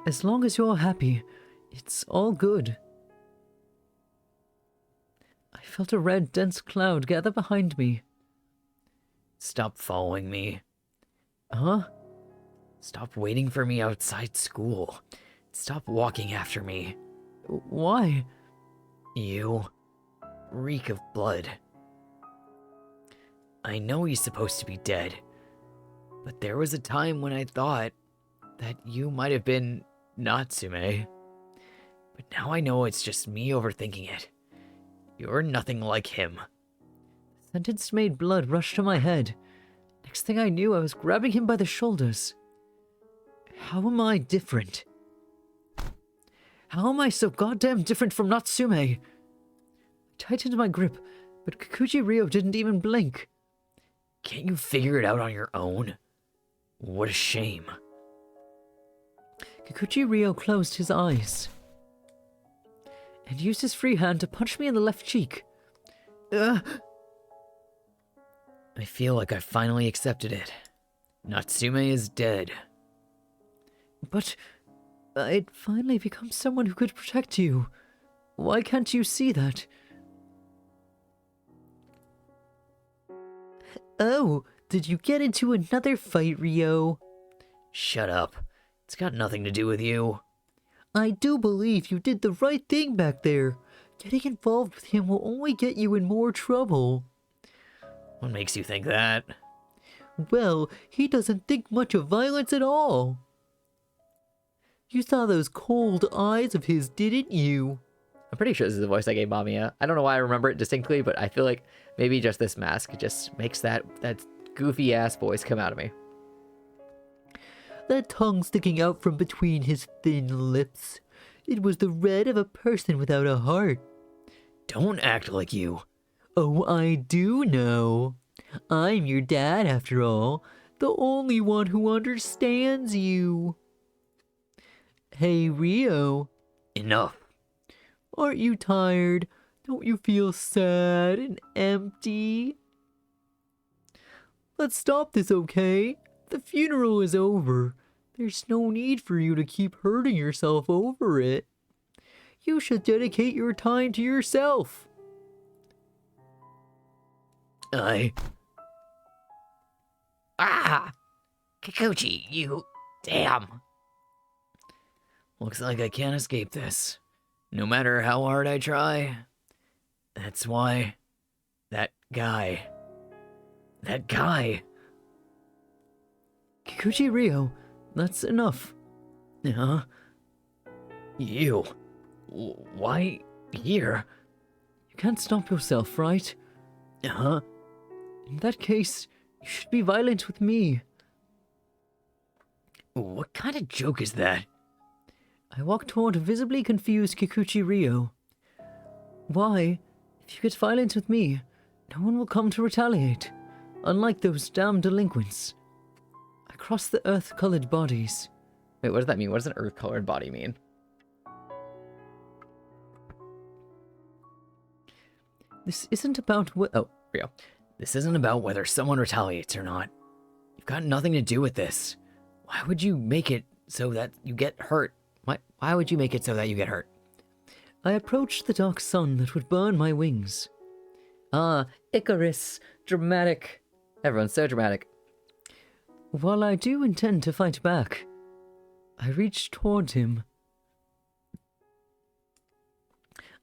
As long as you're happy, it's all good. I felt a red, dense cloud gather behind me. Stop following me. Huh? Stop waiting for me outside school. Stop walking after me. Why? You reek of blood. I know he's supposed to be dead, but there was a time when I thought that you might have been Natsume. But now I know it's just me overthinking it. You're nothing like him. The sentence made blood rush to my head. Next thing I knew, I was grabbing him by the shoulders. How am I different? How am I so goddamn different from Natsume? I tightened my grip, but Kikuchi Rio didn't even blink. Can't you figure it out on your own? What a shame. Kikuchi Rio closed his eyes and used his free hand to punch me in the left cheek. I feel like I finally accepted it. Natsume is dead. But I'd finally become someone who could protect you. Why can't you see that? Oh, did you get into another fight, Rio? Shut up. It's got nothing to do with you. I do believe you did the right thing back there. Getting involved with him will only get you in more trouble. What makes you think that? Well, he doesn't think much of violence at all. You saw those cold eyes of his, didn't you? I'm pretty sure this is the voice I gave Mamiya. I don't know why I remember it distinctly, but I feel like maybe just this mask just makes that goofy ass voice come out of me. That tongue sticking out from between his thin lips. It was the red of a person without a heart. Don't act like you. Oh, I do know. I'm your dad, after all. The only one who understands you. Hey, Rio. Enough. Aren't you tired? Don't you feel sad and empty? Let's stop this, okay? The funeral is over. There's no need for you to keep hurting yourself over it. You should dedicate your time to yourself. Kikuchi, you... Damn. Looks like I can't escape this. No matter how hard I try, That's why... That guy... Kikuchi Ryo, that's enough. Huh? You... Why here? You can't stop yourself, right? Huh? In that case, you should be violent with me. What kind of joke is that? I walked toward a visibly confused Kikuchi Ryo. Why? If you get violent with me, no one will come to retaliate, unlike those damn delinquents. I crossed the earth-colored bodies. Wait, what does that mean? What does an earth-colored body mean? This isn't about what. Oh, Rio. This isn't about whether someone retaliates or not. You've got nothing to do with this. Why would you make it so that you get hurt? Why would you make it so that you get hurt? I approached the dark sun that would burn my wings. Ah, Icarus. Dramatic. Everyone's so dramatic. While I do intend to fight back, I reached toward him.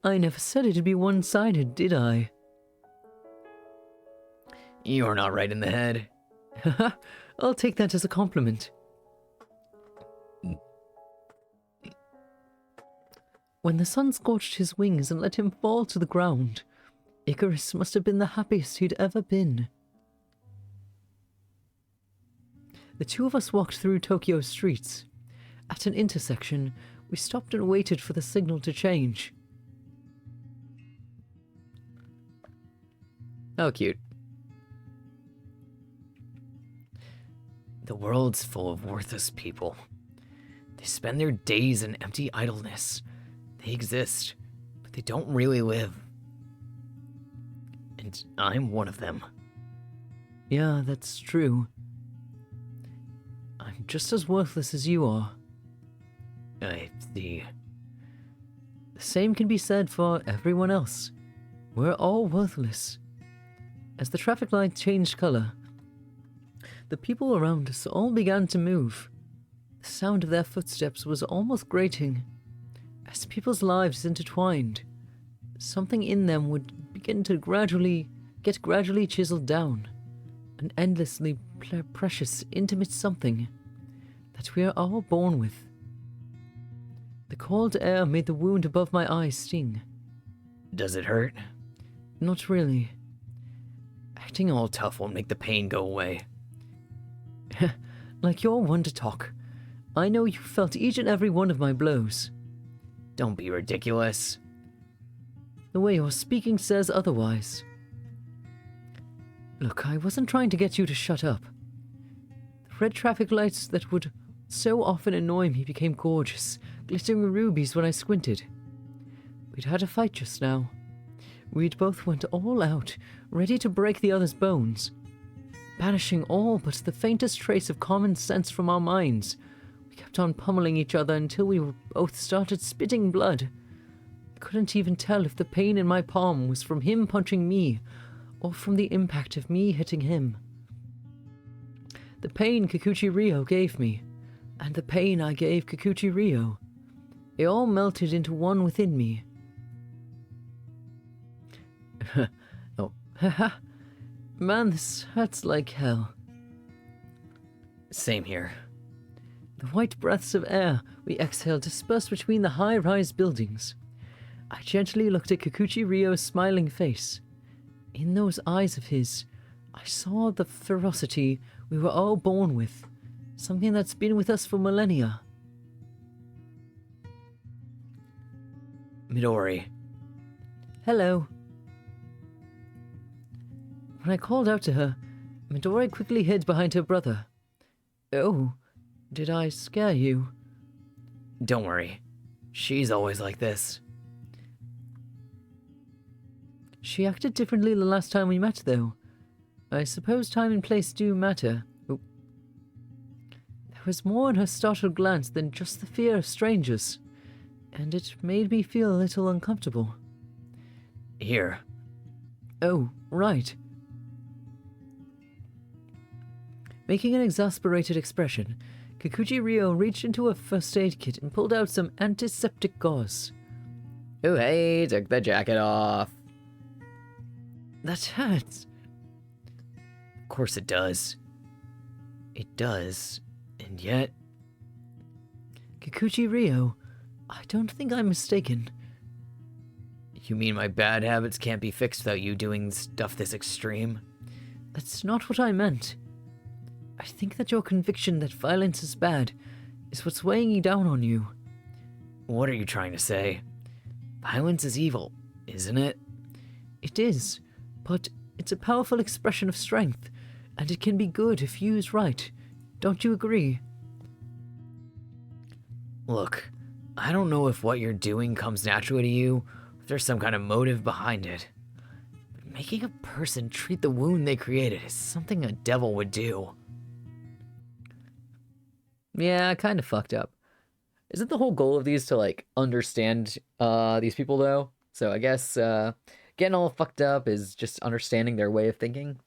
I never said it'd be one-sided, did I? You're not right in the head. I'll take that as a compliment. When the sun scorched his wings and let him fall to the ground, Icarus must have been the happiest he'd ever been. The two of us walked through Tokyo's streets. At an intersection, we stopped and waited for the signal to change. Oh, cute. The world's full of worthless people. They spend their days in empty idleness. They exist, but they don't really live. And I'm one of them. Yeah, that's true. I'm just as worthless as you are. I see. The same can be said for everyone else. We're all worthless. As the traffic light changed color, the people around us all began to move. The sound of their footsteps was almost grating. As people's lives intertwined, something in them would begin to get gradually chiseled down. An endlessly precious, intimate something that we are all born with. The cold air made the wound above my eyes sting. Does it hurt? Not really. Acting all tough won't make the pain go away. Like you're one to talk. I know you felt each and every one of my blows. Don't be ridiculous. The way you're speaking says otherwise. Look, I wasn't trying to get you to shut up. The red traffic lights that would so often annoy me became gorgeous, glittering rubies when I squinted. We'd had a fight just now. We'd both went all out, ready to break the other's bones. Banishing all but the faintest trace of common sense from our minds, we kept on pummeling each other until we both started spitting blood. I couldn't even tell if the pain in my palm was from him punching me, or from the impact of me hitting him. The pain Kikuchi Ryo gave me, and the pain I gave Kikuchi Ryo, they all melted into one within me. Oh. Haha. Man, this hurts like hell. Same here. The white breaths of air we exhaled dispersed between the high-rise buildings. I gently looked at Kikuchi Ryo's smiling face. In those eyes of his, I saw the ferocity we were all born with, something that's been with us for millennia. Midori. Hello. When I called out to her, Midori quickly hid behind her brother. Oh, did I scare you? Don't worry. She's always like this. She acted differently the last time we met, though. I suppose time and place do matter. Oh. There was more in her startled glance than just the fear of strangers, and it made me feel a little uncomfortable. Here. Oh, right. Making an exasperated expression, Kikuchi Ryo reached into a first aid kit and pulled out some antiseptic gauze. Oh, hey, took the jacket off. That hurts. Of course it does. It does. And yet... Kikuchi Rio, I don't think I'm mistaken. You mean my bad habits can't be fixed without you doing stuff this extreme? That's not what I meant. I think that your conviction that violence is bad is what's weighing down on you. What are you trying to say? Violence is evil, isn't it? It is, but it's a powerful expression of strength, and it can be good if used right. Don't you agree? Look, I don't know if what you're doing comes naturally to you, or if there's some kind of motive behind it. But making a person treat the wound they created is something a devil would do. Yeah, kind of fucked up. Isn't the whole goal of these to, like, understand these people, though? So I guess getting all fucked up is just understanding their way of thinking.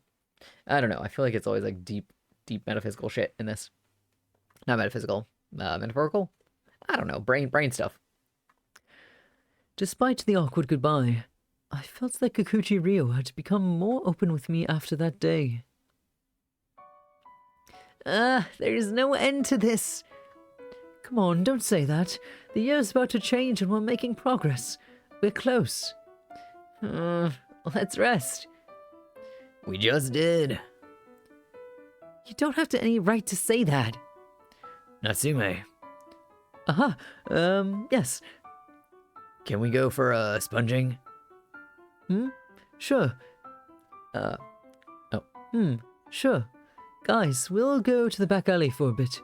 I don't know. I feel like it's always, like, deep metaphysical shit in this. Not metaphysical. Metaphorical? I don't know. Brain stuff. Despite the awkward goodbye, I felt that Kikuchi Rio had become more open with me after that day. There's no end to this. Come on, don't say that. The year's about to change and we're making progress. We're close. Let's rest. We just did. You don't have any right to say that. Natsume, Aha, yes. can we go for sponging? Sure. Sure. Guys, we'll go to the back alley for a bit.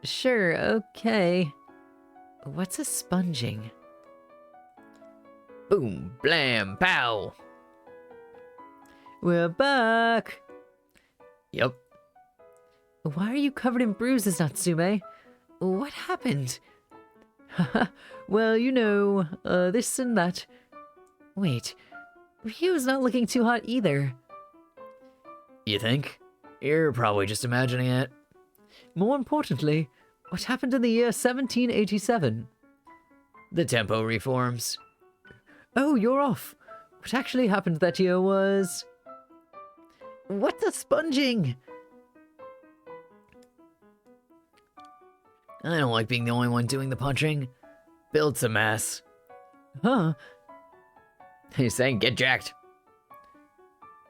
Sure, okay. What's a sponging? Boom, blam, pow. We're back! Yep. Why are you covered in bruises, Natsume? What happened? Well, you know, this and that. Wait, Ryu's not looking too hot either. You think? You're probably just imagining it. More importantly, what happened in the year 1787? The tempo reforms. Oh, you're off. What actually happened that year was... What's a sponging? I don't like being the only one doing the punching. Build some mass. Huh? He's saying get jacked.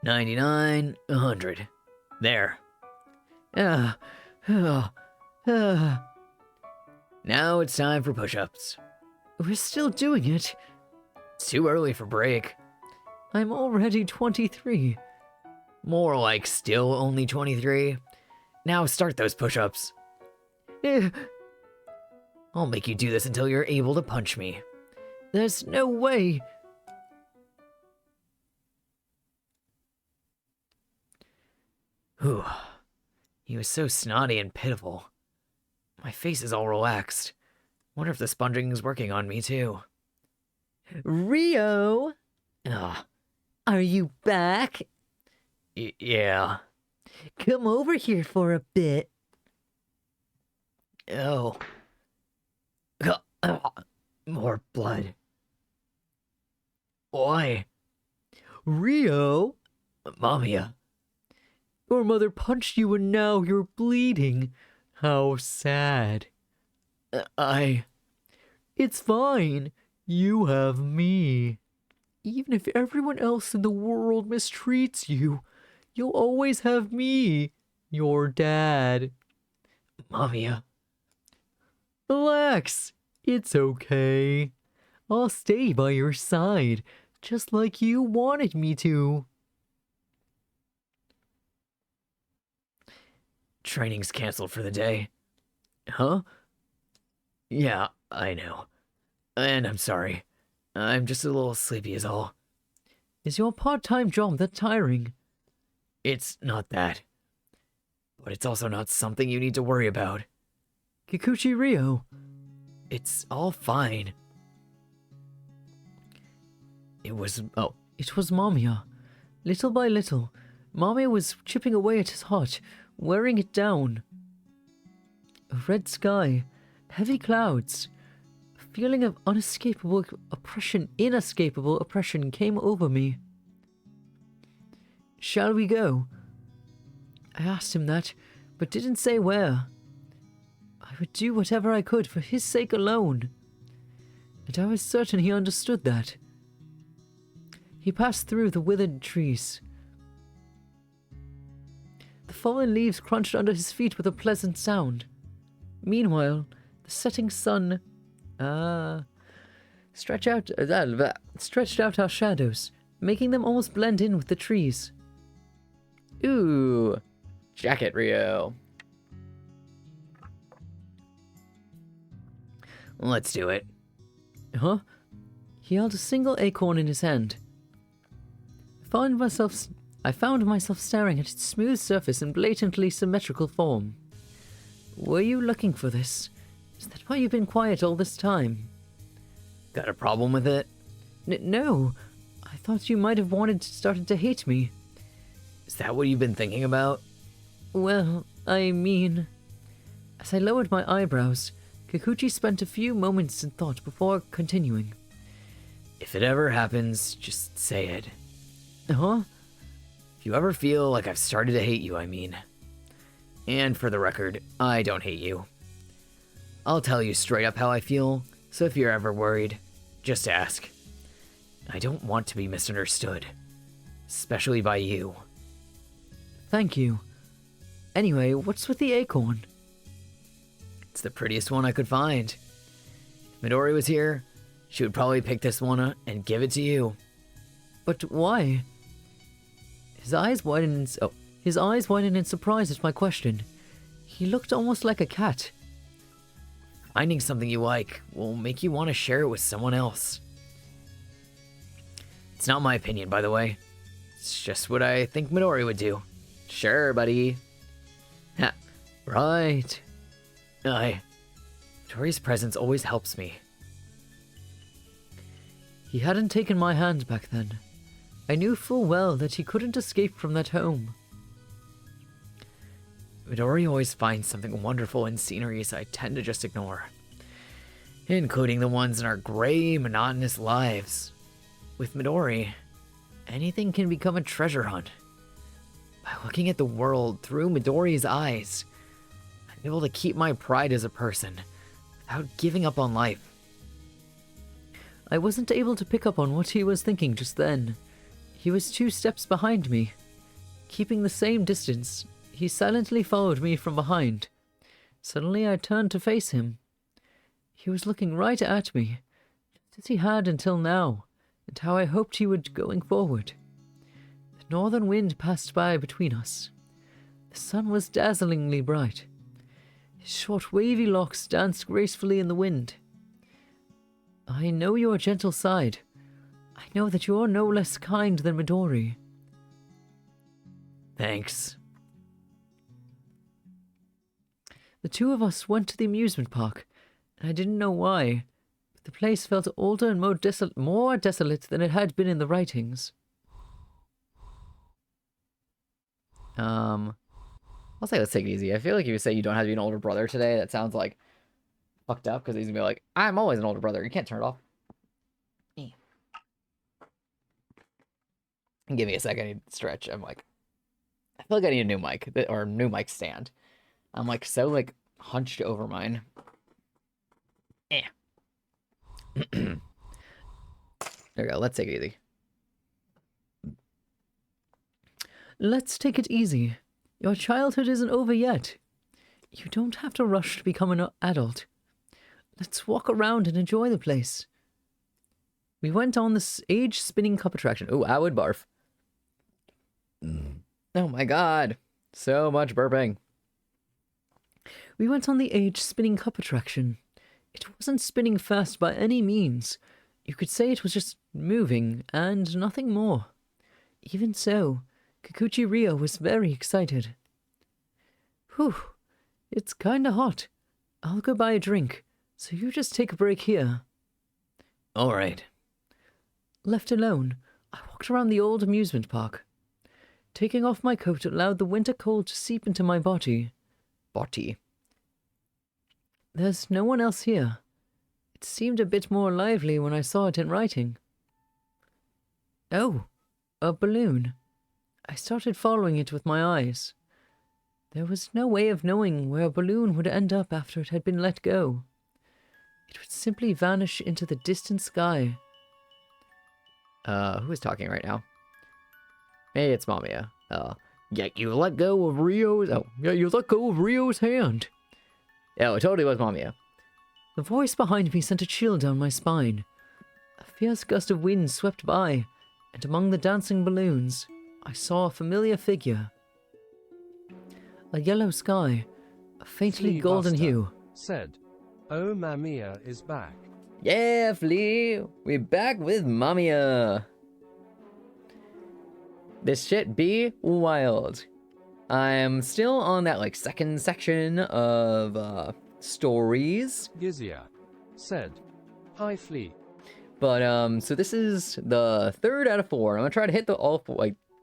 99, 100. There. Uh, Now it's time for push-ups. we're still doing it. It's too early for break. I'm already 23. More like still only 23. Now start those push-ups. Eh, I'll make you do this until you're able to punch me. there's no way. Whew. He was so snotty and pitiful. My face is all relaxed. Wonder if the sponging is working on me too. Rio, Ugh. are you back? Yeah. Come over here for a bit. Oh. More blood. Why? Rio, Mamiya. your mother punched you and now you're bleeding. How sad. It's fine. You have me. Even if everyone else in the world mistreats you, you'll always have me, your dad. Mamiya. Relax. It's okay. I'll stay by your side, just like you wanted me to. Training's canceled for the day. Huh? Yeah, I know. And I'm sorry. I'm just a little sleepy is all. Is your part-time job that tiring? It's not that. But it's also not something you need to worry about. Kikuchi Rio, It's all fine. It was... Oh, it was Mamiya. Little by little, Mamiya was chipping away at his heart, wearing it down. A red sky, heavy clouds. A feeling of inescapable oppression came over me. Shall we go? I asked him that, but didn't say where. I would do whatever I could for his sake alone. And I was certain he understood that. He passed through the withered trees. The fallen leaves crunched under his feet with a pleasant sound. Meanwhile, the setting sun stretched out our shadows, making them almost blend in with the trees. Ooh, jacket Rio. Let's do it. Huh? He held a single acorn in his hand. I found myself staring at its smooth surface and blatantly symmetrical form. Were you looking for this? Is that why you've been quiet all this time? Got a problem with it? No. I thought you might have started to hate me. Is that what you've been thinking about? Well, I mean... As I lowered my eyebrows, Kikuchi spent a few moments in thought before continuing. If it ever happens, just say it. Huh? If you ever feel like I've started to hate you, I mean. And for the record, I don't hate you. I'll tell you straight up how I feel, so if you're ever worried, just ask. I don't want to be misunderstood. Especially by you. Thank you. Anyway, what's with the acorn? It's the prettiest one I could find. If Midori was here, she would probably pick this one up and give it to you. But why? His eyes widened in surprise at my question. He looked almost like a cat. Finding something you like will make you want to share it with someone else. It's not my opinion, by the way. It's just what I think Midori would do. Sure, buddy. Ha, Right. Midori's presence always helps me. He hadn't taken my hand back then. I knew full well that he couldn't escape from that home. Midori always finds something wonderful in sceneries I tend to just ignore. Including the ones in our gray, monotonous lives. With Midori, anything can become a treasure hunt. By looking at the world through Midori's eyes, I'm able to keep my pride as a person without giving up on life. I wasn't able to pick up on what he was thinking just then. He was 2 steps behind me. Keeping the same distance, he silently followed me from behind. Suddenly I turned to face him. He was looking right at me, just as he had until now, and how I hoped he would going forward. The northern wind passed by between us. The sun was dazzlingly bright. His short wavy locks danced gracefully in the wind. I know your gentle side. I know that you're no less kind than Midori. Thanks. The 2 of us went to the amusement park, and I didn't know why, but the place felt older and more desolate than it had been in the writings. I'll say let's take it easy. I feel like if you say you don't have to be an older brother today, that sounds like fucked up, because he's gonna be like, I'm always an older brother. You can't turn it off. Give me a second, I need to stretch. I feel like I need a new mic, or a new mic stand. I'm so hunched over mine. There we go, let's take it easy. Let's take it easy. Your childhood isn't over yet. You don't have to rush to become an adult. Let's walk around and enjoy the place. We went on this age-spinning cup attraction. Ooh, I would barf. Oh my god. So much burping. We went on the age-spinning cup attraction. It wasn't spinning fast by any means. You could say it was just moving, and nothing more. Even so, Kikuchi Rio was very excited. Whew, it's kinda hot. I'll go buy a drink, so you just take a break here. Alright. Left alone, I walked around the old amusement park. Taking off my coat allowed the winter cold to seep into my body. There's no one else here. It seemed a bit more lively when I saw it in writing. Oh, a balloon. I started following it with my eyes. There was no way of knowing where a balloon would end up after it had been let go. It would simply vanish into the distant sky. Who is talking right now? Hey, it's Mamiya. Yet you let go of Rio's... Oh, yeah, you let go of Rio's hand. Yeah, it totally was Mamiya. The voice behind me sent a chill down my spine. A fierce gust of wind swept by, and among the dancing balloons, I saw a familiar figure. A yellow sky, a faintly Flea golden Buster hue. Said, "Oh, Mamiya is back." Yeah, Flea! We're back with Mamiya! This shit be wild. I'm still on that, like, second section of, stories. Gizia said, "Hi, Flea." But, so this is the 3rd out of 4. I'm gonna try to hit the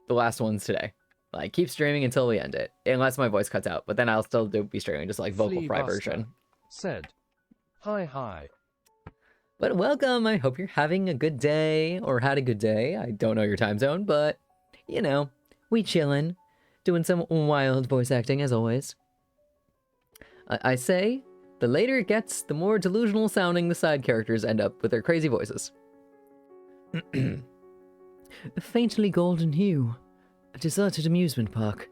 last ones today. Like, keep streaming until we end it. Unless my voice cuts out, but then I'll still be streaming, just like vocal Flea fry Buster version. Said, "Hi. But welcome, I hope you're having a good day, or had a good day. I don't know your time zone, but, you know, we chillin', doing some wild voice acting as always. I say, the later it gets, the more delusional sounding the side characters end up with their crazy voices. A faintly golden hue. A deserted amusement park.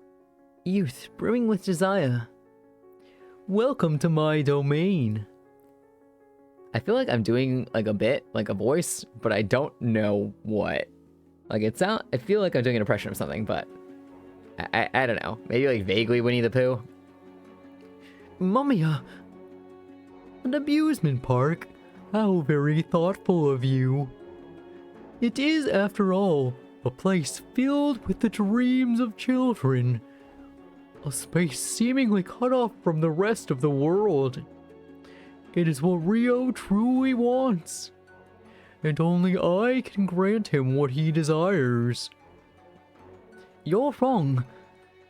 Youth brimming with desire. Welcome to my domain. I feel like I'm doing, like, a bit, like a voice, but I don't know what. Like, I feel like I'm doing an impression of something, but I don't know. Maybe, like, vaguely Winnie the Pooh? Mamiya! An amusement park? How very thoughtful of you. It is, after all, a place filled with the dreams of children. A space seemingly cut off from the rest of the world. It is what Rio truly wants. And only I can grant him what he desires. You're wrong.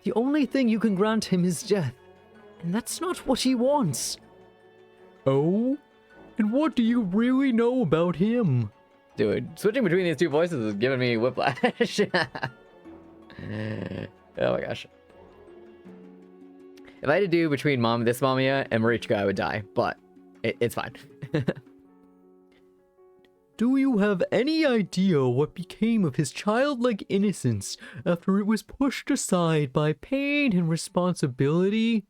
The only thing you can grant him is death. And that's not what he wants. Oh? And what do you really know about him? Dude, switching between these two voices is giving me whiplash. Oh my gosh. If I had to do between this Mamiya and Marichka, I would die, but it's fine. Do you have any idea what became of his childlike innocence after it was pushed aside by pain and responsibility?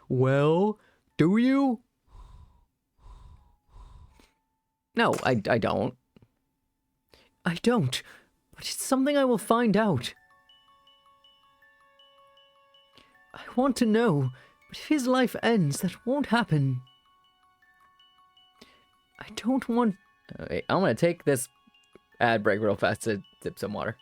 Well, do you? No, I don't. I don't, but it's something I will find out. I want to know, but if his life ends, that won't happen. I don't want... Wait, I'm gonna take this ad break real fast to sip some water.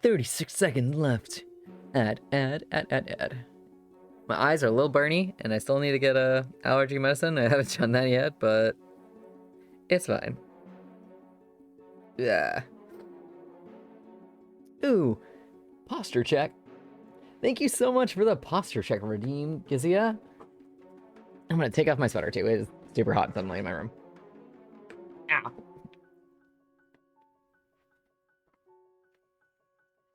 "36 seconds left. Ad. My eyes are a little burny, and I still need to get allergy medicine. I haven't done that yet, but it's fine. Yeah. Ooh, posture check. Thank you so much for the posture check redeem, Gizia. I'm gonna take off my sweater too. It's super hot suddenly in my room. Ow.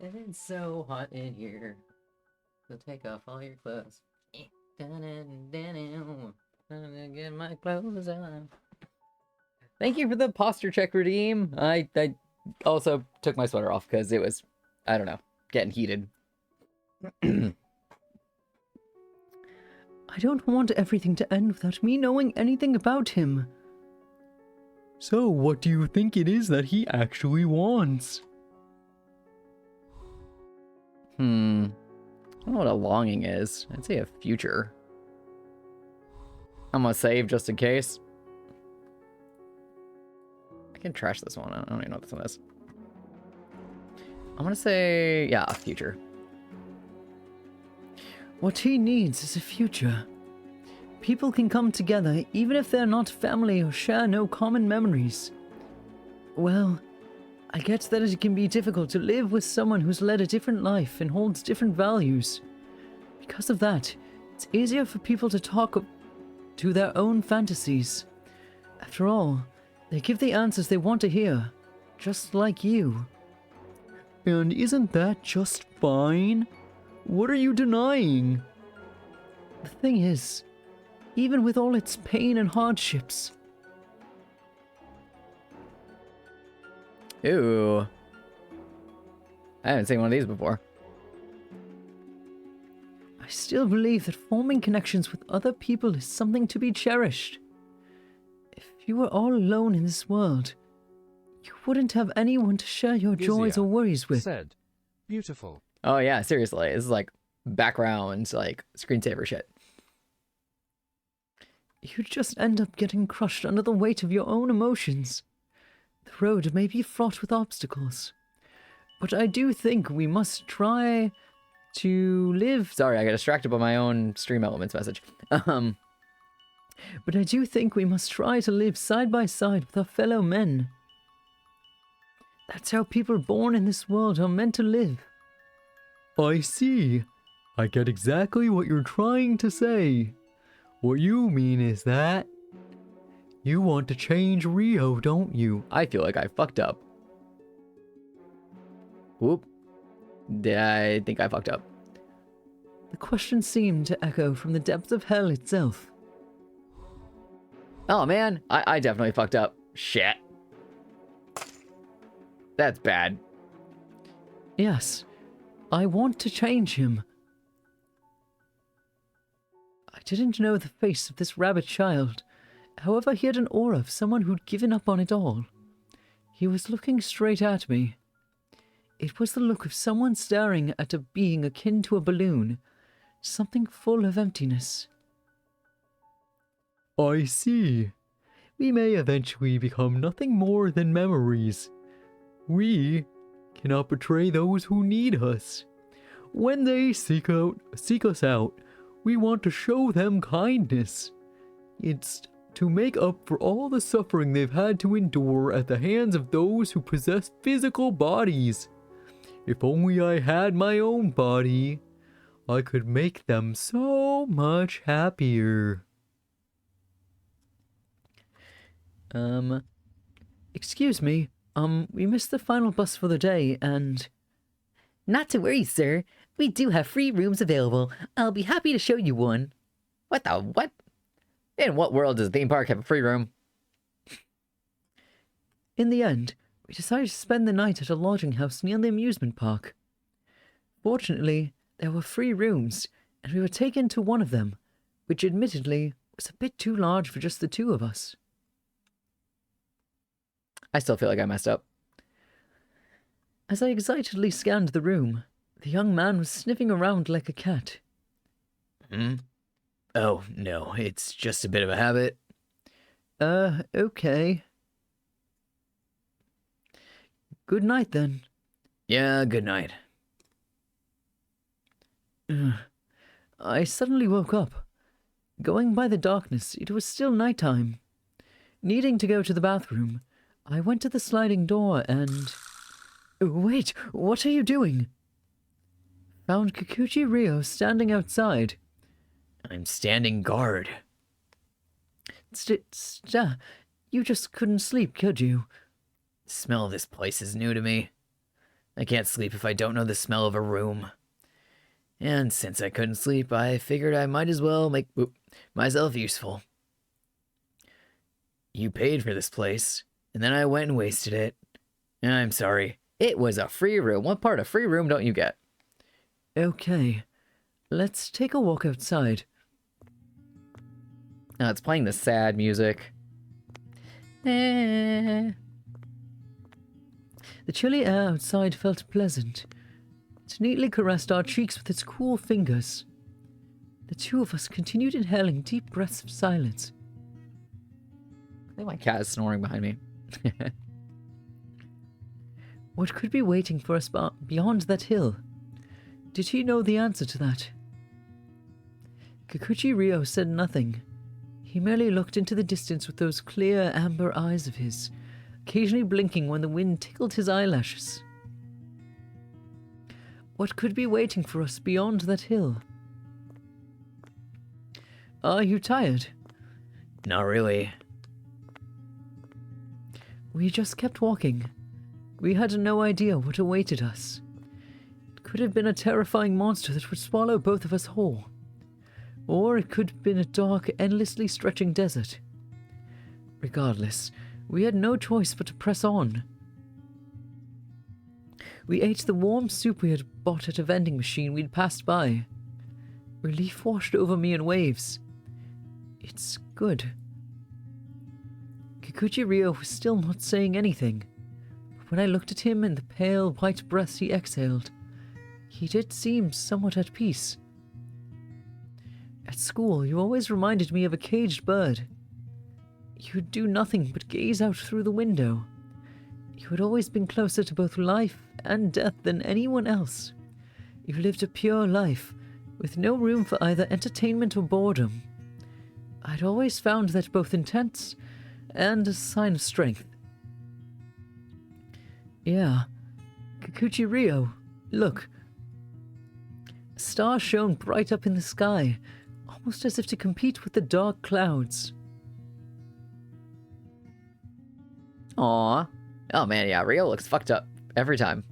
It's so hot in here. So take off all your clothes. Get my clothes on. Thank you for the posture check redeem. I also took my sweater off because it was, I don't know, getting heated. I don't want everything to end without me knowing anything about him. So, what do you think it is that he actually wants? I don't know what a longing is. I'd say a future. I'm gonna save just in case. I can trash this one. I don't even know what this one is. I'm gonna say, yeah, a future. What he needs is a future. People can come together even if they're not family or share no common memories. Well, I get that it can be difficult to live with someone who's led a different life and holds different values. Because of that, it's easier for people to talk to their own fantasies, After all, they give the answers they want to hear, just like you. And isn't that just fine? What are you denying? The thing is, even with all its pain and hardships, Ooh. I haven't seen one of these before. I still believe that forming connections with other people is something to be cherished. If you were all alone in this world, you wouldn't have anyone to share your joys or worries with. Said, beautiful. Oh yeah, seriously. This is like background, like screensaver shit. You'd just end up getting crushed under the weight of your own emotions. The road may be fraught with obstacles, but I do think we must try to live. Sorry, I got distracted by my own Stream Elements message. But I do think we must try to live side by side with our fellow men. That's how people born in this world are meant to live. I see. I get exactly what you're trying to say. What you mean is that you want to change Rio, don't you? I feel like I fucked up. Whoop. I think I fucked up. The question seemed to echo from the depths of hell itself. Oh man, I definitely fucked up. Shit. That's bad. Yes, I want to change him. I didn't know the face of this rabbit child. However, he had an aura of someone who'd given up on it all. He was looking straight at me. It was the look of someone staring at a being akin to a balloon, something full of emptiness. I see. We may eventually become nothing more than memories. We cannot betray those who need us. When they seek us out, we want to show them kindness. It's to make up for all the suffering they've had to endure at the hands of those who possess physical bodies. If only I had my own body, I could make them so much happier. Excuse me, we missed the final bus for the day, and... Not to worry, sir. We do have free rooms available. I'll be happy to show you one. What the what? In what world does a theme park have a free room? In the end, we decided to spend the night at a lodging house near the amusement park. Fortunately, there were free rooms, and we were taken to one of them, which admittedly was a bit too large for just the two of us. I still feel like I messed up. As I excitedly scanned the room, the young man was sniffing around like a cat. Oh, no, it's just a bit of a habit. Okay. Good night, then. Yeah, good night. I suddenly woke up. Going by the darkness, it was still nighttime. Needing to go to the bathroom, I went to the sliding door and... Wait, what are you doing? Found Kikuchi Rio standing outside. I'm standing guard. You just couldn't sleep, could you? The smell of this place is new to me. I can't sleep if I don't know the smell of a room. And since I couldn't sleep, I figured I might as well make myself useful. You paid for this place, and then I went and wasted it. I'm sorry. It was a free room. What part of free room don't you get? Okay, let's take a walk outside. Oh, it's playing the sad music. The chilly air outside felt pleasant. It neatly caressed our cheeks with its cool fingers. The two of us continued inhaling deep breaths of silence. I think my cat is snoring behind me. What could be waiting for us beyond that hill? Did he know the answer to that? Kikuchi Rio said nothing. He merely looked into the distance with those clear amber eyes of his, occasionally blinking when the wind tickled his eyelashes. What could be waiting for us beyond that hill? Are you tired? Not really. We just kept walking. We had no idea what awaited us. It could have been a terrifying monster that would swallow both of us whole. Or it could have been a dark, endlessly stretching desert. Regardless, we had no choice but to press on. We ate the warm soup we had bought at a vending machine we'd passed by. Relief washed over me in waves. It's good. Kikuchi Ryo was still not saying anything, but when I looked at him and the pale white breaths he exhaled, he did seem somewhat at peace. At school, you always reminded me of a caged bird. You'd do nothing but gaze out through the window. You had always been closer to both life and death than anyone else. You lived a pure life, with no room for either entertainment or boredom. I'd always found that both intense and a sign of strength. Yeah, Kikuchi Ryo, look. A star shone bright up in the sky, almost as if to compete with the dark clouds. Aww. Oh man, yeah, Rio looks fucked up every time.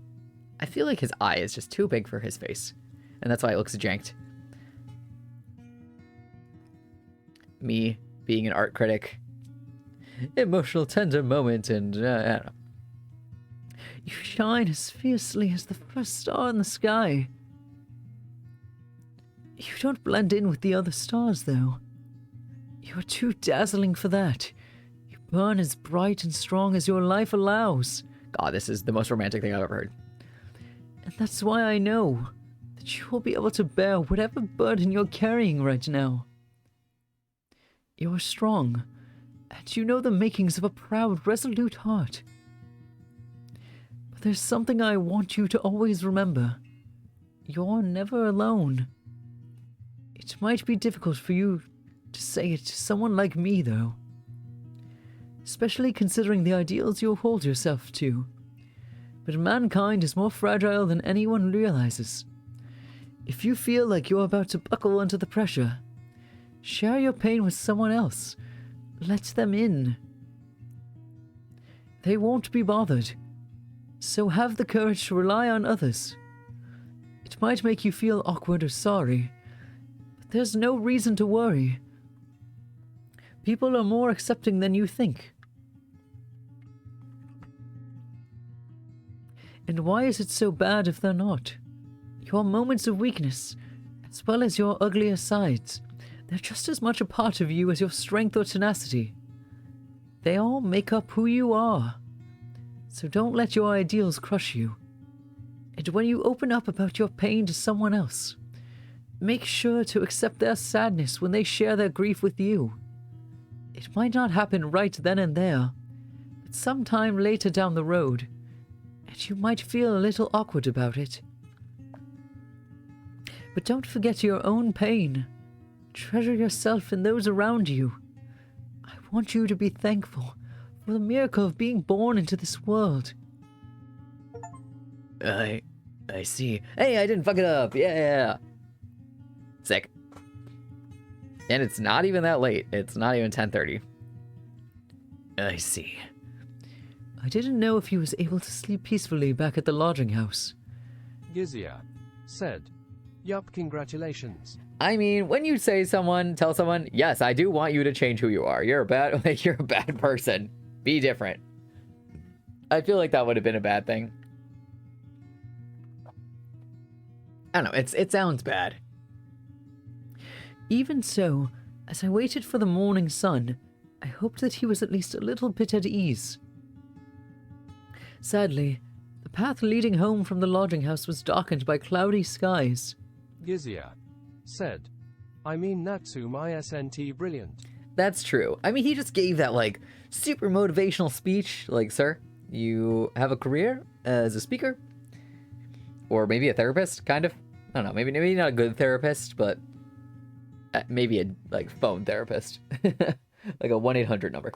I feel like his eye is just too big for his face, and that's why it looks janked. Me being an art critic. Emotional, tender moment, and I don't know. You shine as fiercely as the first star in the sky. You don't blend in with the other stars, though. You're too dazzling for that. You burn as bright and strong as your life allows. God, this is the most romantic thing I've ever heard. And that's why I know that you will be able to bear whatever burden you're carrying right now. You're strong, and you know the makings of a proud, resolute heart. But there's something I want you to always remember. You're never alone. It might be difficult for you to say it to someone like me, though. Especially considering the ideals you hold yourself to. But mankind is more fragile than anyone realizes. If you feel like you're about to buckle under the pressure, share your pain with someone else. Let them in. They won't be bothered. So have the courage to rely on others. It might make you feel awkward or sorry, but there's no reason to worry. People are more accepting than you think. And why is it so bad if they're not? Your moments of weakness, as well as your uglier sides, they're just as much a part of you as your strength or tenacity. They all make up who you are. So don't let your ideals crush you. And when you open up about your pain to someone else, make sure to accept their sadness when they share their grief with you. It might not happen right then and there, but sometime later down the road, and you might feel a little awkward about it. But don't forget your own pain. Treasure yourself and those around you. I want you to be thankful for the miracle of being born into this world. I see. Hey, I didn't fuck it up. Yeah. Sick. And it's not even that late. It's not even 10:30. I see. I didn't know if he was able to sleep peacefully back at the lodging house. Gizia said, "Yup, congratulations." I mean, when you tell someone, yes, I do want you to change who you are. You're a bad person. Be different. I feel like that would have been a bad thing. I don't know. It sounds bad. Even so, as I waited for the morning sun, I hoped that he was at least a little bit at ease. Sadly, the path leading home from the lodging house was darkened by cloudy skies. Gizia said, "I mean Natsum isn't brilliant." That's true. I mean, he just gave that, like, super motivational speech. Like, sir, you have a career as a speaker? Or maybe a therapist, kind of. I don't know. Maybe not a good therapist, but maybe a, like, phone therapist. Like a 1-800 number.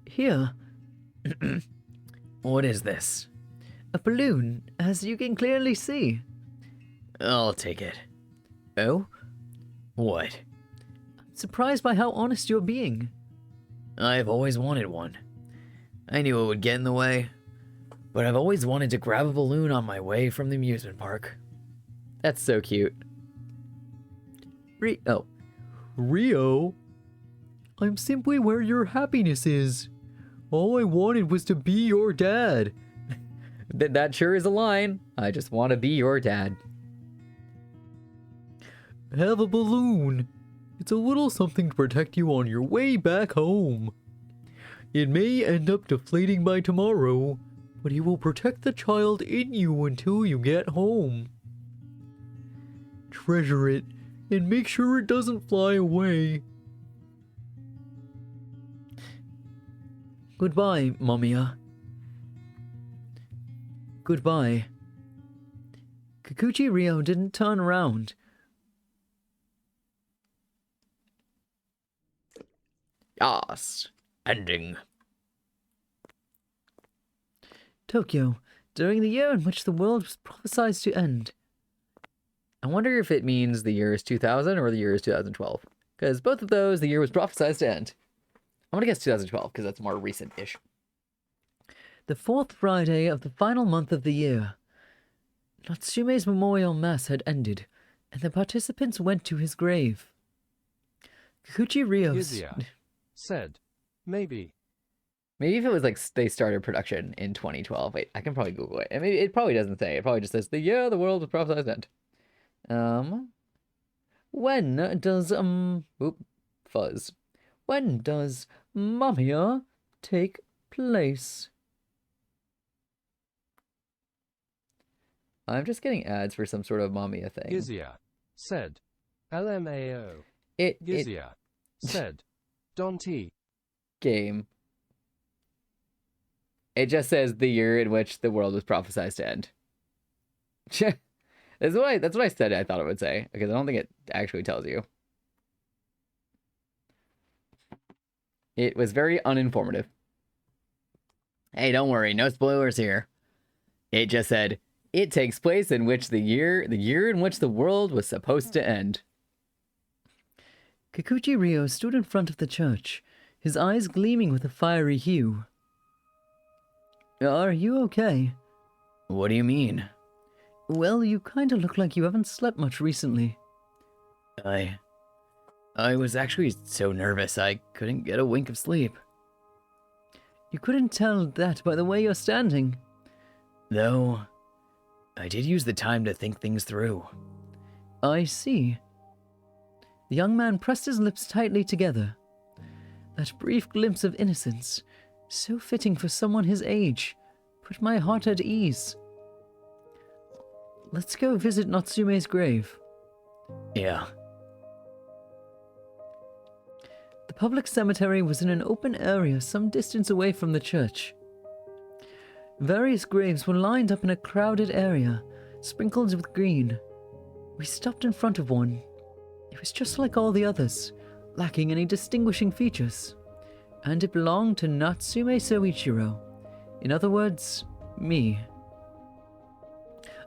Here, What is this? a balloon, as you can clearly see. I'll take it. Oh? What? Surprised by how honest you're being. I've always wanted one. I knew it would get in the way. But I've always wanted to grab a balloon on my way from the amusement park. That's so cute. Rio? I'm simply where your happiness is. All I wanted was to be your dad. That sure is a line. I just want to be your dad. Have a balloon. It's a little something to protect you on your way back home. It may end up deflating by tomorrow, but it will protect the child in you until you get home. Treasure it and make sure it doesn't fly away. Goodbye, Mamiya. Goodbye. Kikuchi Rio didn't turn around. Yas. Ending. Tokyo, during the year in which the world was prophesied to end. I wonder if it means the year is 2000 or the year is 2012. Because both of those, the year was prophesied to end. I'm going to guess 2012 because that's more recent-ish. The fourth Friday of the final month of the year. Natsume's memorial mass had ended, and the participants went to his grave. Kikuchi Rio Gizia said, maybe. Maybe if it was like they started production in 2012. Wait, I can probably Google it. I mean, it probably doesn't say. It probably just says the year the world was prophesied to end. When does, fuzz. when does Mamiya take place? I'm just getting ads for some sort of Mamiya thing. Gizia said, LMAO. It Gizia said, Don T. game. It just says the year in which the world was prophesied to end. That's what I said I thought it would say, because I don't think it actually tells you. It was very uninformative. Hey, don't worry, no spoilers here. It just said, it takes place in which the year in which the world was supposed to end. Kikuchi Rio stood in front of the church, his eyes gleaming with a fiery hue. Are you okay? What do you mean? Well, you kinda look like you haven't slept much recently. I was actually so nervous I couldn't get a wink of sleep. You couldn't tell that by the way you're standing. Though, I did use the time to think things through. I see. The young man pressed his lips tightly together. That brief glimpse of innocence, so fitting for someone his age, put my heart at ease. Let's go visit Natsume's grave. Yeah. The public cemetery was in an open area some distance away from the church. Various graves were lined up in a crowded area, sprinkled with green. We stopped in front of one. It was just like all the others, lacking any distinguishing features. And it belonged to Natsume Soichiro. In other words, me.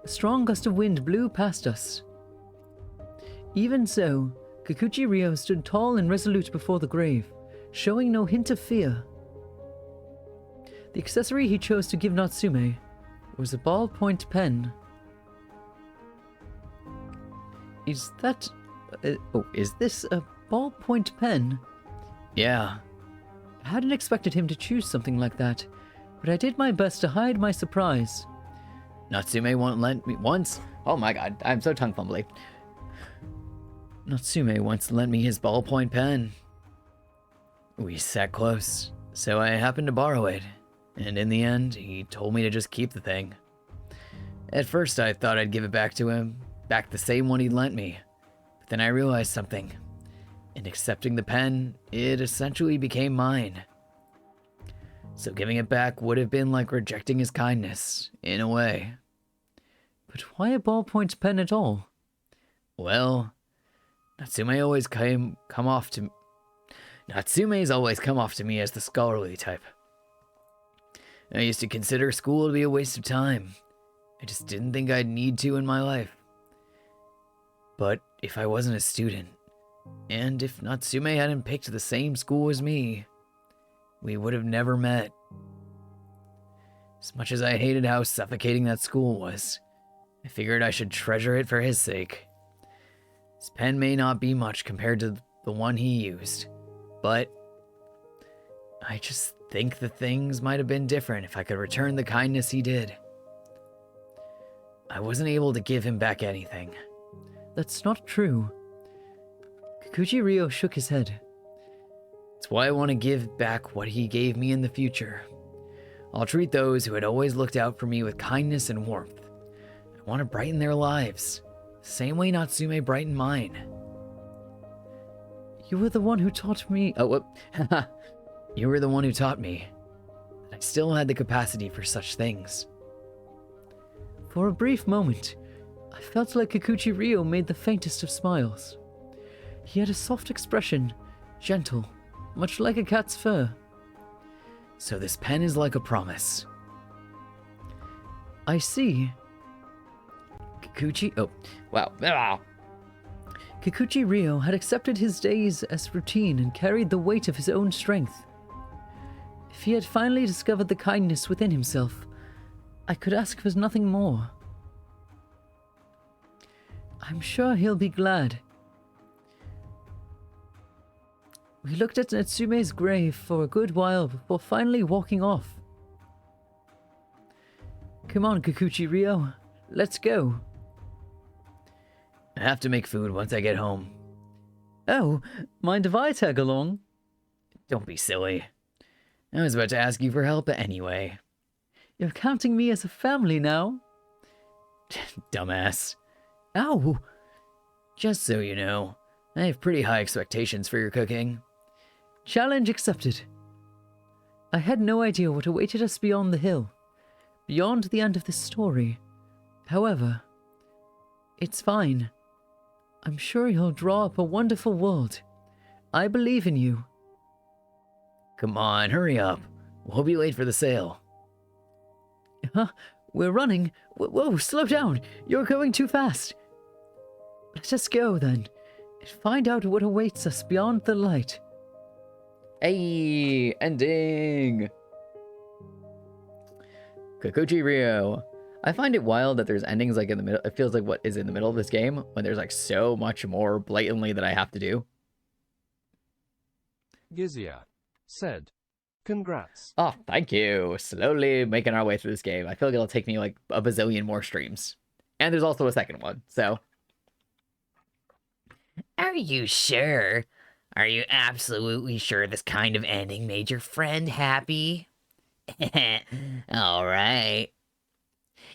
A strong gust of wind blew past us. Even so, Kikuchi Rio stood tall and resolute before the grave, showing no hint of fear. The accessory he chose to give Natsume was a ballpoint pen. Is this a ballpoint pen? Yeah. I hadn't expected him to choose something like that, but I did my best to hide my surprise. Natsume won't lend me once. Oh my god, I'm so tongue fumbly. Natsume once lent me his ballpoint pen. We sat close, so I happened to borrow it, and in the end, he told me to just keep the thing. At first, I thought I'd give it back to him, back the same one he'd lent me, but then I realized something. In accepting the pen, it essentially became mine. So giving it back would have been like rejecting his kindness, in a way. But why a ballpoint pen at all? Well, Natsume's always come off to me as the scholarly type. I used to consider school to be a waste of time. I just didn't think I'd need to in my life. But if I wasn't a student, and if Natsume hadn't picked the same school as me, we would have never met. As much as I hated how suffocating that school was, I figured I should treasure it for his sake. His pen may not be much compared to the one he used, but I just think the things might have been different if I could return the kindness he did. I wasn't able to give him back anything. That's not true. Kikuchi Ryo shook his head. That's why I want to give back what he gave me in the future. I'll treat those who had always looked out for me with kindness and warmth. I want to brighten their lives, the same way Natsume brightened mine. You were the one who taught me. Oh, what? You were the one who taught me that I still had the capacity for such things. For a brief moment, I felt like Kikuchi Ryo made the faintest of smiles. He had a soft expression, gentle, much like a cat's fur. So this pen is like a promise. I see. Kikuchi? Oh, wow. Kikuchi Ryo had accepted his days as routine and carried the weight of his own strength. If he had finally discovered the kindness within himself, I could ask for nothing more. I'm sure he'll be glad. We looked at Natsume's grave for a good while before finally walking off. Come on, Kikuchi Ryo. Let's go. I have to make food once I get home. Oh, mind if I tag along? Don't be silly. I was about to ask you for help anyway. You're counting me as a family now? Dumbass. Ow! Just so you know, I have pretty high expectations for your cooking. Challenge accepted. I had no idea what awaited us beyond the hill, beyond the end of this story. However, it's fine. I'm sure you'll draw up a wonderful world. I believe in you. Come on, hurry up. We'll be late for the sale. Huh? We're running. Whoa, slow down. You're going too fast. Let us go, then, and find out what awaits us beyond the light. Hey, ending! Kikuchi Ryo. I find it wild that there's endings like in the middle. It feels like what is in the middle of this game when there's like so much more blatantly that I have to do. Gizia said, "Congrats." Oh, thank you. Slowly making our way through this game. I feel like it'll take me like a bazillion more streams. And there's also a second one, so. Are you sure? Are you absolutely sure this kind of ending made your friend happy? All right.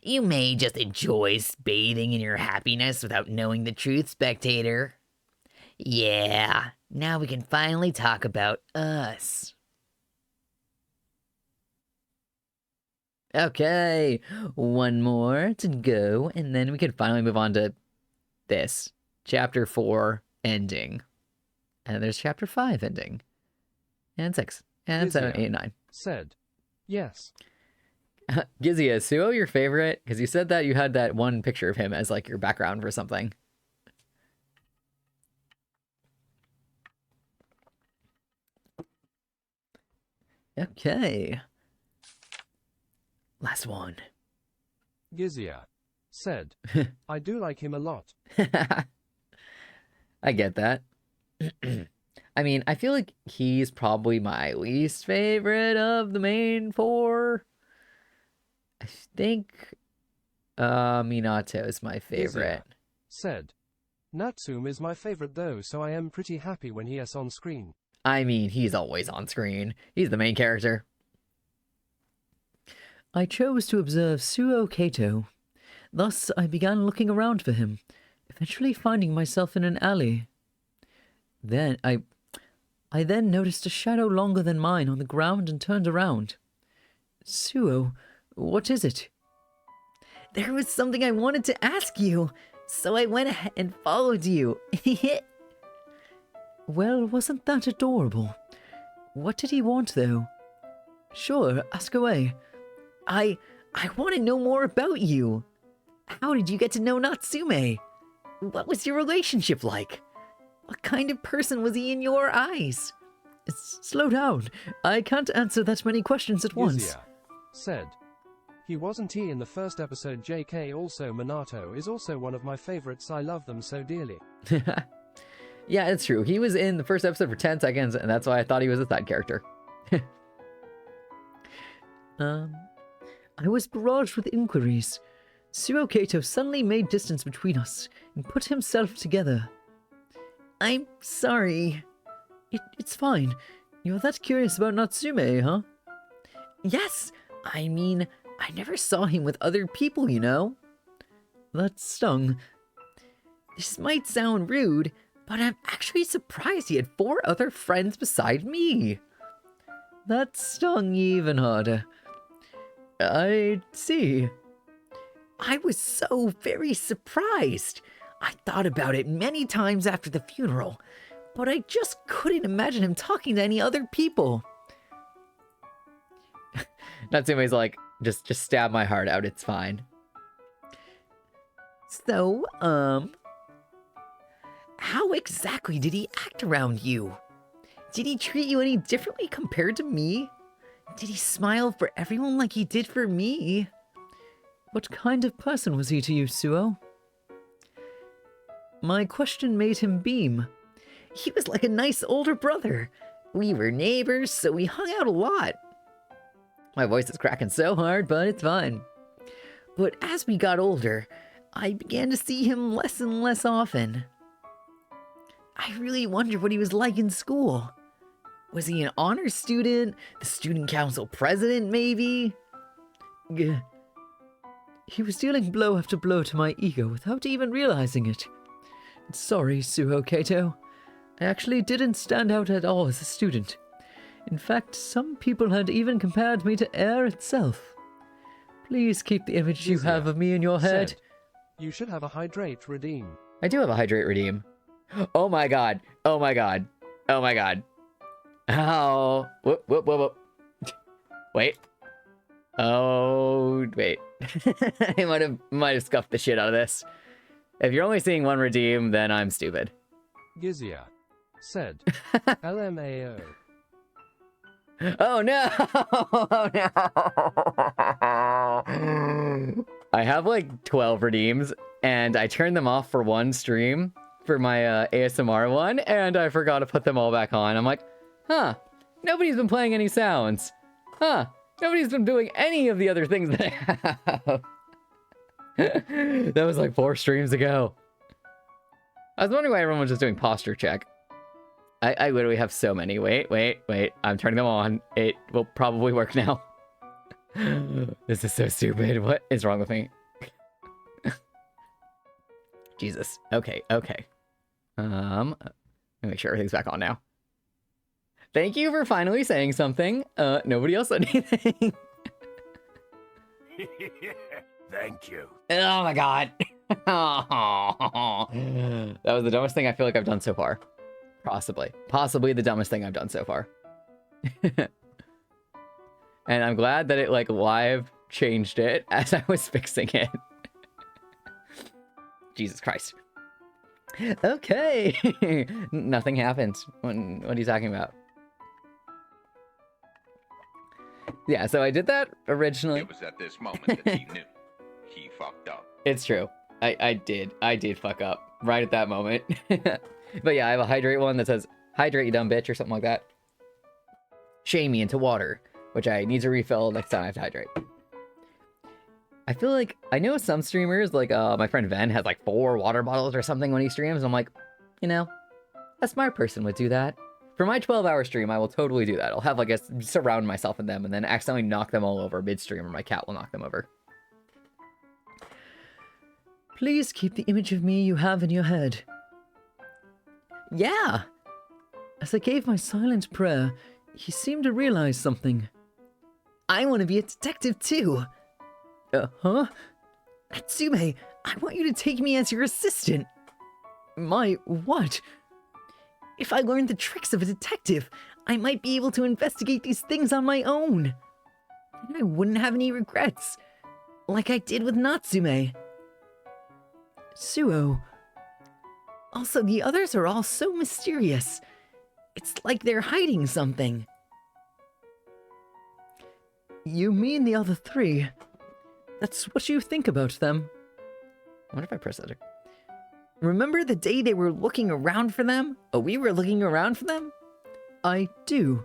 You may just enjoy bathing in your happiness without knowing the truth, spectator. Yeah, now we can finally talk about us. Okay, one more to go, and then we can finally move on to this. Chapter 4, ending. And there's Chapter 5, ending. And 6. And 7, 8, and 9. Said, yes. Gizia, is Suo your favorite? Because you said that you had that one picture of him as like your background for something. Okay. Last one. Gizia said, I do like him a lot. I get that. I mean, I feel like he's probably my least favorite of the main 4. I think Minato is my favorite. Gizia said, Natsume is my favorite though, so I am pretty happy when he is on screen. I mean, he's always on screen. He's the main character. I chose to observe Suo Kato. Thus, I began looking around for him, eventually finding myself in an alley. Then I then noticed a shadow longer than mine on the ground and turned around. Suo, what is it? There was something I wanted to ask you, so I went ahead and followed you. Well, wasn't that adorable? What did he want, though? Sure, ask away. I want to know more about you. How did you get to know Natsume? What was your relationship like? What kind of person was he in your eyes? Slow down. I can't answer that many questions at once. Gizia said, He wasn't he in the first episode. JK. Also Minato is also one of my favorites. I love them so dearly. Yeah, it's true. He was in the first episode for 10 seconds, and that's why I thought he was a side character. I was barraged with inquiries. Suo Kato suddenly made distance between us and put himself together. I'm sorry. It's fine. You're that curious about Natsume, huh? Yes, I mean, I never saw him with other people, you know? That stung. This might sound rude, but I'm actually surprised he had 4 other friends beside me. That stung even harder. I see. I was so very surprised. I thought about it many times after the funeral, but I just couldn't imagine him talking to any other people. Natsume's like, just stab my heart out, it's fine. So, how exactly did he act around you? Did he treat you any differently compared to me? Did he smile for everyone like he did for me? What kind of person was he to you, Suo? My question made him beam. He was like a nice older brother. We were neighbors, so we hung out a lot. My voice is cracking so hard, but it's fine. But as we got older, I began to see him less and less often. I really wonder what he was like in school. Was he an honor student? The student council president, maybe? He was dealing blow after blow to my ego without even realizing it. Sorry, Suo Kato. I actually didn't stand out at all as a student. In fact, some people had even compared me to air itself. Please keep the image you have of me in your head. Said, you should have a hydrate redeem. I do have a hydrate redeem. Oh my god. Oh my god. Oh my god. Ow. Whoop, whoop, whoop, whoop. Wait. Oh, wait. I might have scuffed the shit out of this. If you're only seeing one redeem, then I'm stupid. Gizia. Said. LMAO. Oh no! Oh no! I have like 12 redeems, and I turned them off for one stream for my ASMR one, and I forgot to put them all back on. I'm like, huh, nobody's been playing any sounds. Huh, nobody's been doing any of the other things that I have. That was like 4 streams ago. I was wondering why everyone was just doing posture check. I literally have so many. Wait. I'm turning them on. It will probably work now. This is so stupid. What is wrong with me? Jesus. Okay. Let me make sure everything's back on now. Thank you for finally saying something. Nobody else said anything. Thank you. Oh my god. That was the dumbest thing I feel like I've done so far. Possibly the dumbest thing I've done so far. And I'm glad that it like live changed it as I was fixing it. Jesus Christ. Okay. Nothing happened. What are you talking about? Yeah, so I did that originally. It was at this moment that he knew he fucked up. It's true. I did fuck up right at that moment. But yeah, I have a hydrate one that says, hydrate you dumb bitch, or something like that. Shame me into water, which I need to refill next time I have to hydrate. I feel like, I know some streamers, like my friend Ven has like 4 water bottles or something when he streams. I'm like, you know, a smart person would do that. For my 12-hour stream, I will totally do that. I'll have like surround myself in them and then accidentally knock them all over midstream, or my cat will knock them over. Please keep the image of me you have in your head. Yeah! As I gave my silent prayer, he seemed to realize something. I want to be a detective too! Huh? Natsume, I want you to take me as your assistant! My what? If I learned the tricks of a detective, I might be able to investigate these things on my own. And I wouldn't have any regrets, like I did with Natsume. Suo. Also, the others are all so mysterious. It's like they're hiding something. You mean the other 3? That's what you think about them. I wonder if I press enter. Remember the day they were looking around for them? Oh, we were looking around for them? I do.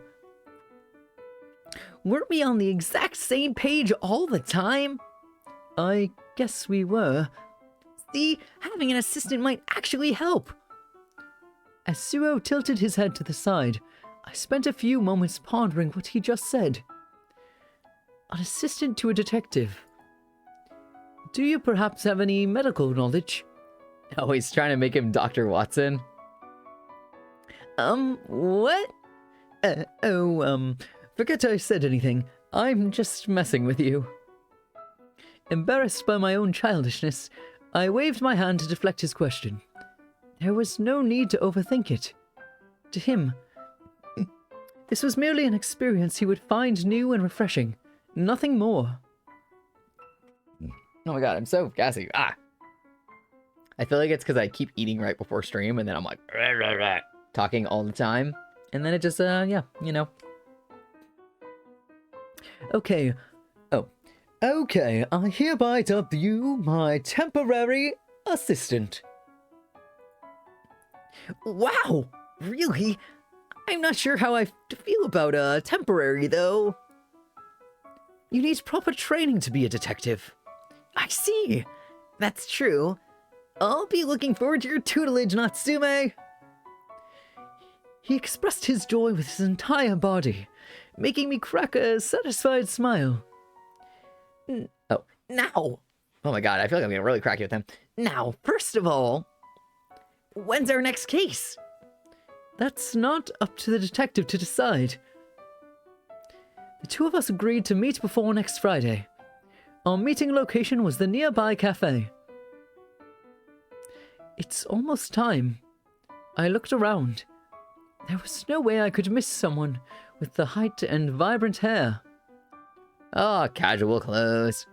Weren't we on the exact same page all the time? I guess we were. See, having an assistant might actually help. As Suo tilted his head to the side, I spent a few moments pondering what he just said. An assistant to a detective. Do you perhaps have any medical knowledge? Oh, he's trying to make him Dr. Watson. What? Forget I said anything. I'm just messing with you. Embarrassed by my own childishness, I waved my hand to deflect his question. There was no need to overthink it. To him, this was merely an experience he would find new and refreshing. Nothing more. Oh my god, I'm so gassy. Ah! I feel like it's because I keep eating right before stream, and then I'm like, rah, rah, rah, talking all the time. And then it just, yeah, you know. Okay. Oh. Okay, I hereby dub you my temporary assistant. Wow! Really? I'm not sure how I feel about, temporary, though. You need proper training to be a detective. I see. That's true. I'll be looking forward to your tutelage, Natsume. He expressed his joy with his entire body, making me crack a satisfied smile. Oh, now! Oh my god, I feel like I'm getting really cracky with him. Now, first of all, when's our next case? That's not up to the detective to decide. The two of us agreed to meet before next Friday. Our meeting location was the nearby cafe. It's almost time. I looked around. There was no way I could miss someone with the height and vibrant hair. Ah, casual clothes.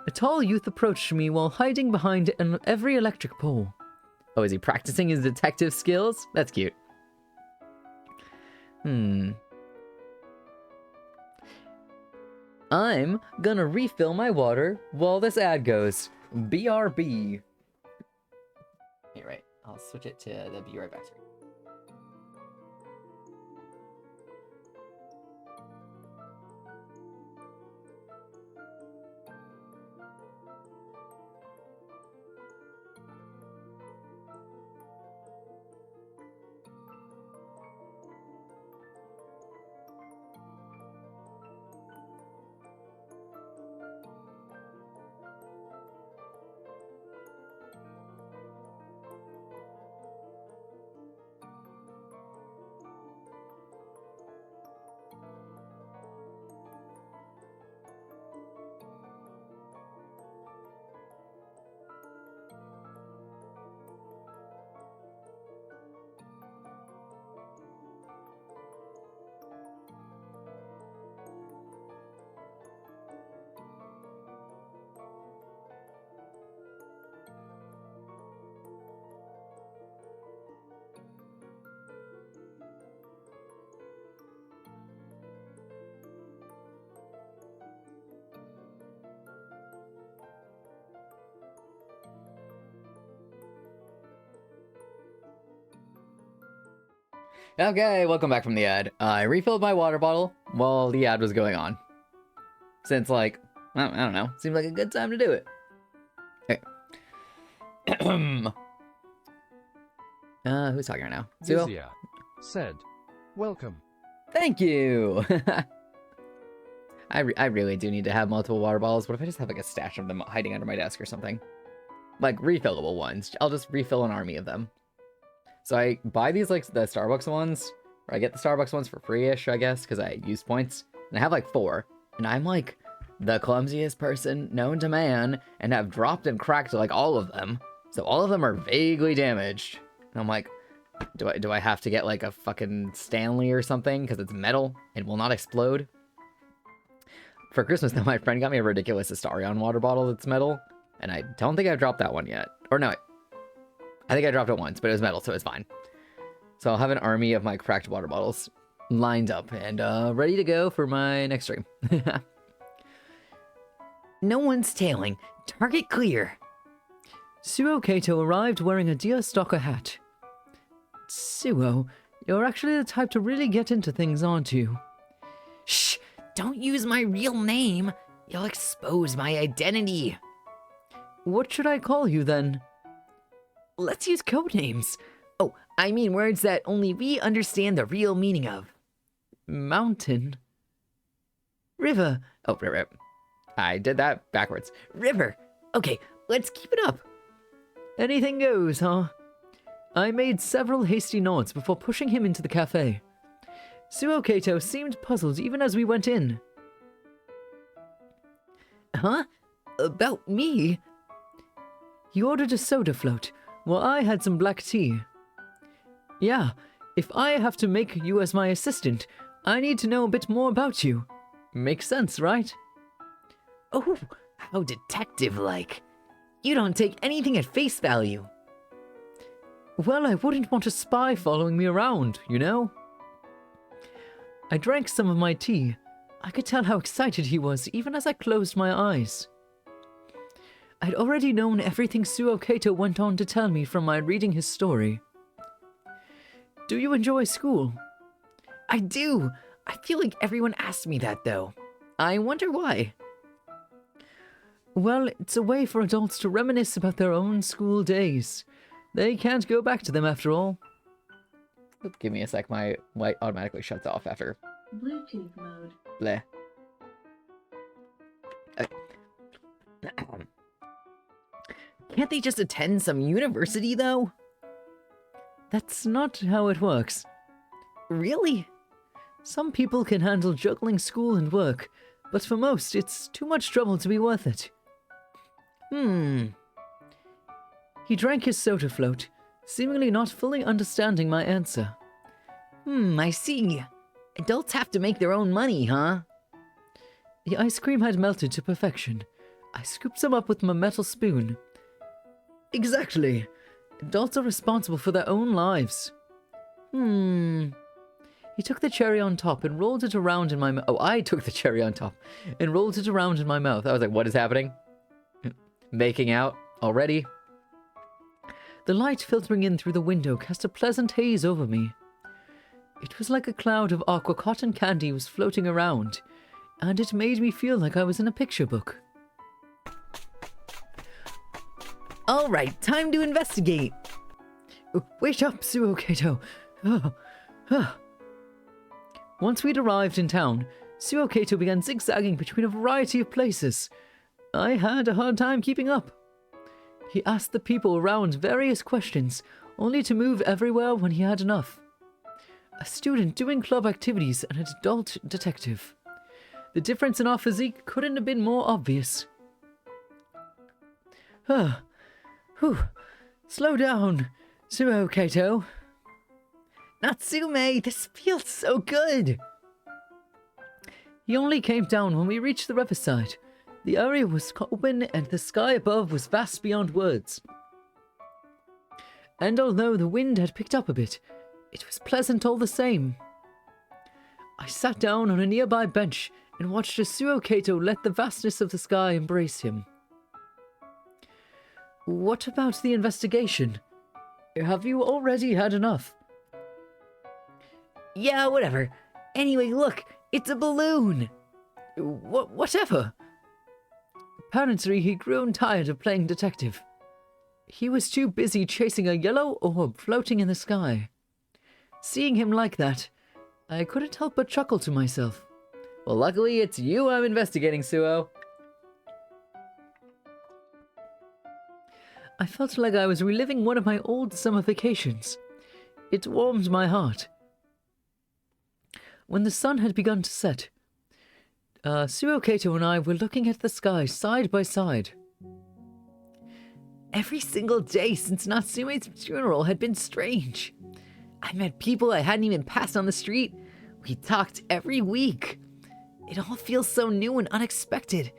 A tall youth approached me while hiding behind every electric pole. Oh, is he practicing his detective skills? That's cute. I'm gonna refill my water while this ad goes. BRB. You're right. I'll switch it to the be right back screen. Okay, welcome back from the ad. I refilled my water bottle while the ad was going on. Since, like, I don't know, seemed like a good time to do it. Okay. Who's talking right now? Suo? Gizia said, "Welcome." Thank you! I really do need to have multiple water bottles. What if I just have, like, a stash of them hiding under my desk or something? Like, refillable ones. I'll just refill an army of them. So I buy these, like, the Starbucks ones, or I get the Starbucks ones for free-ish, I guess, because I use points. And I have, like, 4. And I'm, like, the clumsiest person known to man, and have dropped and cracked, like, all of them. So all of them are vaguely damaged. And I'm like, do I have to get, like, a fucking Stanley or something, because it's metal and will not explode? For Christmas, though, my friend got me a ridiculous Astarion water bottle that's metal, and I don't think I've dropped that one yet. Or no, I think I dropped it once, but it was metal, so it's fine. So I'll have an army of my cracked water bottles lined up and ready to go for my next stream. No one's tailing. Target clear. Suo Kato arrived wearing a deerstalker hat. Suo, you're actually the type to really get into things, aren't you? Shh! Don't use my real name. You'll expose my identity. What should I call you then? Let's use code names. Oh, I mean words that only we understand the real meaning of. Mountain. River. Oh, rip. I did that backwards. River. Okay, let's keep it up. Anything goes, huh? I made several hasty nods before pushing him into the cafe. Suo Kato seemed puzzled even as we went in. Huh? About me? He ordered a soda float, while I had some black tea. Yeah, if I have to make you as my assistant, I need to know a bit more about you. Makes sense, right? Oh, how detective-like. You don't take anything at face value. Well, I wouldn't want a spy following me around, you know? I drank some of my tea. I could tell how excited he was even as I closed my eyes. I'd already known everything Suo Kato went on to tell me from my reading his story. Do you enjoy school? I do. I feel like everyone asks me that, though. I wonder why. Well, it's a way for adults to reminisce about their own school days. They can't go back to them after all. Oop, give me a sec. My light automatically shuts off after. Bluetooth mode. Bleh. Can't they just attend some university, though? That's not how it works. Really? Some people can handle juggling school and work, but for most, it's too much trouble to be worth it. He drank his soda float, seemingly not fully understanding my answer. I see. Adults have to make their own money, huh? The ice cream had melted to perfection. I scooped some up with my metal spoon. Exactly. Adults are responsible for their own lives. He took the cherry on top and rolled it around in my mouth. Oh, I took the cherry on top and rolled it around in my mouth. I was like, what is happening? Making out already? The light filtering in through the window cast a pleasant haze over me. It was like a cloud of aqua cotton candy was floating around, and it made me feel like I was in a picture book. All right, time to investigate. Wait up, Suo Kato. Once we'd arrived in town, Suo Kato began zigzagging between a variety of places. I had a hard time keeping up. He asked the people around various questions, only to move everywhere when he had enough. A student doing club activities and an adult detective. The difference in our physique couldn't have been more obvious. Slow down, Suo Kato. Natsume, this feels so good. He only came down when we reached the riverside. The area was open and the sky above was vast beyond words. And although the wind had picked up a bit, it was pleasant all the same. I sat down on a nearby bench and watched as Suo Kato let the vastness of the sky embrace him. What about the investigation? Have you already had enough? Yeah, whatever. Anyway, look, it's a balloon. Whatever. Apparently, he'd grown tired of playing detective. He was too busy chasing a yellow orb floating in the sky. Seeing him like that, I couldn't help but chuckle to myself. Well, luckily it's you I'm investigating, Suo. I felt like I was reliving one of my old summer vacations. It warmed my heart. When the sun had begun to set, Suo Kato and I were looking at the sky side by side. Every single day since Natsume's funeral had been strange. I met people I hadn't even passed on the street. We talked every week. It all feels so new and unexpected,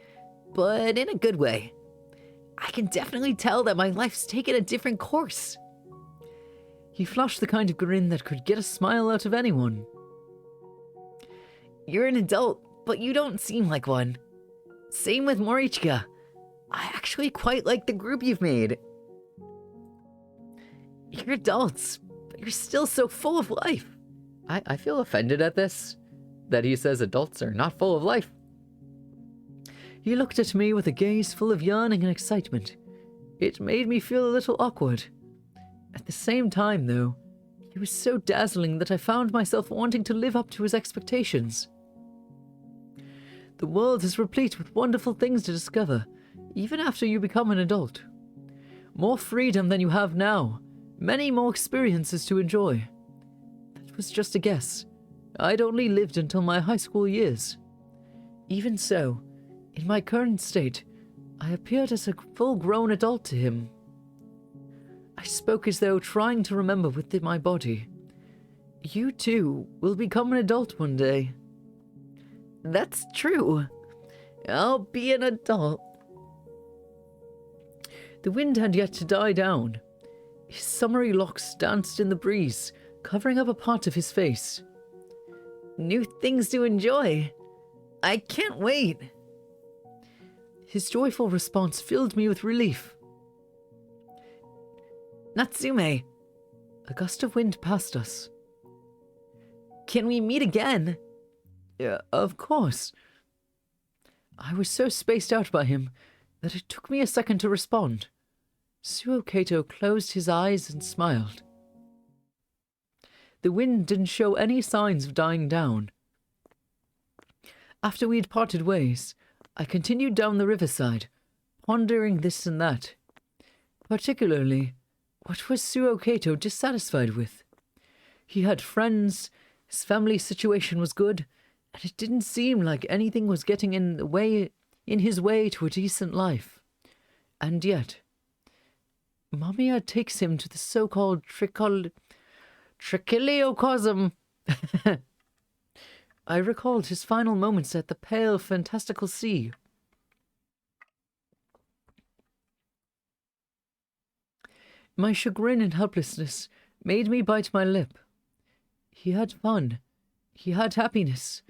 but in a good way. I can definitely tell that my life's taken a different course. He flashed the kind of grin that could get a smile out of anyone. You're an adult, but you don't seem like one. Same with Morichika. I actually quite like the group you've made. You're adults, but you're still so full of life. I feel offended at this, that he says adults are not full of life. He looked at me with a gaze full of yearning and excitement. It made me feel a little awkward. At the same time, though, he was so dazzling that I found myself wanting to live up to his expectations. The world is replete with wonderful things to discover, even after you become an adult. More freedom than you have now, many more experiences to enjoy. That was just a guess. I'd only lived until my high school years. Even so, in my current state, I appeared as a full-grown adult to him. I spoke as though trying to remember within my body. You too will become an adult one day. That's true. I'll be an adult. The wind had yet to die down. His summery locks danced in the breeze, covering up a part of his face. New things to enjoy. I can't wait. His joyful response filled me with relief. Natsume, A gust of wind passed us. can we meet again? Yeah, of course. I was so spaced out by him that it took me a second to respond. Suo Kato closed his eyes and smiled. The wind didn't show any signs of dying down. After we'd parted ways, I continued down the riverside, pondering this and that. Particularly, what was Suo Kato dissatisfied with? He had friends, his family situation was good, and it didn't seem like anything was getting in his way to a decent life. And yet, Mamiya takes him to the so-called Trichiliocosm. I recalled his final moments at the pale, fantastical sea. My chagrin and helplessness made me bite my lip. He had fun. He had happiness.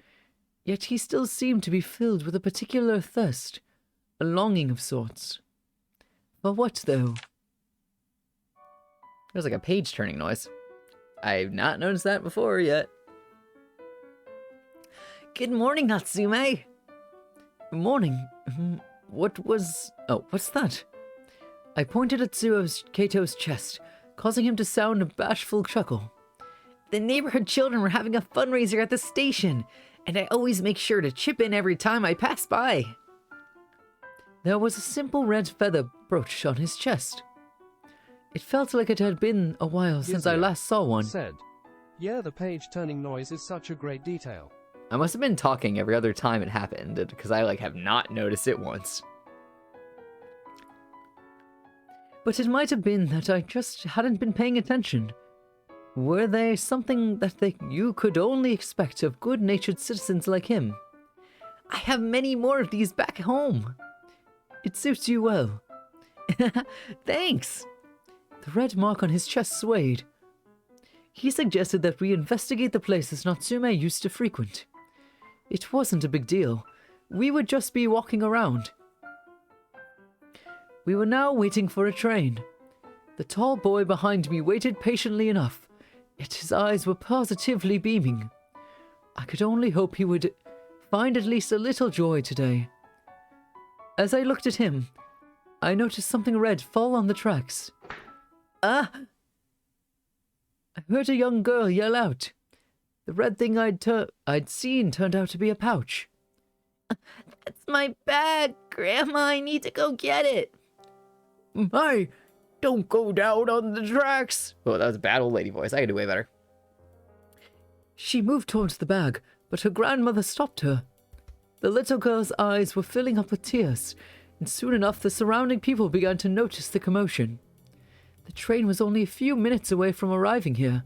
Yet he still seemed to be filled with a particular thirst, a longing of sorts. For what, though? There's like a page turning noise. I've not noticed that before yet. Good morning, Natsume. Morning. What's that? I pointed at Kato's chest, causing him to sound a bashful chuckle. The neighborhood children were having a fundraiser at the station, and I always make sure to chip in every time I pass by. There was a simple red feather brooch on his chest. It felt like it had been a while since I last saw one. Said, yeah, the page turning noise is such a great detail. I must have been talking every other time it happened, because I have not noticed it once. But it might have been that I just hadn't been paying attention. Were they something that you could only expect of good-natured citizens like him? I have many more of these back home. It suits you well. Thanks. The red mark on his chest swayed. He suggested that we investigate the places Natsume used to frequent. It wasn't a big deal. We would just be walking around. We were now waiting for a train. The tall boy behind me waited patiently enough, yet his eyes were positively beaming. I could only hope he would find at least a little joy today. As I looked at him, I noticed something red fall on the tracks. Ah! I heard a young girl yell out. The red thing I'd seen turned out to be a pouch. That's my bag, Grandma. I need to go get it. Hey, don't go down on the tracks. Oh, that was a bad old lady voice. I could do way better. She moved towards the bag, but her grandmother stopped her. The little girl's eyes were filling up with tears, and soon enough the surrounding people began to notice the commotion. The train was only a few minutes away from arriving here.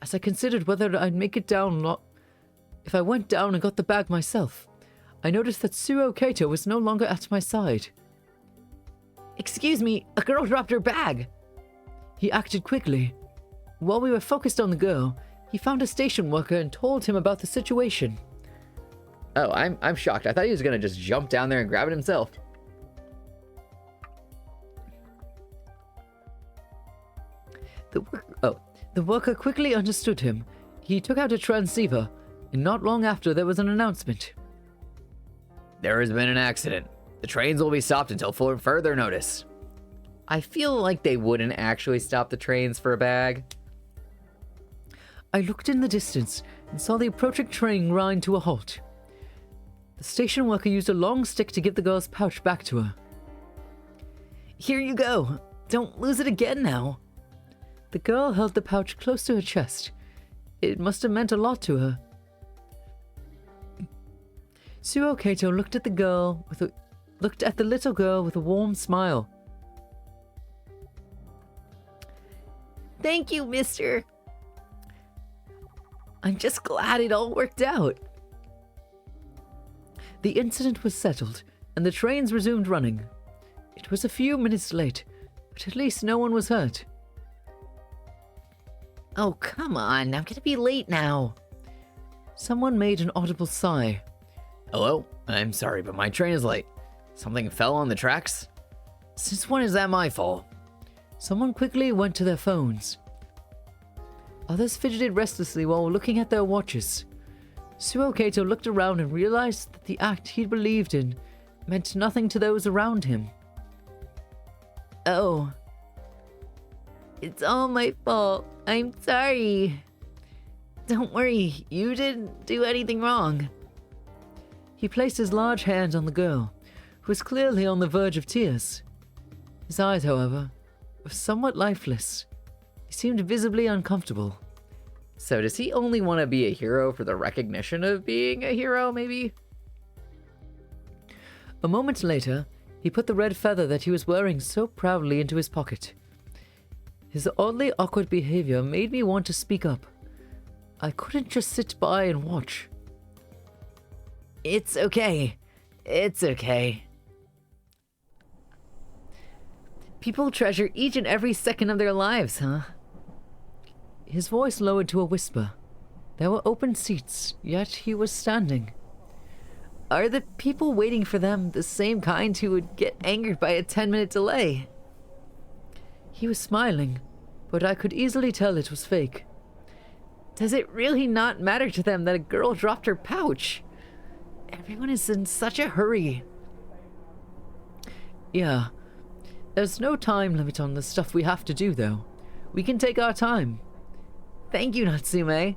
As I considered whether I'd make it down or not, if I went down and got the bag myself, I noticed that Suo Kato was no longer at my side. Excuse me, a girl dropped her bag. He acted quickly. While we were focused on the girl, he found a station worker and told him about the situation. Oh, I'm shocked. I thought he was gonna just jump down there and grab it himself. The worker quickly understood him. He took out a transceiver, and not long after there was an announcement. There has been an accident. The trains will be stopped until further notice. I feel like they wouldn't actually stop the trains for a bag. I looked in the distance and saw the approaching train grind to a halt. The station worker used a long stick to give the girl's pouch back to her. Here you go. Don't lose it again now. The girl held the pouch close to her chest. It must have meant a lot to her. Suo Kato looked at the little girl with a warm smile. Thank you, mister. I'm just glad it all worked out. The incident was settled, and the trains resumed running. It was a few minutes late, but at least no one was hurt. Oh, come on, I'm gonna be late now. Someone made an audible sigh. Hello? I'm sorry, but my train is late. Something fell on the tracks? Since when is that my fault? Someone quickly went to their phones. Others fidgeted restlessly while looking at their watches. Suo Kato looked around and realized that the act he'd believed in meant nothing to those around him. Oh. It's all my fault. I'm sorry. Don't worry, you didn't do anything wrong. He placed his large hand on the girl, who was clearly on the verge of tears. His eyes, however, were somewhat lifeless. He seemed visibly uncomfortable. So does he only want to be a hero for the recognition of being a hero, maybe? A moment later, he put the red feather that he was wearing so proudly into his pocket. His oddly awkward behavior made me want to speak up. I couldn't just sit by and watch. It's okay. It's okay. People treasure each and every second of their lives, huh? His voice lowered to a whisper. There were open seats, yet he was standing. Are the people waiting for them the same kind who would get angered by a 10-minute delay? He was smiling, but I could easily tell it was fake. Does it really not matter to them that a girl dropped her pouch? Everyone is in such a hurry. Yeah, there's no time limit on the stuff we have to do, though. We can take our time. Thank you, Natsume.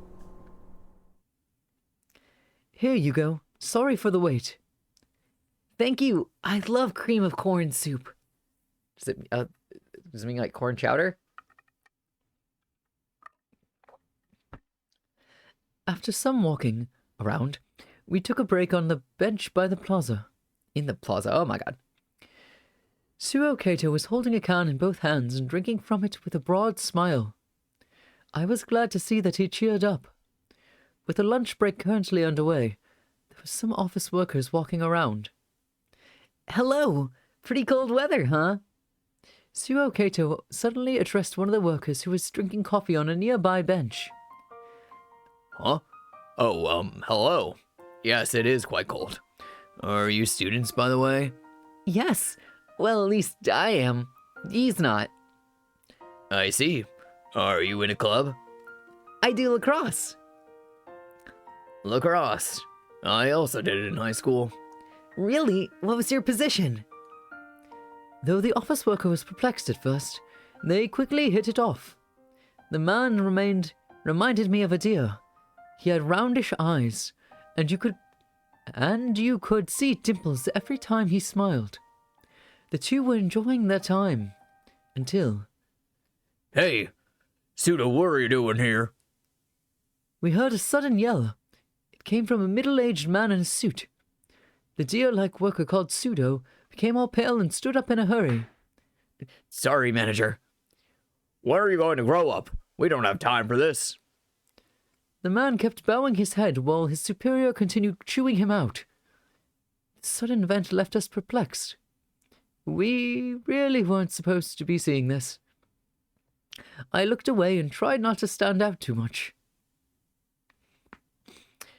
Here you go. Sorry for the wait. Thank you. I love cream of corn soup. Does it mean like corn chowder? After some walking around, we took a break on the bench by the plaza. In the plaza, oh my god. Suo Kato was holding a can in both hands and drinking from it with a broad smile. I was glad to see that he cheered up. With the lunch break currently underway, there were some office workers walking around. Hello! Pretty cold weather, huh? Suo Kato suddenly addressed one of the workers who was drinking coffee on a nearby bench. Huh? Oh, hello. Yes, it is quite cold. Are you students, by the way? Yes. Well, at least I am. He's not. I see. Are you in a club? I do lacrosse. Lacrosse. I also did it in high school. Really? What was your position? Though the office worker was perplexed at first, they quickly hit it off. The man reminded me of a deer. He had roundish eyes, and you could see dimples every time he smiled. The two were enjoying their time, until... Hey! Suda, what are you doing here? We heard a sudden yell. It came from a middle-aged man in a suit. The deer-like worker called Pseudo became all pale and stood up in a hurry. Sorry, manager. When are you going to grow up? We don't have time for this. The man kept bowing his head while his superior continued chewing him out. The sudden event left us perplexed. We really weren't supposed to be seeing this. I looked away and tried not to stand out too much.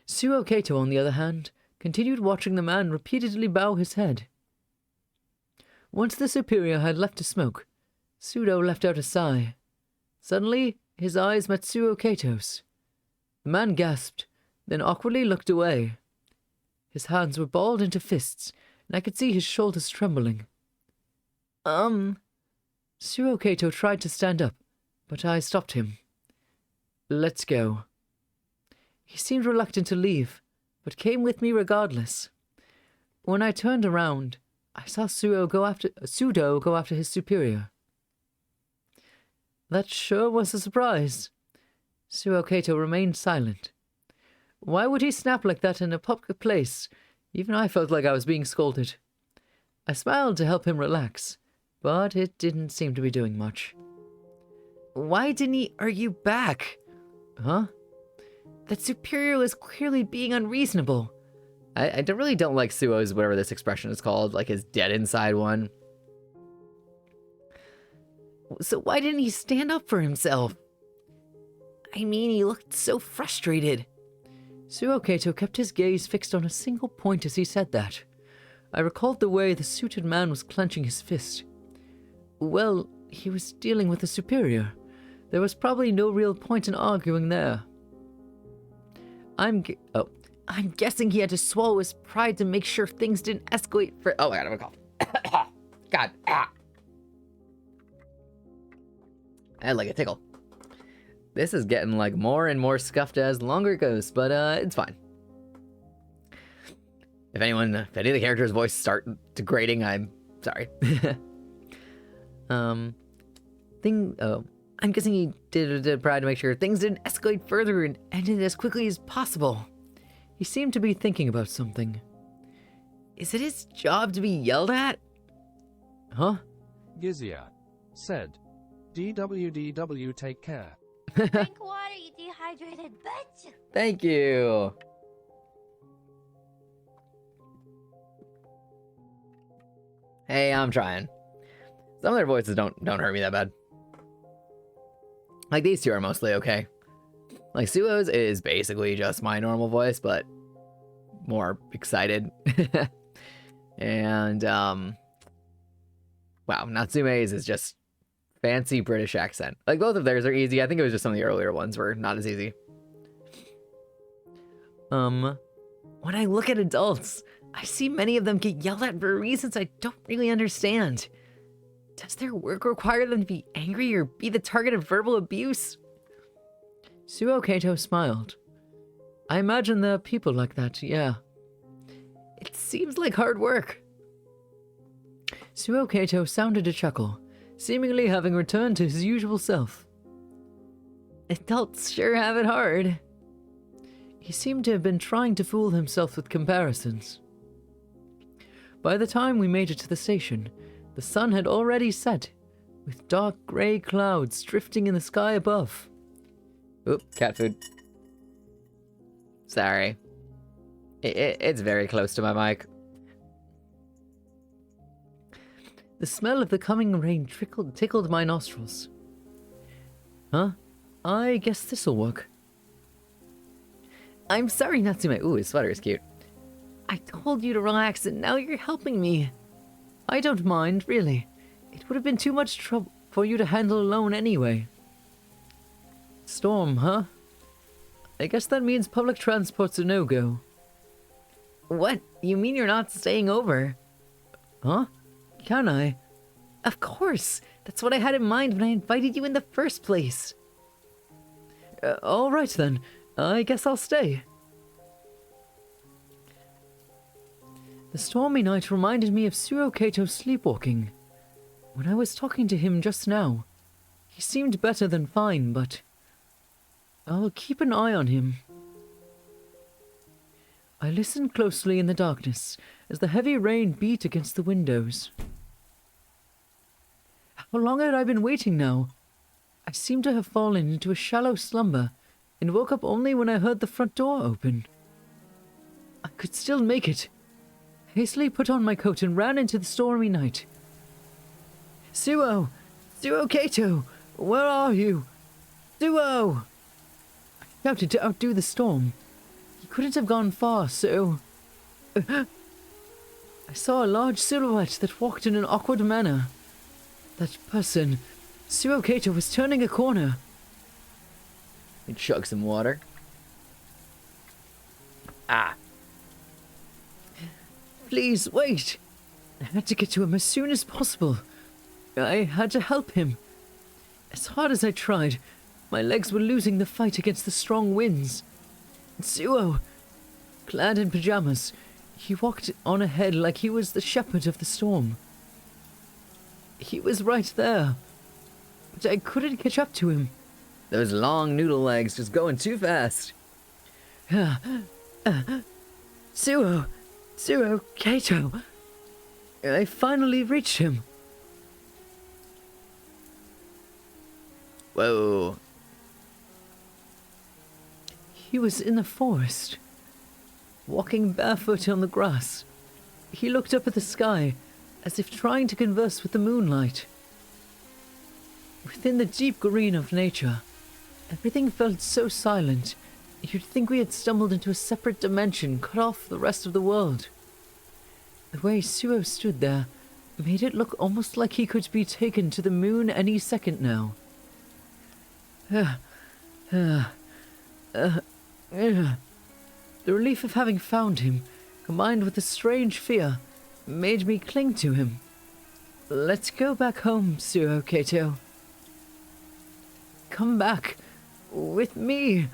Suo Kato, on the other hand, continued watching the man repeatedly bow his head. Once the superior had left to smoke, Pseudo let out a sigh. Suddenly, his eyes met Suo Kato's. The man gasped, then awkwardly looked away. His hands were balled into fists, and I could see his shoulders trembling. Suo Kato tried to stand up, but I stopped him. Let's go. He seemed reluctant to leave, but came with me regardless. When I turned around, I saw Pseudo go after his superior. That sure was a surprise. Suo Kato remained silent. Why would he snap like that in a public place? Even I felt like I was being scolded. I smiled to help him relax, but it didn't seem to be doing much. Why didn't he argue back? Huh? That superior was clearly being unreasonable. I really don't like Suo's, whatever this expression is called, like his dead inside one. So why didn't he stand up for himself? I mean, he looked so frustrated. Suo Kato kept his gaze fixed on a single point as he said that. I recalled the way the suited man was clenching his fist. Well, he was dealing with a superior. There was probably no real point in arguing there. I'm guessing he had to swallow his pride to make sure things didn't escalate for— Oh my god, I'm gonna cough. God. I had like a tickle. This is getting like more and more scuffed as longer it goes, but it's fine. If any of the characters' voice start degrading, I'm sorry. I'm guessing he did pride to make sure things didn't escalate further and ended as quickly as possible. He seemed to be thinking about something. Is it his job to be yelled at? Huh? Gizia said, DWDW, take care. Drink water, you dehydrated bitch! Thank you. Hey, I'm trying. Some of their voices don't hurt me that bad. Like, these two are mostly okay. Like, Suo's is basically just my normal voice, but more excited. And, wow, Natsume's is just fancy British accent. Like, both of theirs are easy. I think it was just some of the earlier ones were not as easy. When I look at adults, I see many of them get yelled at for reasons I don't really understand. Does their work require them to be angry or be the target of verbal abuse? Suo Kato smiled. I imagine there are people like that, yeah. It seems like hard work. Suo Kato sounded a chuckle, seemingly having returned to his usual self. Adults sure have it hard. He seemed to have been trying to fool himself with comparisons. By the time we made it to the station, the sun had already set, with dark grey clouds drifting in the sky above. Oop, cat food. Sorry. It's very close to my mic. The smell of the coming rain tickled my nostrils. Huh? I guess this'll work. I'm sorry, Natsume. Ooh, his sweater is cute. I told you to relax, and now you're helping me. I don't mind, really. It would have been too much trouble for you to handle alone anyway. Storm, huh? I guess that means public transport's a no-go. What? You mean you're not staying over? Huh? Can I? Of course! That's what I had in mind when I invited you in the first place. Alright then. I guess I'll stay. The stormy night reminded me of Suo Kato's sleepwalking. When I was talking to him just now, he seemed better than fine, but I'll keep an eye on him. I listened closely in the darkness as the heavy rain beat against the windows. How long had I been waiting now? I seemed to have fallen into a shallow slumber and woke up only when I heard the front door open. I could still make it. Hastily put on my coat and ran into the stormy night. Suo! Suo Kato! Where are you? Suo! I shouted to outdo the storm. He couldn't have gone far, so I saw a large silhouette that walked in an awkward manner. That person, Suo Kato, was turning a corner. We chug some water. Ah. Please, wait. I had to get to him as soon as possible. I had to help him. As hard as I tried, my legs were losing the fight against the strong winds. Suo, clad in pajamas, he walked on ahead like he was the shepherd of the storm. He was right there, but I couldn't catch up to him. Those long noodle legs just going too fast. Suo Kato. I finally reached him. Whoa. He was in the forest, walking barefoot on the grass. He looked up at the sky, as if trying to converse with the moonlight. Within the deep green of nature, everything felt so silent, you'd think we had stumbled into a separate dimension, cut off the rest of the world. The way Suo stood there made it look almost like he could be taken to the moon any second now. The relief of having found him, combined with the strange fear, made me cling to him. Let's go back home, Suo Kato. Come back with me.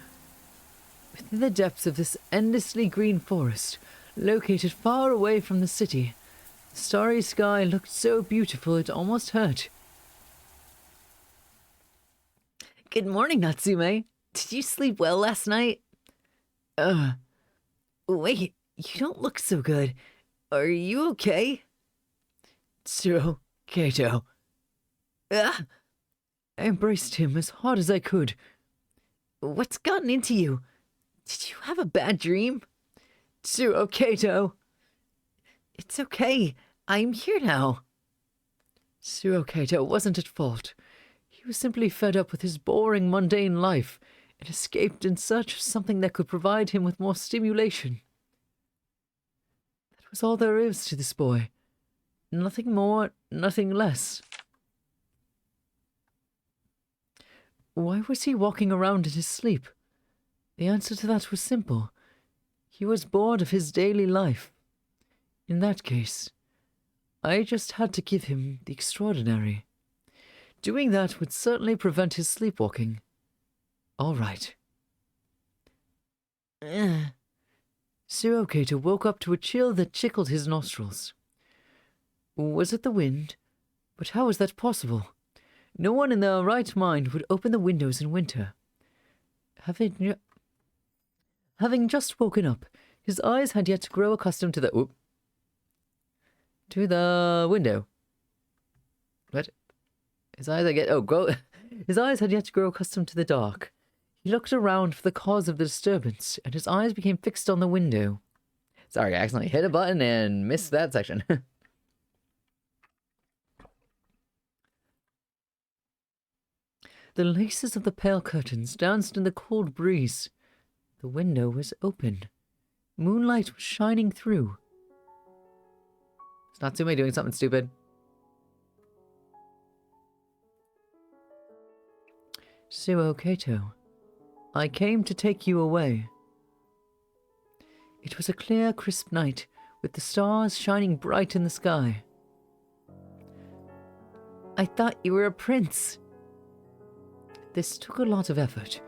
Within the depths of this endlessly green forest, located far away from the city, the starry sky looked so beautiful it almost hurt. Good morning, Natsume. Did you sleep well last night? Wait, you don't look so good. Are you okay? Suo Kato. I embraced him as hard as I could. What's gotten into you? Did you have a bad dream? Suo Kato. It's okay. I'm here now. Suo Kato wasn't at fault. He was simply fed up with his boring, mundane life and escaped in search of something that could provide him with more stimulation. That was all there is to this boy. Nothing more, nothing less. Why was he walking around in his sleep? The answer to that was simple. He was bored of his daily life. In that case, I just had to give him the extraordinary. Doing that would certainly prevent his sleepwalking. All right. Suo Kato woke up to a chill that tickled his nostrils. Was it the wind? But how was that possible? No one in their right mind would open the windows in winter. Having just woken up, his eyes had yet to grow accustomed to the window. What? His eyes had yet to grow accustomed to the dark. He looked around for the cause of the disturbance, and his eyes became fixed on the window. Sorry, I accidentally hit a button and missed that section. The laces of the pale curtains danced in the cold breeze. The window was open. Moonlight was shining through. It's Natsume doing something stupid. Suo Kato, I came to take you away. It was a clear, crisp night, with the stars shining bright in the sky. I thought you were a prince. This took a lot of effort.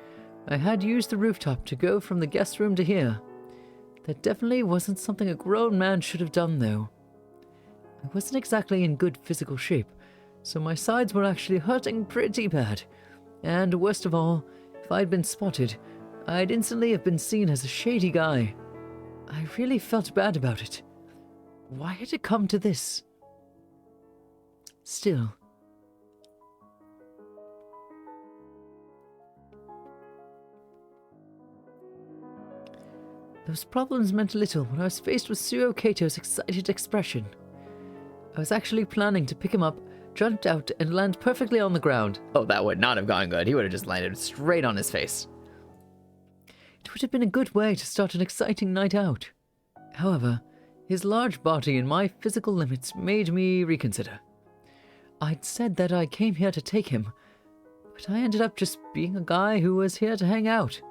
I had used the rooftop to go from the guest room to here. That definitely wasn't something a grown man should have done, though. I wasn't exactly in good physical shape, so my sides were actually hurting pretty bad. And worst of all, if I'd been spotted, I'd instantly have been seen as a shady guy. I really felt bad about it. Why had it come to this? Still. Those problems meant little when I was faced with Suo Kato's excited expression. I was actually planning to pick him up, jumped out, and land perfectly on the ground. Oh, that would not have gone good. He would have just landed straight on his face. It would have been a good way to start an exciting night out. However, His large body and my physical limits made me reconsider. I'd said that I came here to take him, but I ended up just being a guy who was here to hang out.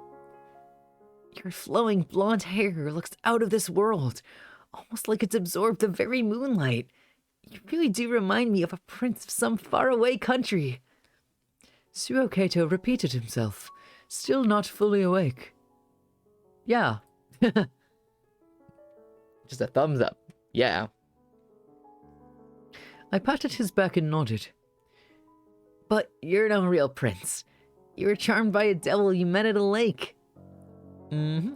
Your flowing blonde hair looks out of this world, almost like it's absorbed the very moonlight. You really do remind me of a prince of some faraway country. Suo Kato repeated himself, still not fully awake. Yeah. Just a thumbs up. Yeah. I patted his back and nodded. But you're no real prince. You were charmed by a devil you met at a lake. Mm-hmm.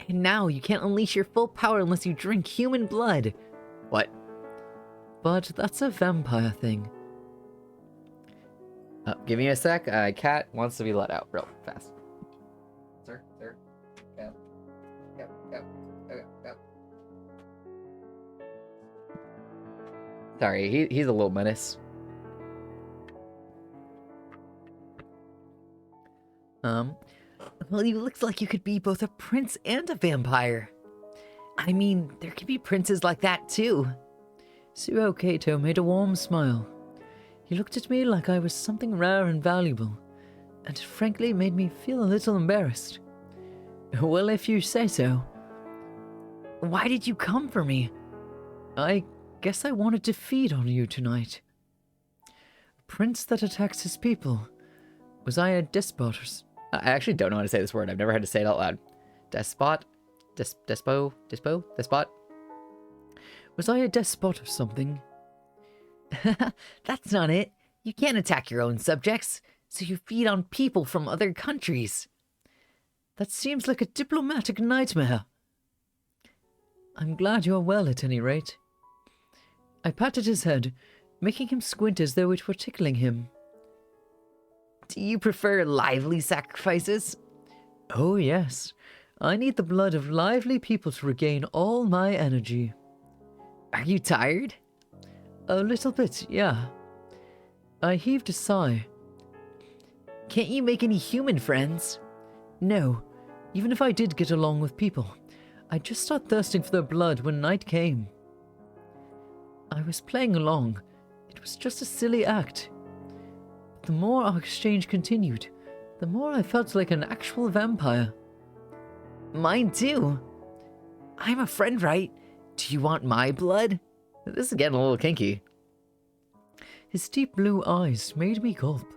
And now you can't unleash your full power unless you drink human blood. What? But that's a vampire thing. Give me a sec. Cat wants to be let out real fast. Sir. Go. Sorry, he's a little menace. Well, you look like you could be both a prince and a vampire. I mean, there could be princes like that too. Suo Kato made a warm smile. He looked at me like I was something rare and valuable, and it frankly made me feel a little embarrassed. Well, if you say so. Why did you come for me? I guess I wanted to feed on you tonight. A prince that attacks his people. Was I a despot or I actually don't know how to say this word. I've never had to say it out loud. Despot? Despot? Was I a despot or something? That's not it. You can't attack your own subjects, so you feed on people from other countries. That seems like a diplomatic nightmare. I'm glad you're well at any rate. I patted his head, making him squint as though it were tickling him. Do you prefer lively sacrifices? Oh yes. I need the blood of lively people to regain all my energy. Are you tired? A little bit, yeah. I heaved a sigh. Can't you make any human friends? No. Even if I did get along with people, I'd just start thirsting for their blood when night came. I was playing along. It was just a silly act. But the more our exchange continued, the more I felt like an actual vampire. Mine too. I'm a friend, right? Do you want my blood? This is getting a little kinky. His deep blue eyes made me gulp.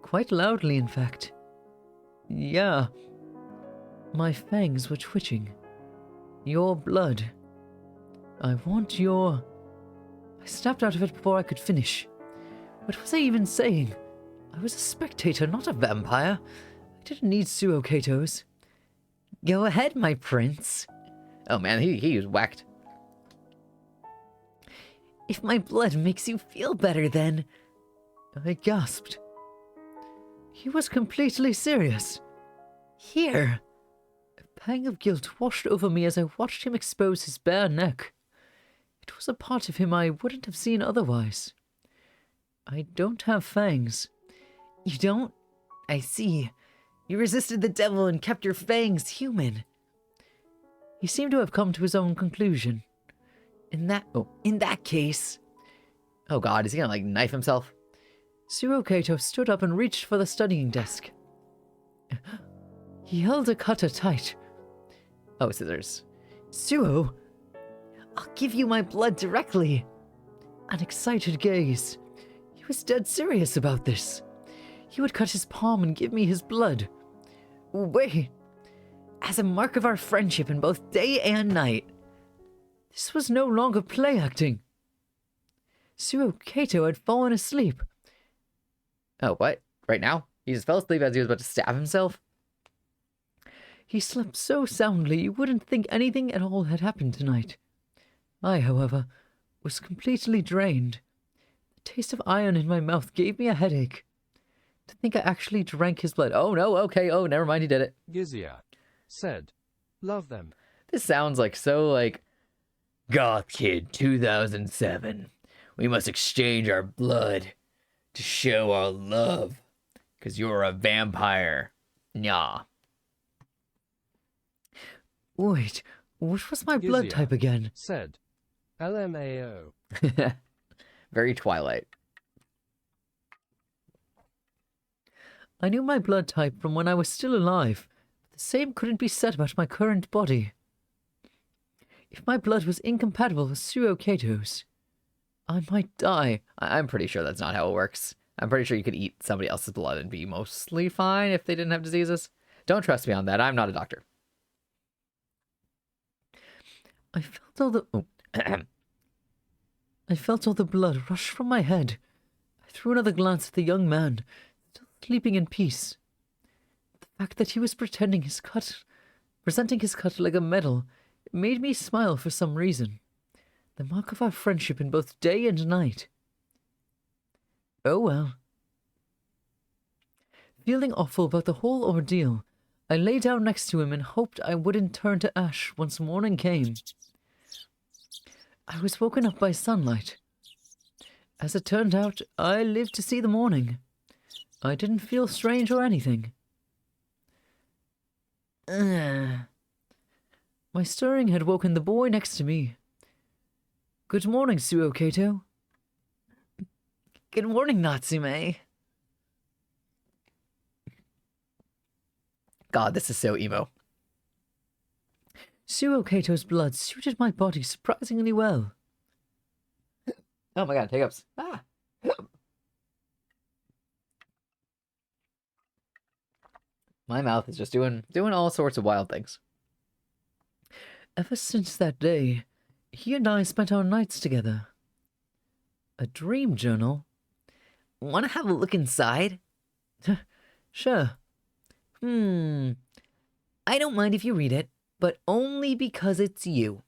Quite loudly, in fact. Yeah. My fangs were twitching. Your blood. I want your... I snapped out of it before I could finish. What was I even saying? I was a spectator, not a vampire. I didn't need Suo Kato's. Go ahead, my prince. Oh man, he was whacked. If my blood makes you feel better, then... I gasped. He was completely serious. Here. A pang of guilt washed over me as I watched him expose his bare neck. It was a part of him I wouldn't have seen otherwise. I don't have fangs. You don't? I see. You resisted the devil and kept your fangs human. He seemed to have come to his own conclusion. In that case... Oh god, is he gonna like knife himself? Suo Kato stood up and reached for the studying desk. He held a cutter tight. Oh, scissors. Suo, I'll give you my blood directly. An excited gaze. He was dead serious about this. He would cut his palm and give me his blood. Wait. As a mark of our friendship in both day and night. This was no longer play acting. Suo Kato had fallen asleep. Oh, what? Right now? He just fell asleep as he was about to stab himself? He slept so soundly you wouldn't think anything at all had happened tonight. I, however, was completely drained. The taste of iron in my mouth gave me a headache. To think I actually drank his blood. Oh no, okay, oh, never mind, he did it. Gizia said, love them. This sounds like so, like... Goth Kid 2007. We must exchange our blood to show our love. 'Cause you're a vampire. Nyah. Wait, What was my blood Gizia type again? Said. LMAO. Very Twilight. I knew my blood type from when I was still alive. The same couldn't be said about my current body. If my blood was incompatible with Suo Kato's, I might die. I'm pretty sure that's not how it works. I'm pretty sure you could eat somebody else's blood and be mostly fine if they didn't have diseases. Don't trust me on that. I'm not a doctor. I felt all the... Oh. I felt all the blood rush from my head. I threw another glance at the young man, still sleeping in peace. The fact that he was presenting his cut like a medal made me smile for some reason. The mark of our friendship in both day and night. Oh well. Feeling awful about the whole ordeal, I lay down next to him and hoped I wouldn't turn to ash once morning came. I was woken up by sunlight. As it turned out, I lived to see the morning. I didn't feel strange or anything. My stirring had woken the boy next to me. Good morning, Suo Kato. Good morning, Natsume. God, this is so emo. Suo Kato's blood suited my body surprisingly well. Oh my god, hiccups. Ah. My mouth is just doing all sorts of wild things. Ever since that day, he and I spent our nights together. A dream journal? Want to have a look inside? Sure. I don't mind if you read it, but only because it's you.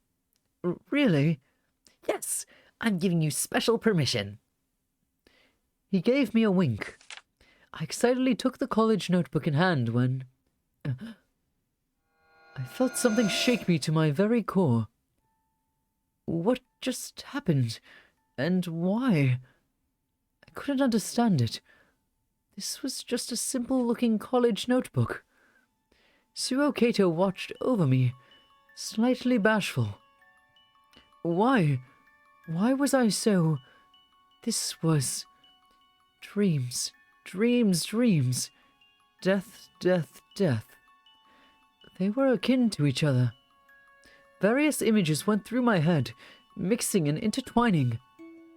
Really? Yes, I'm giving you special permission. He gave me a wink. I excitedly took the college notebook in hand when... I felt something shake me to my very core. What just happened? And why? I couldn't understand it. This was just a simple-looking college notebook. Suo Kato watched over me, slightly bashful. Why? Why was I so... This was... Dreams, dreams, dreams. Death, death, death. They were akin to each other. Various images went through my head, mixing and intertwining.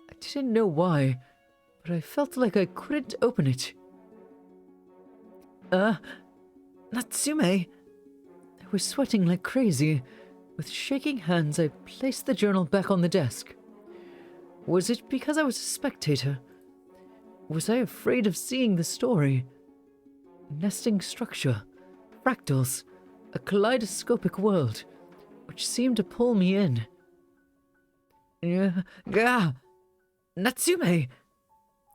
I didn't know why, but I felt like I couldn't open it. Natsume. I was sweating like crazy. With shaking hands, I placed the journal back on the desk. Was it because I was a spectator? Was I afraid of seeing the story? Nesting structure, fractals, a kaleidoscopic world, which seemed to pull me in. Natsume!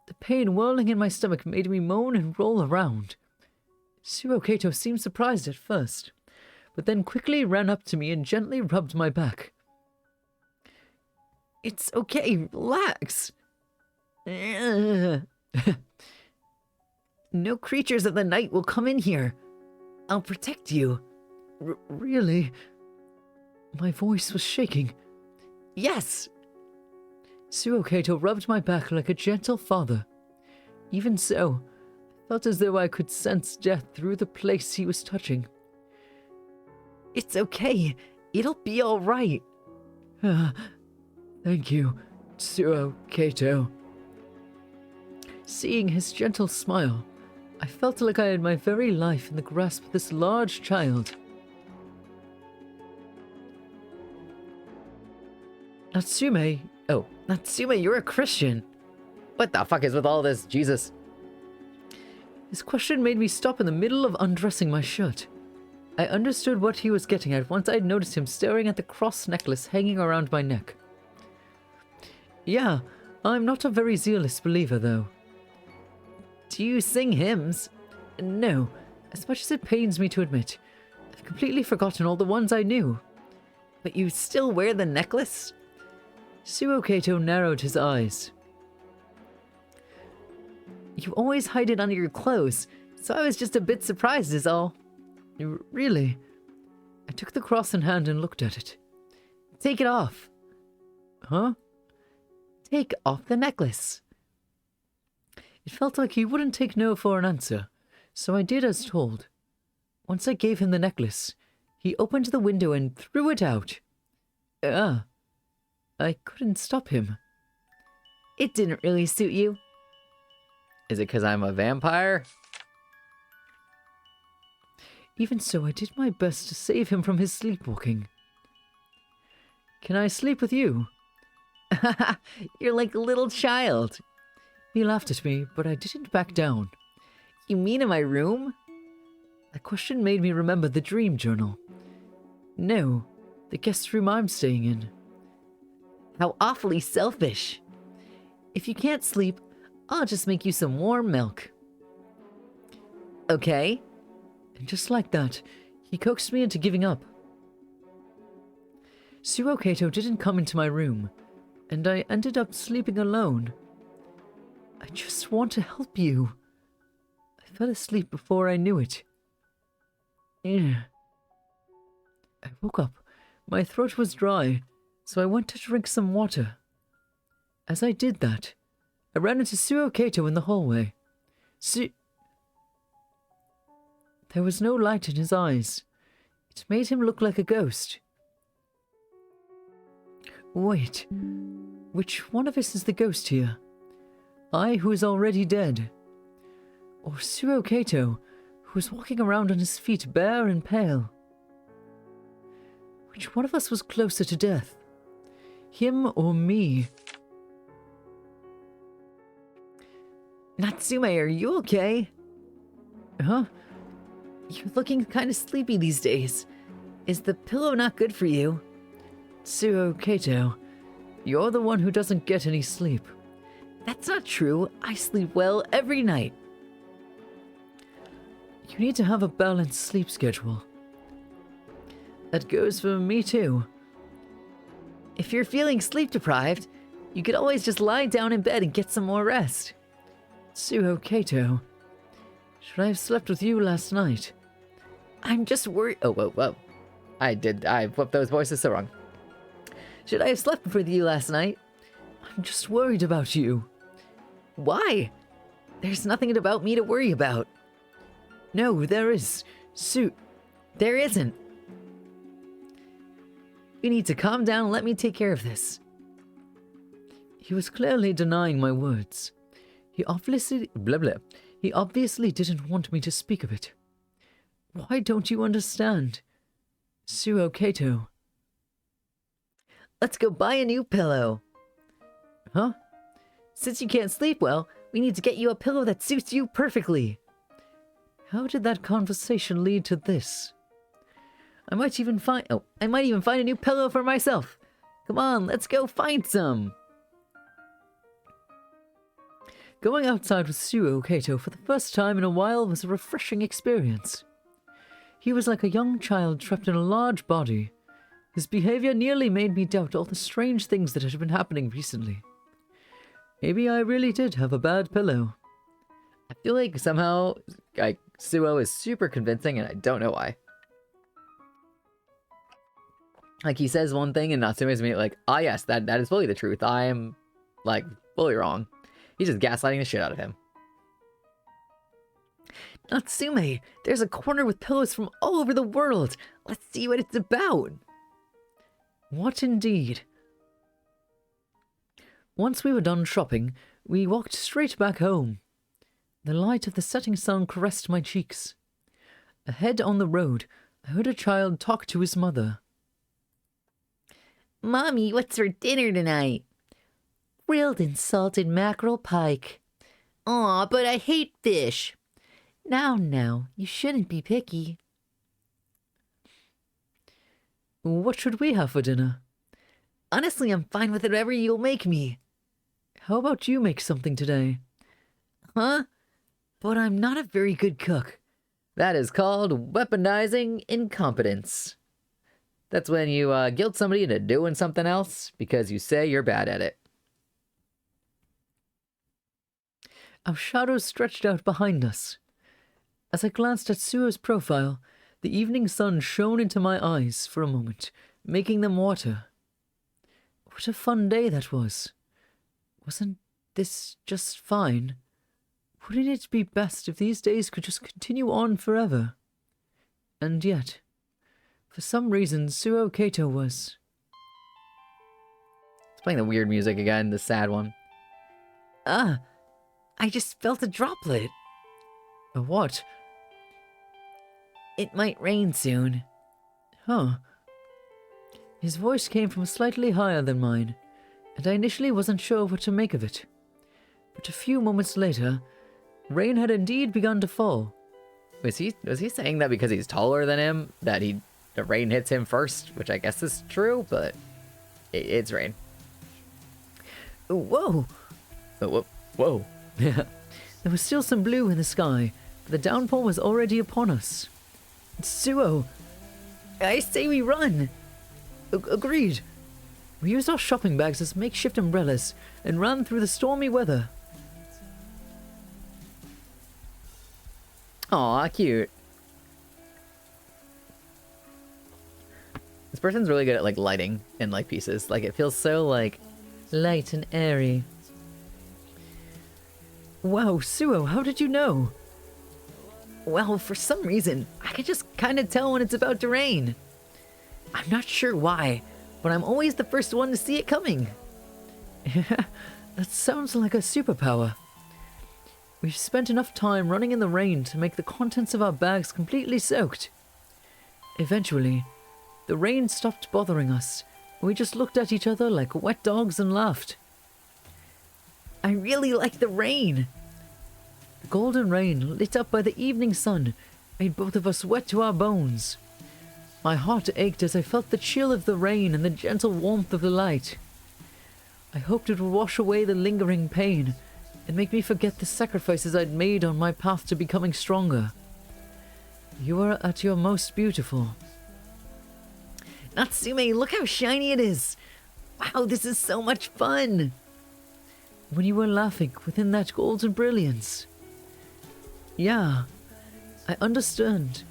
The pain whirling in my stomach made me moan and roll around. Suo Kato seemed surprised at first, but then quickly ran up to me and gently rubbed my back. It's okay, relax. No creatures of the night will come in here. I'll protect you. Really? My voice was shaking. Yes! Suo Kato rubbed my back like a gentle father. Even so, I felt as though I could sense death through the place he was touching. It's okay. It'll be all right. Thank you, Suo Kato. Seeing his gentle smile, I felt like I had my very life in the grasp of this large child. Natsume, you're a Christian. What the fuck is with all this, Jesus? His question made me stop in the middle of undressing my shirt. I understood what he was getting at once I'd noticed him staring at the cross necklace hanging around my neck. Yeah, I'm not a very zealous believer, though. Do you sing hymns? No, as much as it pains me to admit, I've completely forgotten all the ones I knew. But you still wear the necklace? Suo Kato narrowed his eyes. You always hide it under your clothes, so I was just a bit surprised is all. Really? I took the cross in hand and looked at it. Take it off. Huh? Take off the necklace. It felt like he wouldn't take no for an answer, so I did as told. Once I gave him the necklace, he opened the window and threw it out. I couldn't stop him. It didn't really suit you. Is it because I'm a vampire? Even so, I did my best to save him from his sleepwalking. Can I sleep with you? You're like a little child. He laughed at me, but I didn't back down. You mean in my room? That question made me remember the dream journal. No, the guest room I'm staying in. How awfully selfish. If you can't sleep, I'll just make you some warm milk. Okay? And just like that, he coaxed me into giving up. Suo Kato didn't come into my room, and I ended up sleeping alone. I just want to help you. I fell asleep before I knew it. I woke up. My throat was dry, so I went to drink some water. As I did that, I ran into Suo Kato in the hallway. There was no light in his eyes. It made him look like a ghost. Wait, which one of us is the ghost here? I, who is already dead? Or Suo Kato, who is walking around on his feet bare and pale? Which one of us was closer to death? Him or me? Natsume, are you okay? Huh? You're looking kind of sleepy these days. Is the pillow not good for you? Suo Kato, you're the one who doesn't get any sleep. That's not true. I sleep well every night. You need to have a balanced sleep schedule. That goes for me too. If you're feeling sleep deprived, you could always just lie down in bed and get some more rest. Suo Kato, should I have slept with you last night? I'm just worried. Oh, whoa. I flipped those voices so wrong. Should I have slept with you last night? I'm just worried about you. Why? There's nothing about me to worry about. No, there is. There isn't. You need to calm down and let me take care of this. He was clearly denying my words. He obviously didn't want me to speak of it. Why don't you understand? Suo Kato. Let's go buy a new pillow. Huh? Since you can't sleep well, we need to get you a pillow that suits you perfectly. How did that conversation lead to this? I might even find a new pillow for myself. Come on, let's go find some. Going outside with Suo Kato for the first time in a while was a refreshing experience. He was like a young child trapped in a large body. His behavior nearly made me doubt all the strange things that had been happening recently. Maybe I really did have a bad pillow. I feel like somehow, Suo is super convincing, and I don't know why. Like, he says one thing, and Natsume is immediately like, yes, that is fully the truth. I am, fully wrong. He's just gaslighting the shit out of him. Natsume, there's a corner with pillows from all over the world. Let's see what it's about. What indeed? Once we were done shopping, we walked straight back home. The light of the setting sun caressed my cheeks. Ahead on the road, I heard a child talk to his mother. Mommy, what's for dinner tonight? Grilled and salted mackerel pike. Aw, but I hate fish. Now, you shouldn't be picky. What should we have for dinner? Honestly, I'm fine with whatever you'll make me. How about you make something today? Huh? But I'm not a very good cook. That is called weaponizing incompetence. That's when you guilt somebody into doing something else because you say you're bad at it. Our shadows stretched out behind us. As I glanced at Suo's profile, The evening sun shone into my eyes for a moment, making them water. What a fun day that was. Wasn't this just fine? Wouldn't it be best if these days could just continue on forever? And yet, for some reason, Suo Kato was... It's playing the weird music again, the sad one. Ah, I just felt a droplet. A what? It might rain soon. Huh. His voice came from slightly higher than mine, and I initially wasn't sure what to make of it. But a few moments later, rain had indeed begun to fall. Was he saying that because he's taller than him, that the rain hits him first, which I guess is true, but it's rain. Whoa! Whoa. There was still some blue in the sky, but the downpour was already upon us. Suo! I say we run! Agreed. We used our shopping bags as makeshift umbrellas and ran through the stormy weather. Aw, cute. This person's really good at, like, lighting in, like, pieces. Like, it feels so, like, Light and airy. Wow, Suo, how did you know? Well, for some reason, I can just kind of tell when it's about to rain. I'm not sure why, but I'm always the first one to see it coming. That sounds like a superpower. We've spent enough time running in the rain to make the contents of our bags completely soaked. Eventually, the rain stopped bothering us. We just looked at each other like wet dogs and laughed. I really like the rain. The golden rain, lit up by the evening sun, made both of us wet to our bones. My heart ached as I felt the chill of the rain and the gentle warmth of the light. I hoped it would wash away the lingering pain and make me forget the sacrifices I'd made on my path to becoming stronger. You are at your most beautiful. Natsume, look how shiny it is. Wow, this is so much fun. When you were laughing within that golden brilliance. Yeah, I understood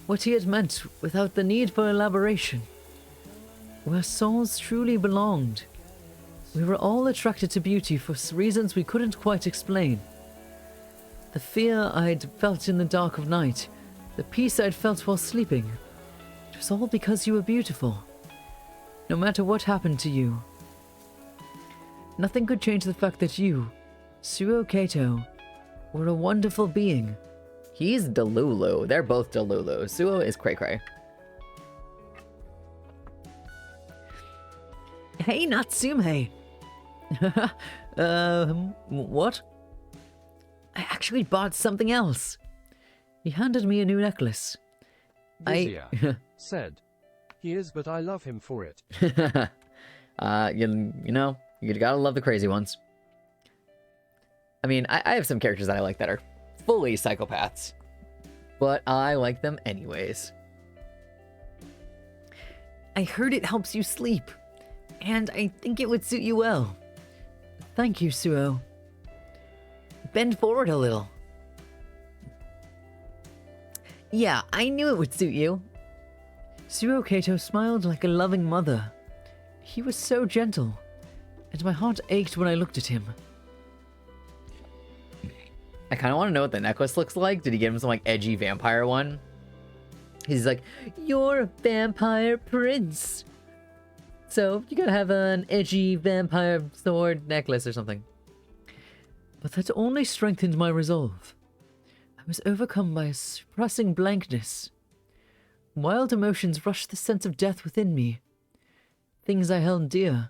what he had meant without the need for elaboration. Where souls truly belonged. We were all attracted to beauty for reasons we couldn't quite explain. The fear I'd felt in the dark of night, the peace I'd felt while sleeping, it was all because you were beautiful. No matter what happened to you. Nothing could change the fact that you, Suo Kato, were a wonderful being. he's Delulu. They're both Delulu. Suo is Cray Cray. Hey, Natsume. What? I actually bought something else. He handed me a new necklace. Gizia said, "He is, but I love him for it." You know, you gotta love the crazy ones. I mean, I have some characters that I like that are fully psychopaths, but I like them anyways. I heard it helps you sleep, and I think it would suit you well. Thank you, Suo. Bend forward a little. Yeah, I knew it would suit you. Suo Kato smiled like a loving mother. He was so gentle, and my heart ached when I looked at him. I kind of want to know what the necklace looks like. Did he give him some, like, edgy vampire one? He's like, "You're a vampire prince, so you gotta have an edgy vampire sword necklace or something." But that only strengthened my resolve. I was overcome by a suppressing blankness. Wild emotions rushed the sense of death within me. Things I held dear,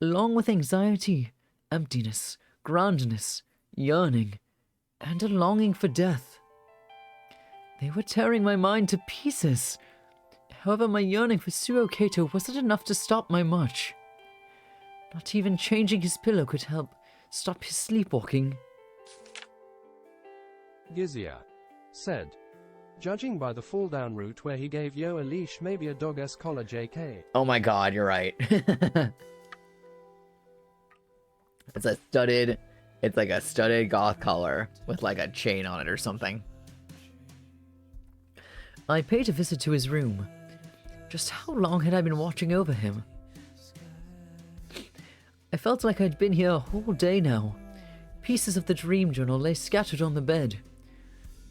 along with anxiety, emptiness, groundedness, yearning, and a longing for death. They were tearing my mind to pieces. However, my yearning for Suo Kato wasn't enough to stop my march. Not even changing his pillow could help stop his sleepwalking. Gizia said, "Judging by the fall-down route where he gave Yo a leash, maybe a dog-s collar, JK." Oh my god, you're right. It's like a studded goth collar with like a chain on it or something. I paid a visit to his room. Just how long had I been watching over him? I felt like I'd been here a whole day now. Pieces of the dream journal lay scattered on the bed.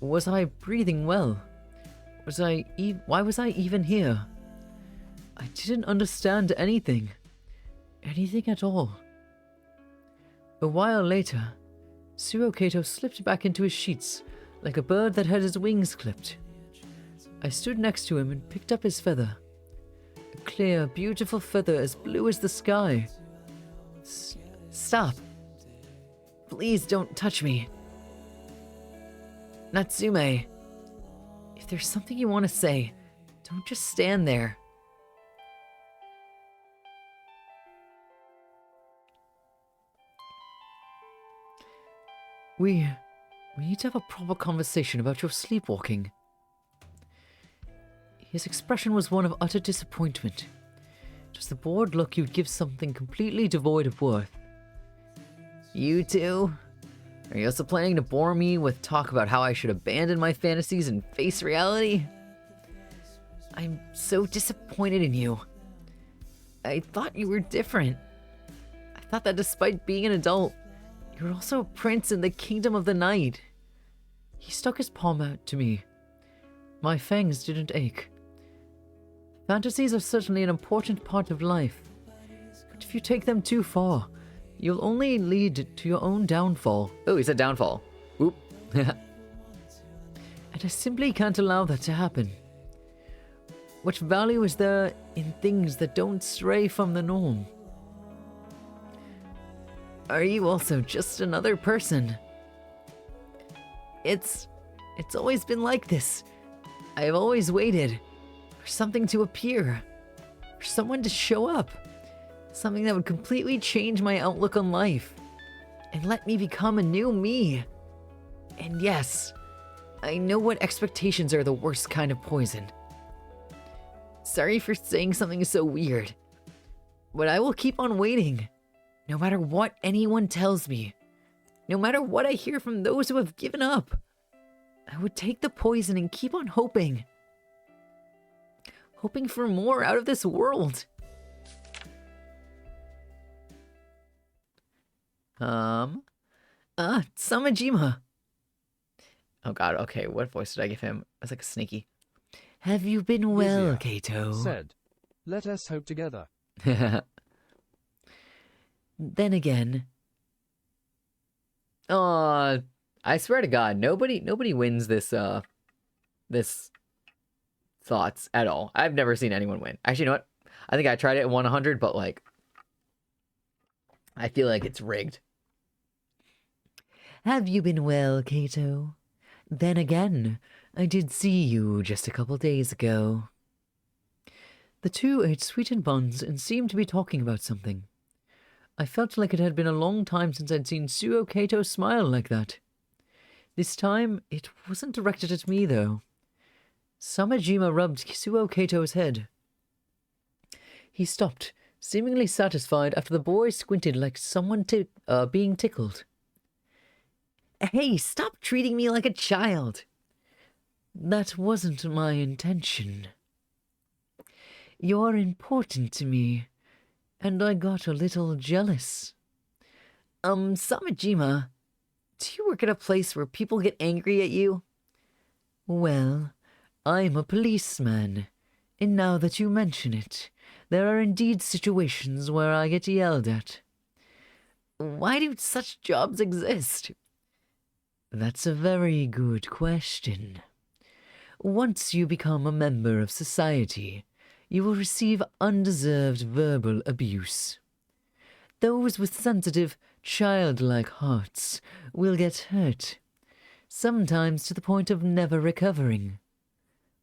Was I breathing well? Why was I even here? I didn't understand anything. Anything at all. A while later, Suo Kato slipped back into his sheets like a bird that had his wings clipped. I stood next to him and picked up his feather. A clear, beautiful feather as blue as the sky. Stop. Please don't touch me. Natsume. If there's something you want to say, don't just stand there. We need to have a proper conversation about your sleepwalking. His expression was one of utter disappointment. Just the bored look you'd give something completely devoid of worth. You two? Are you also planning to bore me with talk about how I should abandon my fantasies and face reality? I'm so disappointed in you. I thought you were different. I thought that despite being an adult, you're also a prince in the kingdom of the night. He stuck his palm out to me. My fangs didn't ache. Fantasies are certainly an important part of life, but if you take them too far, you'll only lead to your own downfall. Oh, he said downfall. Oop. And I simply can't allow that to happen. What value is there in things that don't stray from the norm? Are you also just another person? It's always been like this. I've always waited for something to appear, for someone to show up, something that would completely change my outlook on life and let me become a new me. And yes, I know what expectations are the worst kind of poison. Sorry for saying something so weird, but I will keep on waiting. No matter what anyone tells me, no matter what I hear from those who have given up, I would take the poison and keep on hoping. Hoping for more out of this world. Samajima. Oh god, okay, what voice did I give him? It's like a sneaky. Have you been well, Gizia Kato? Said, let us hope together. Then again, I swear to God, nobody wins this thoughts at all. I've never seen anyone win. Actually, you know what? I think I tried it at 100, but like, I feel like it's rigged. have you been well, Kato? Then again, I did see you just a couple days ago. The two ate sweetened buns and seemed to be talking about something. I felt like it had been a long time since I'd seen Suo Kato smile like that. This time, it wasn't directed at me, though. Samajima rubbed Suo Kato's head. He stopped, seemingly satisfied after the boy squinted like someone being tickled. Hey, stop treating me like a child. That wasn't my intention. You're important to me, and I got a little jealous. Samajima, do you work at a place where people get angry at you? Well, I'm a policeman, and now that you mention it, there are indeed situations where I get yelled at. Why do such jobs exist? That's a very good question. Once you become a member of society, you will receive undeserved verbal abuse. Those with sensitive, childlike hearts will get hurt, sometimes to the point of never recovering,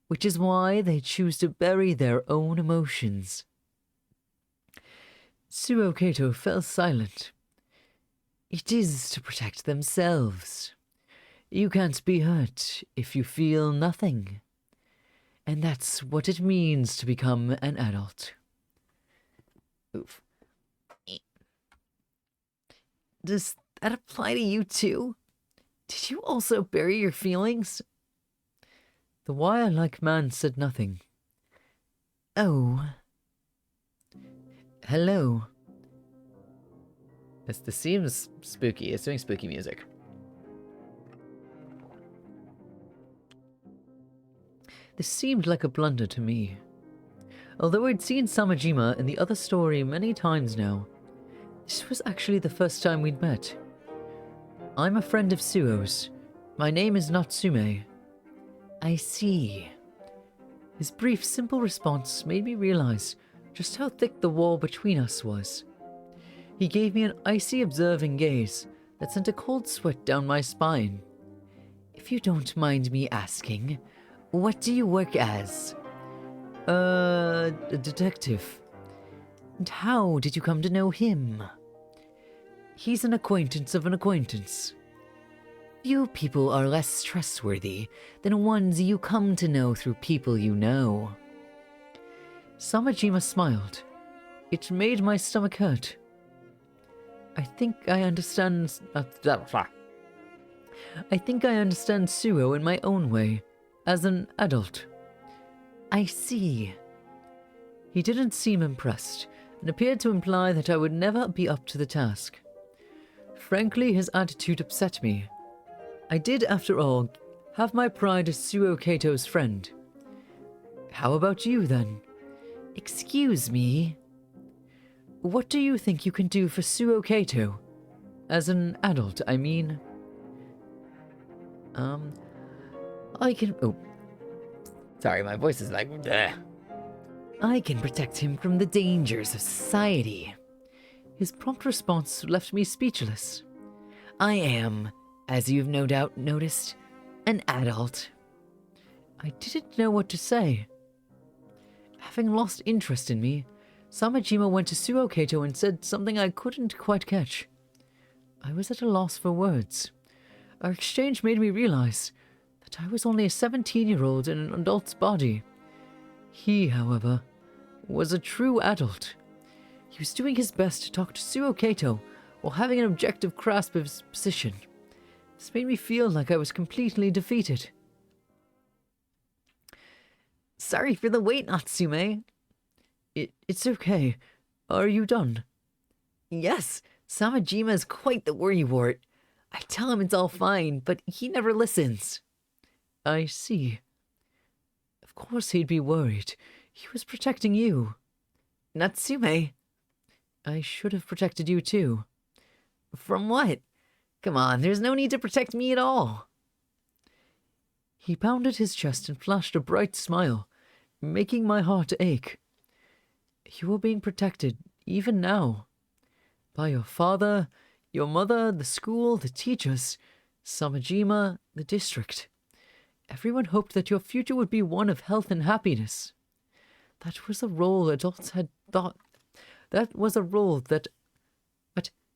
which is why they choose to bury their own emotions. Suo Kato fell silent. It is to protect themselves. You can't be hurt if you feel nothing. And that's what it means to become an adult. Oof. Does that apply to you too? Did you also bury your feelings? The wire-like man said nothing. Oh. Hello. This seems spooky. It's doing spooky music. This seemed like a blunder to me. Although I'd seen Samajima in the other story many times now, this was actually the first time we'd met. I'm a friend of Suo's. My name is Natsume. I see. His brief, simple response made me realize just how thick the wall between us was. He gave me an icy, observing gaze that sent a cold sweat down my spine. If you don't mind me asking, what do you work as? A detective. And how did you come to know him? He's an acquaintance of an acquaintance. Few people are less trustworthy than ones you come to know through people you know. Samajima smiled. It made my stomach hurt. I think I understand Suo in my own way, as an adult. I see. He didn't seem impressed, and appeared to imply that I would never be up to the task. Frankly, his attitude upset me. I did, after all, have my pride as Suo Kato's friend. How about you, then? Excuse me? What do you think you can do for Suo Kato? As an adult, I mean. I can... Oh. Sorry, my voice is like... Bleh. I can protect him from the dangers of society. His prompt response left me speechless. I am, as you've no doubt noticed, an adult. I didn't know what to say. Having lost interest in me, Samajima went to Suo Kato and said something I couldn't quite catch. I was at a loss for words. Our exchange made me realize that I was only a 17-year-old in an adult's body. He, however, was a true adult. He was doing his best to talk to Suo Kato while having an objective grasp of his position. This made me feel like I was completely defeated. Sorry for the wait, Natsume. It's okay. Are you done? Yes, Samajima is quite the worrywart. I tell him it's all fine, but he never listens. I see. Of course he'd be worried. He was protecting you. Natsume. I should have protected you too. From what? Come on, there's no need to protect me at all. He pounded his chest and flashed a bright smile, making my heart ache. You are being protected, even now. By your father, your mother, the school, the teachers, Samajima, the district. Everyone hoped that your future would be one of health and happiness. That was a role adults had thought. That was a role that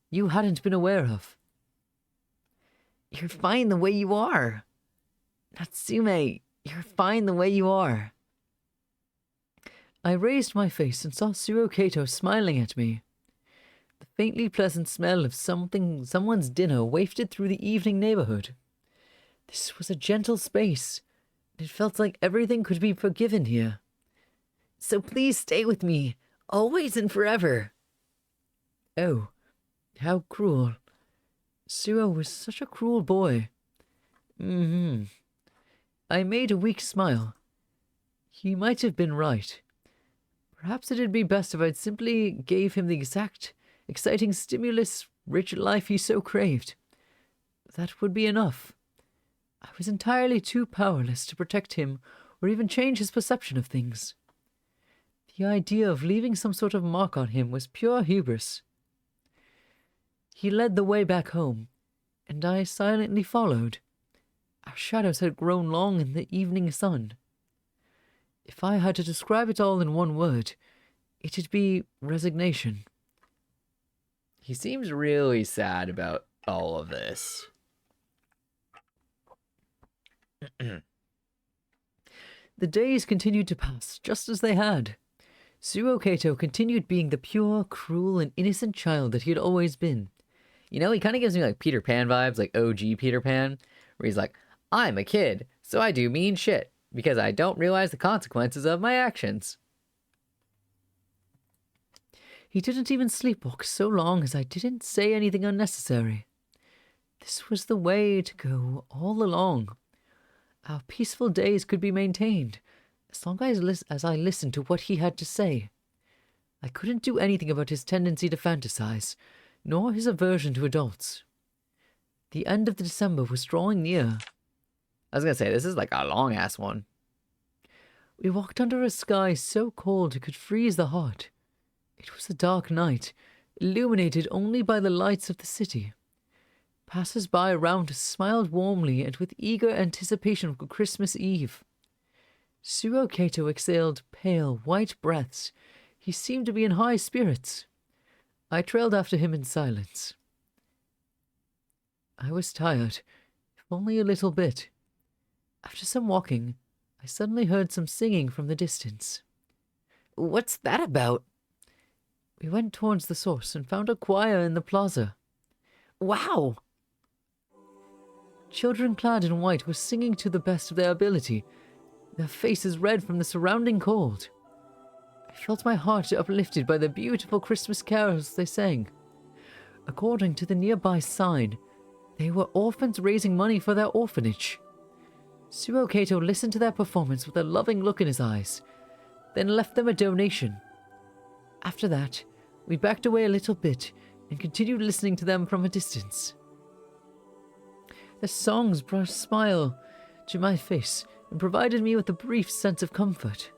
you hadn't been aware of. You're fine the way you are. Natsume, you're fine the way you are. I raised my face and saw Suo Kato smiling at me. The faintly pleasant smell of someone's dinner wafted through the evening neighborhood. This was a gentle space, and it felt like everything could be forgiven here. So please stay with me, always and forever. Oh, how cruel. Suo was such a cruel boy. I made a weak smile. He might have been right. Perhaps it'd be best if I'd simply gave him the exact, exciting stimulus-rich life he so craved. That would be enough. I was entirely too powerless to protect him or even change his perception of things. The idea of leaving some sort of mark on him was pure hubris. He led the way back home, and I silently followed. Our shadows had grown long in the evening sun. If I had to describe it all in one word, it'd be resignation. He seems really sad about all of this. The days continued to pass just as they had. Suo Kato continued being the pure, cruel, and innocent child that he had always been. You know, he kind of gives me like Peter Pan vibes, like OG Peter Pan, where he's like, I'm a kid, so I do mean shit. because I don't realize the consequences of my actions. He didn't even sleepwalk so long as I didn't say anything unnecessary. This was the way to go all along. Our peaceful days could be maintained as long as I listened to what he had to say. I couldn't do anything about his tendency to fantasize, nor his aversion to adults. The end of the December was drawing near. I was gonna say, this is like a long-ass one. We walked under a sky so cold it could freeze the heart. It was a dark night, illuminated only by the lights of the city. Passers-by around us smiled warmly and with eager anticipation for Christmas Eve. Suo Kato exhaled pale, white breaths. He seemed to be in high spirits. I trailed after him in silence. I was tired, if only a little bit. After some walking, I suddenly heard some singing from the distance. What's that about? We went towards the source and found a choir in the plaza. Wow! Children clad in white were singing to the best of their ability, their faces red from the surrounding cold. I felt my heart uplifted by the beautiful Christmas carols they sang. According to the nearby sign, they were orphans raising money for their orphanage. Suo Kato listened to their performance with a loving look in his eyes, then left them a donation. After that, we backed away a little bit and continued listening to them from a distance. Their songs brought a smile to my face and provided me with a brief sense of comfort.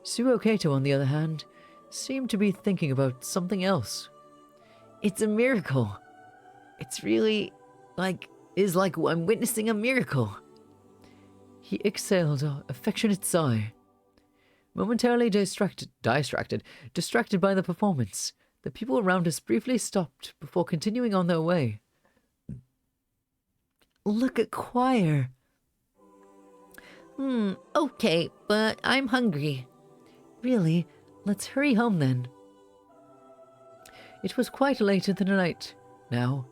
Suo Kato, on the other hand, seemed to be thinking about something else. It's a miracle. It's really like I'm witnessing a miracle. He exhaled an affectionate sigh. Momentarily distracted by the performance, the people around us briefly stopped before continuing on their way. Look at choir. Okay, but I'm hungry. Really? Let's hurry home then. It was quite late in the night now.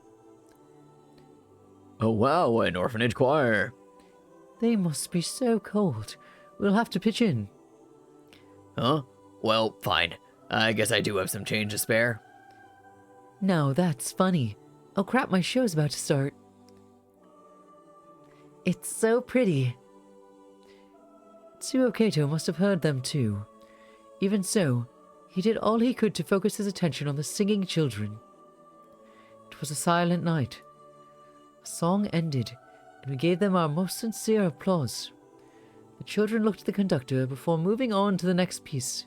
Oh wow, an orphanage choir. They must be so cold. We'll have to pitch in. Huh? Well, fine. I guess I do have some change to spare. Now that's funny. Oh crap, my show's about to start. It's so pretty. Suo Kato must have heard them too. Even so, he did all he could to focus his attention on the singing children. It was a silent night. A song ended, and we gave them our most sincere applause. The children looked at the conductor before moving on to the next piece.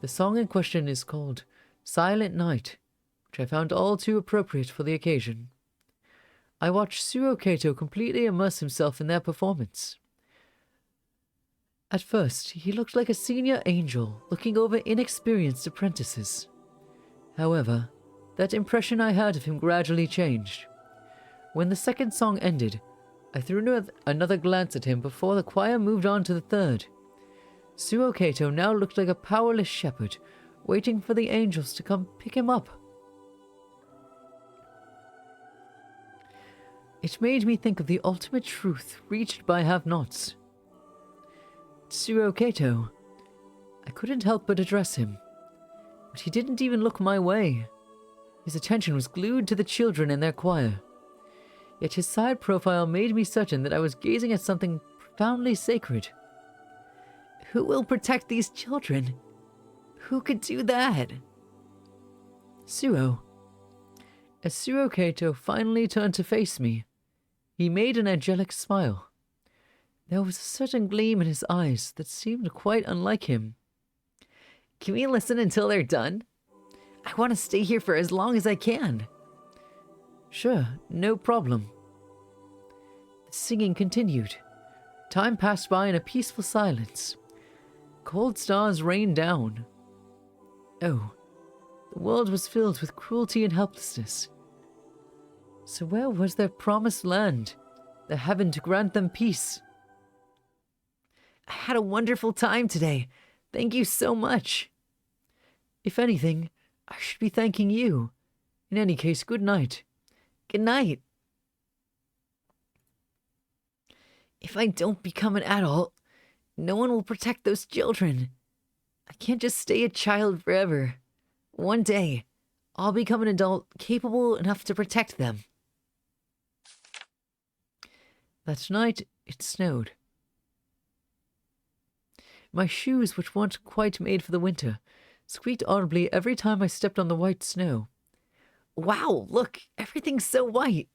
The song in question is called Silent Night, which I found all too appropriate for the occasion. I watched Suo Kato completely immerse himself in their performance. At first, he looked like a senior angel looking over inexperienced apprentices. However, that impression I had of him gradually changed. When the second song ended, I threw another glance at him before the choir moved on to the third. Suo Kato now looked like a powerless shepherd, waiting for the angels to come pick him up. It made me think of the ultimate truth reached by have-nots. Suo Kato. I couldn't help but address him, but he didn't even look my way. His attention was glued to the children and their choir. Yet his side profile made me certain that I was gazing at something profoundly sacred. Who will protect these children? Who could do that? Suo. As Suo Kato finally turned to face me, he made an angelic smile. There was a certain gleam in his eyes that seemed quite unlike him. Can we listen until they're done? I want to stay here for as long as I can. Sure, no problem. The singing continued. Time passed by in a peaceful silence. Cold stars rained down. Oh, the world was filled with cruelty and helplessness. So where was their promised land, the heaven to grant them peace? I had a wonderful time today. Thank you so much. If anything, I should be thanking you. In any case, good night. Good night. If I don't become an adult, no one will protect those children. I can't just stay a child forever. One day, I'll become an adult capable enough to protect them. That night, it snowed. My shoes, which weren't quite made for the winter, squeaked audibly every time I stepped on the white snow. Wow, look, everything's so white.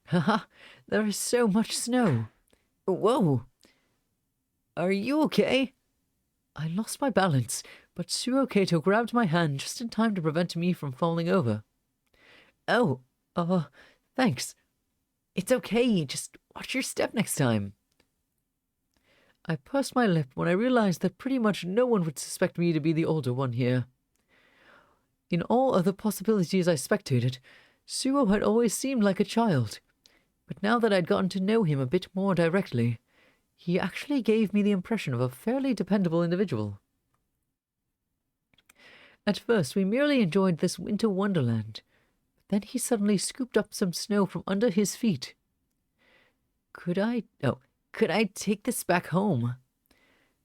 Haha, there is so much snow. Whoa. Are you okay? I lost my balance, but Suo Kato grabbed my hand just in time to prevent me from falling over. Oh, thanks. It's okay, just watch your step next time. I pursed my lip when I realized that pretty much no one would suspect me to be the older one here. In all other possibilities I spectated, Suo had always seemed like a child, but now that I'd gotten to know him a bit more directly, he actually gave me the impression of a fairly dependable individual. At first, we merely enjoyed this winter wonderland, but then he suddenly scooped up some snow from under his feet. Could I take this back home?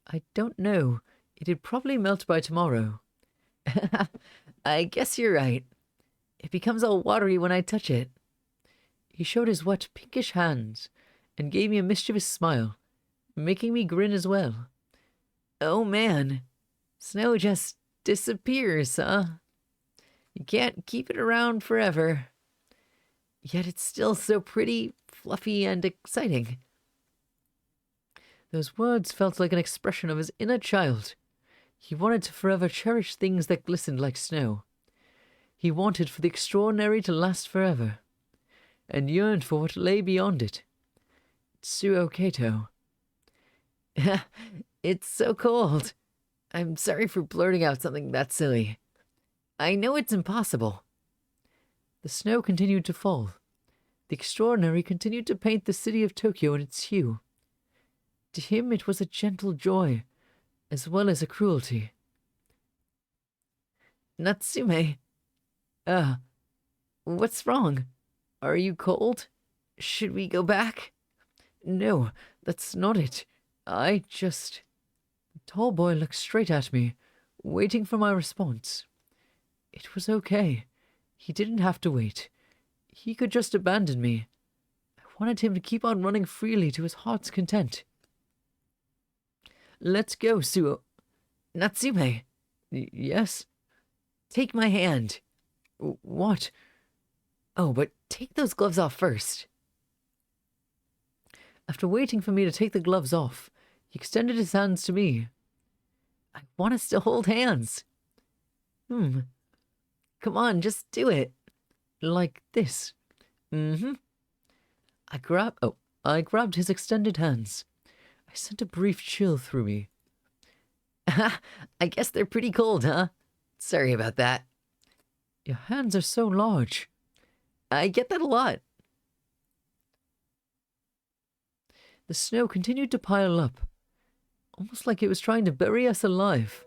I don't know. It'd probably melt by tomorrow. I guess you're right. It becomes all watery when I touch it. He showed his wet, pinkish hands and gave me a mischievous smile, making me grin as well. Oh man, snow just disappears, huh? You can't keep it around forever. Yet it's still so pretty, fluffy, and exciting. Those words felt like an expression of his inner child. He wanted to forever cherish things that glistened like snow. He wanted for the extraordinary to last forever, and yearned for what lay beyond it. Suo Kato. It's so cold. I'm sorry for blurting out something that silly. I know it's impossible. The snow continued to fall. The extraordinary continued to paint the city of Tokyo in its hue. To him it was a gentle joy, as well as a cruelty. Natsume. What's wrong? Are you cold? Should we go back? No, that's not it. The tall boy looked straight at me, waiting for my response. It was okay. He didn't have to wait. He could just abandon me. I wanted him to keep on running freely to his heart's content. Let's go, Suo. Natsume. Yes? Take my hand. What? Oh, but take those gloves off first. After waiting for me to take the gloves off, he extended his hands to me. I want us to hold hands. Come on, just do it. Like this. I grabbed his extended hands. I sent a brief chill through me. I guess they're pretty cold, huh? Sorry about that. Your hands are so large. I get that a lot. The snow continued to pile up, almost like it was trying to bury us alive.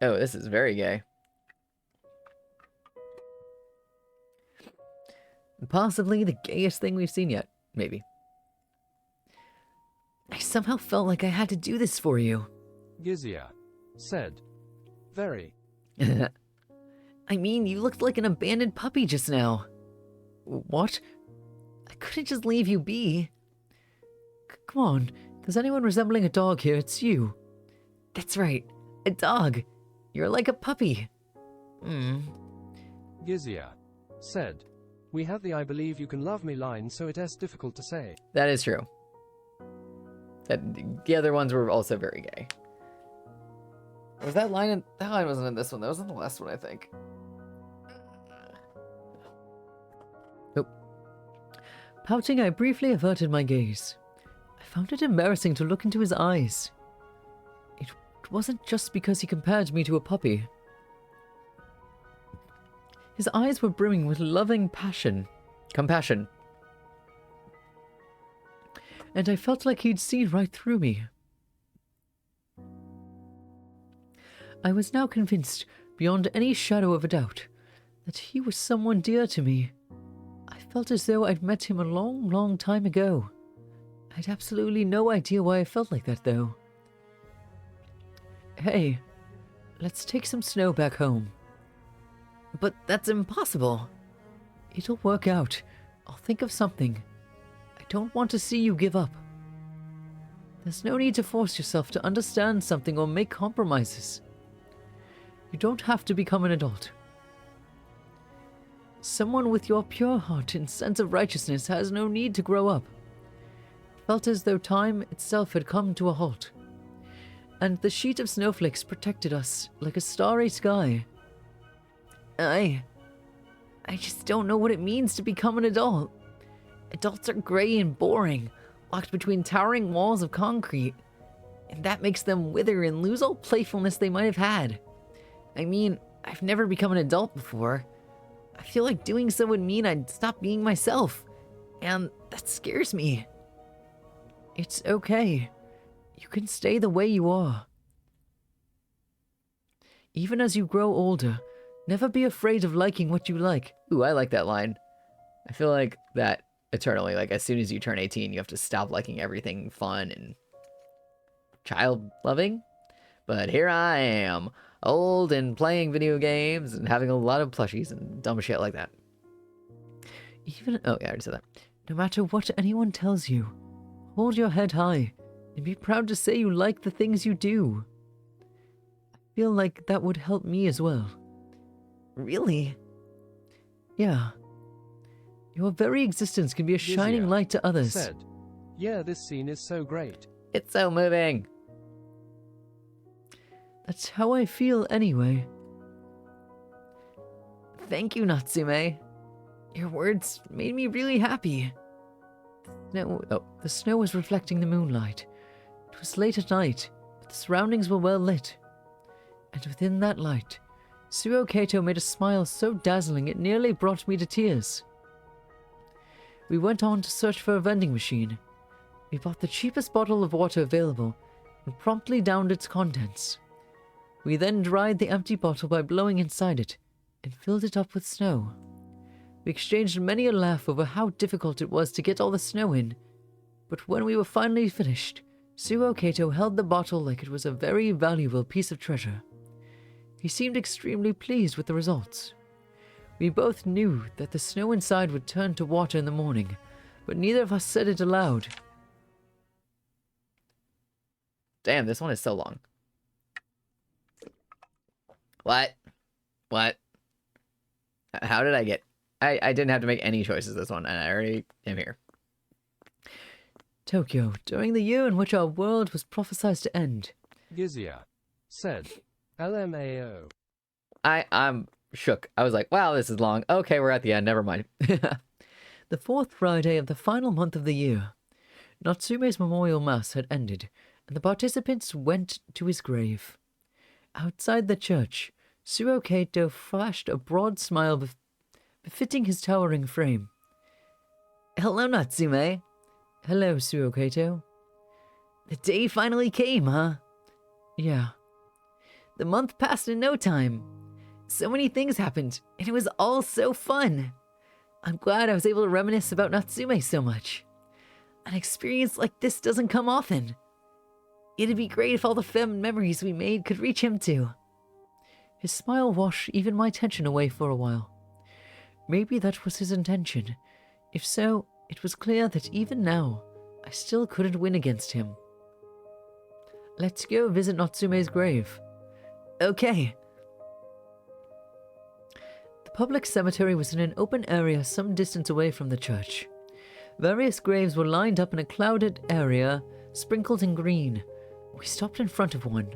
Oh, this is very gay. Possibly the gayest thing we've seen yet, maybe. I somehow felt like I had to do this for you. Gizia said. Very. I mean, you looked like an abandoned puppy just now. What? I couldn't just leave you be. Come on, if there's anyone resembling a dog here, it's you. That's right, a dog. You're like a puppy. Gizia said. We have the I believe you can love me line, so it is difficult to say. That is true. The other ones were also very gay. Was that line in... That line wasn't in this one. That was in the last one, I think. Nope. Pouting, I briefly averted my gaze. I found it embarrassing to look into his eyes. It wasn't just because he compared me to a puppy. His eyes were brimming with loving compassion. And I felt like he'd seen right through me. I was now convinced, beyond any shadow of a doubt, that he was someone dear to me. I felt as though I'd met him a long, long time ago. I'd absolutely no idea why I felt like that, though. Hey, let's take some snow back home. But that's impossible. It'll work out. I'll think of something. I don't want to see you give up. There's no need to force yourself to understand something or make compromises. You don't have to become an adult. Someone with your pure heart and sense of righteousness has no need to grow up. It felt as though time itself had come to a halt, and the sheet of snowflakes protected us like a starry sky. I just don't know what it means to become an adult. Adults are gray and boring, locked between towering walls of concrete, and that makes them wither and lose all playfulness they might have had. I mean, I've never become an adult before. I feel like doing so would mean I'd stop being myself, and that scares me. It's okay. You can stay the way you are. Even as you grow older, never be afraid of liking what you like. Ooh, I like that line. I feel like that eternally, like as soon as you turn 18, you have to stop liking everything fun and child-loving. But here I am, old and playing video games and having a lot of plushies and dumb shit like that. Oh, yeah, I already said that. No matter what anyone tells you, hold your head high and be proud to say you like the things you do. I feel like that would help me as well. Really? Yeah. Your very existence can be a shining Gizia light to others. Said, yeah, this scene is so great. It's so moving. That's how I feel anyway. Thank you, Natsume. Your words made me really happy. The snow was reflecting the moonlight. It was late at night, but the surroundings were well lit. And within that light, Suo Kato made a smile so dazzling it nearly brought me to tears. We went on to search for a vending machine. We bought the cheapest bottle of water available and promptly downed its contents. We then dried the empty bottle by blowing inside it and filled it up with snow. We exchanged many a laugh over how difficult it was to get all the snow in, but when we were finally finished, Suo Kato held the bottle like it was a very valuable piece of treasure. He seemed extremely pleased with the results. We both knew that the snow inside would turn to water in the morning, but neither of us said it aloud. Damn, this one is so long. What? How did I get... I didn't have to make any choices this one, and I already am here. Tokyo, during the year in which our world was prophesied to end. Gizia said, LMAO. I'm shook. I was like, wow, this is long. Okay, we're at the end. Never mind. The fourth Friday of the final month of the year. Natsume's memorial mass had ended, and the participants went to his grave. Outside the church, Suo Kato flashed a broad smile befitting his towering frame. Hello, Natsume. Hello, Suo Kato. The day finally came, huh? Yeah. The month passed in no time. So many things happened, and it was all so fun. I'm glad I was able to reminisce about Natsume so much. An experience like this doesn't come often. It'd be great if all the fun memories we made could reach him too. His smile washed even my tension away for a while. Maybe that was his intention. If so, it was clear that even now, I still couldn't win against him. Let's go visit Natsume's grave. Okay. The public cemetery was in an open area some distance away from the church. Various graves were lined up in a clouded area, sprinkled in green. We stopped in front of one.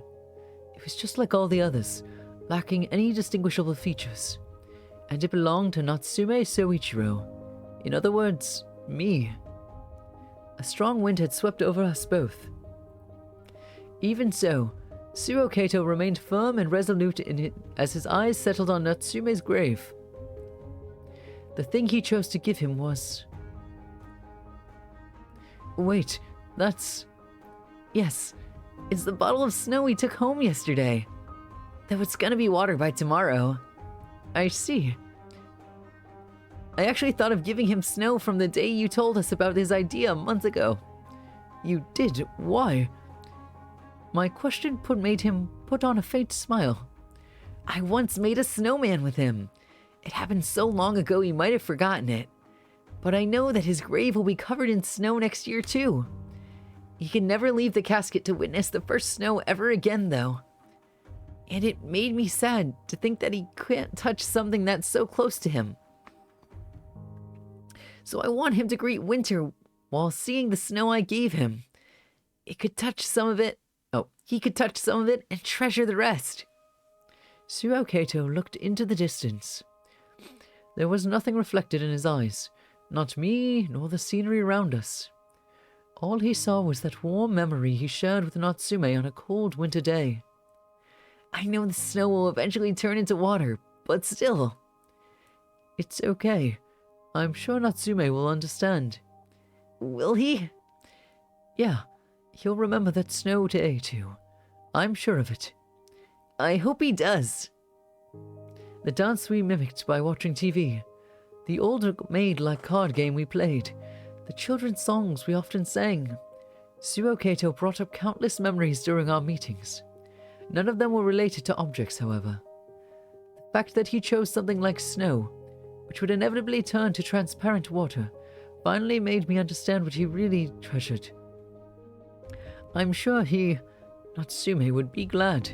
It was just like all the others, lacking any distinguishable features. And it belonged to Natsume Soichiro. In other words, me. A strong wind had swept over us both. Even so, Suo Kato remained firm and resolute in it as his eyes settled on Natsume's grave. The thing he chose to give him was... Wait, that's... Yes, it's the bottle of snow we took home yesterday. Though it's gonna be water by tomorrow. I see. I actually thought of giving him snow from the day you told us about his idea a month ago. You did? Why? My question made him put on a faint smile. I once made a snowman with him. It happened so long ago he might have forgotten it. But I know that his grave will be covered in snow next year too. He can never leave the casket to witness the first snow ever again, though. And it made me sad to think that he can't touch something that's so close to him. So I want him to greet winter while seeing the snow I gave him. He could touch some of it and treasure the rest. Suo Kato looked into the distance. There was nothing reflected in his eyes, not me nor the scenery around us. All he saw was that warm memory he shared with Natsume on a cold winter day. I know the snow will eventually turn into water, but still. It's okay. I'm sure Natsume will understand. Will he? Yeah, he'll remember that snow day too. I'm sure of it. I hope he does. The dance we mimicked by watching TV, the old maid-like card game we played, the children's songs we often sang. Suo Kato brought up countless memories during our meetings. None of them were related to objects, however. The fact that he chose something like snow, which would inevitably turn to transparent water, finally made me understand what he really treasured. I'm sure Natsume, would be glad.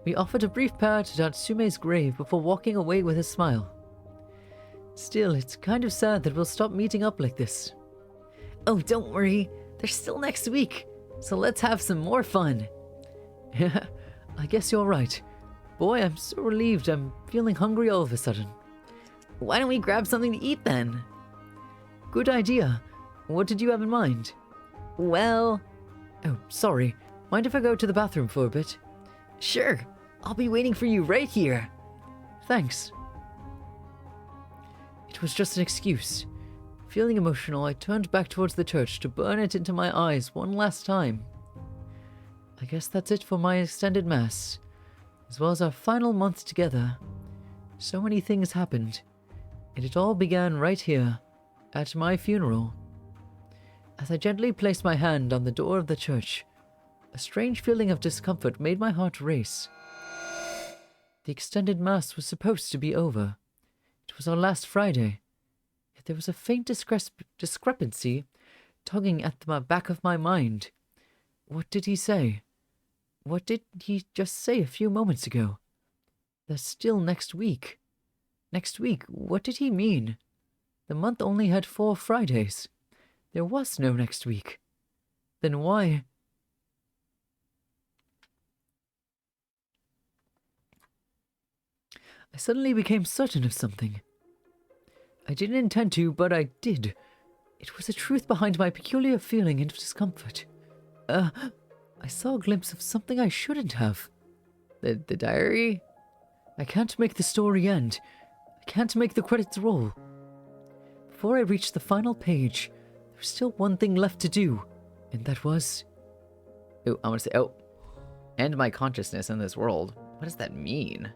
We offered a brief prayer to Natsume's grave before walking away with a smile. Still, it's kind of sad that we'll stop meeting up like this. Oh, don't worry. They're still next week, so let's have some more fun. Yeah, I guess you're right. Boy, I'm so relieved. I'm feeling hungry all of a sudden. Why don't we grab something to eat then? Good idea. What did you have in mind? Well... Oh, sorry. Mind if I go to the bathroom for a bit? Sure. I'll be waiting for you right here. Thanks. It was just an excuse. Feeling emotional, I turned back towards the church to burn it into my eyes one last time. I guess that's it for my extended mass, as well as our final month together. So many things happened, and it all began right here, at my funeral. As I gently placed my hand on the door of the church, a strange feeling of discomfort made my heart race. The extended mass was supposed to be over. It was our last Friday, yet there was a faint discrepancy tugging at the back of my mind. What did he say? What did he just say a few moments ago? There's still next week. Next week, what did he mean? The month only had 4 Fridays. There was no next week. Then why? I suddenly became certain of something. I didn't intend to, but I did. It was the truth behind my peculiar feeling of discomfort. I saw a glimpse of something I shouldn't have. The diary? I can't make the story end. I can't make the credits roll. Before I reached the final page, there was still one thing left to do, and that was... Oh, I want to say, end my consciousness in this world. What does that mean?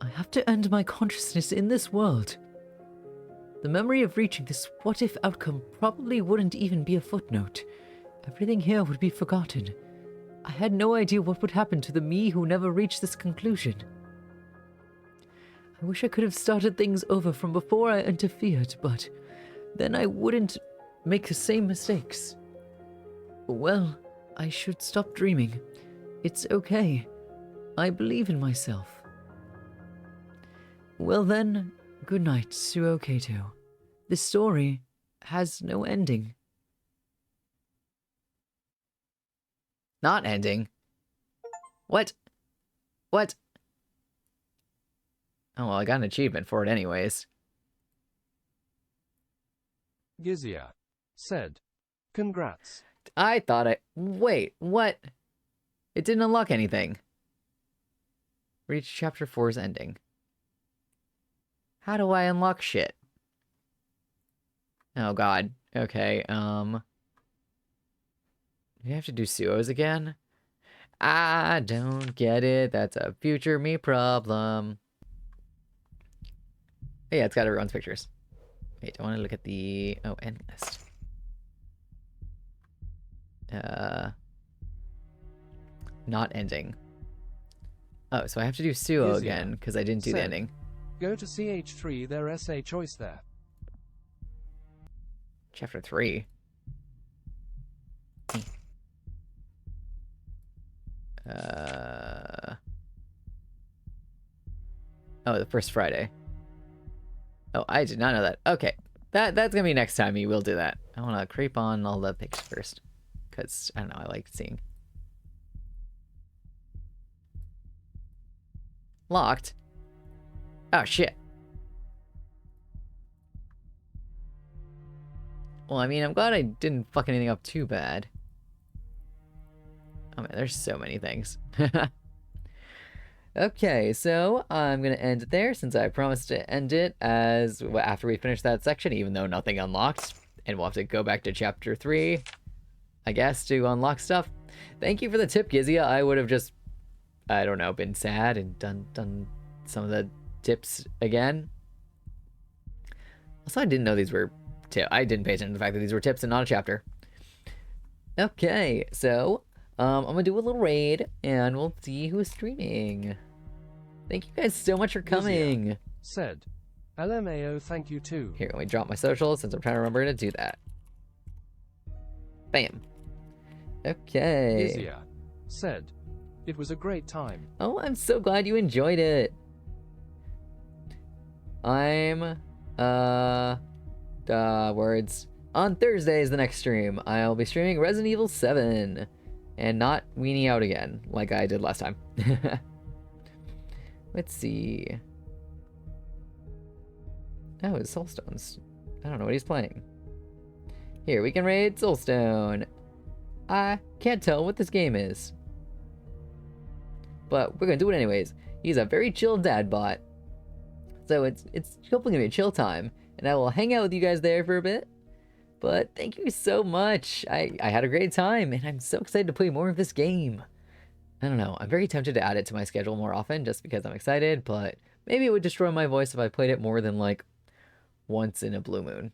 I have to end my consciousness in this world. The memory of reaching this what-if outcome probably wouldn't even be a footnote. Everything here would be forgotten. I had no idea what would happen to the me who never reached this conclusion. I wish I could have started things over from before I interfered, but then I wouldn't make the same mistakes. Well, I should stop dreaming. It's okay. I believe in myself. Well then, good night, Suo Kato. This story has no ending. Not ending? What? What? Oh, well, I got an achievement for it anyways. Gizia said, "Congrats." I thought I... Wait, what? It didn't unlock anything. Reach chapter 4's ending. How do I unlock shit? Oh god. Okay, we have to do Suo's again? I don't get it. That's a future me problem. Oh, yeah, it's got everyone's pictures. Wait, I want to look at the... Oh, end list. Not ending. Oh, so I have to do Suo Gizia again, because I didn't do the said, ending. Go to CH3, their essay choice there. Chapter 3. Oh, the first Friday. Oh, I did not know that. Okay. That's gonna be next time we will do that. I wanna creep on all the pictures first. Because, I don't know, I like seeing. Locked? Oh, shit. Well, I mean, I'm glad I didn't fuck anything up too bad. Oh man, there's so many things. Okay, so I'm gonna end it there since I promised to end it as after we finish that section, even though nothing unlocked, and we'll have to go back to chapter 3, I guess, to unlock stuff. Thank you for the tip, Gizia. I would have just, I don't know, been sad and done some of the tips again. Also, I didn't know these were I didn't pay attention to the fact that these were tips and not a chapter. Okay, so I'm gonna do a little raid and we'll see who is streaming. Thank you guys so much for coming. Said, LMAO, thank you too. Here, let me drop my social since I'm trying to remember to do that. Bam. Okay. Gizia said, it was a great time. Oh, I'm so glad you enjoyed it. I'm words. On Thursday is the next stream. I'll be streaming Resident Evil 7 and not weenie out again like I did last time. Let's see. Oh, it's Soulstone's. I don't know what he's playing. Here, we can raid Soulstone. I can't tell what this game is, but we're gonna do it anyways. He's a very chill dad bot, so it's hopefully gonna be a chill time, and I will hang out with you guys there for a bit. But thank you so much. I had a great time, and I'm so excited to play more of this game. I don't know. I'm very tempted to add it to my schedule more often just because I'm excited, but maybe it would destroy my voice if I played it more than like once in a blue moon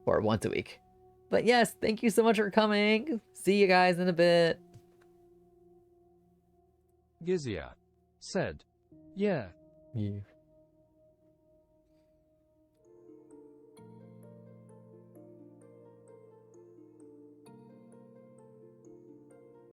or once a week. But yes, thank you so much for coming. See you guys in a bit. Gizia said, yeah. Yeah.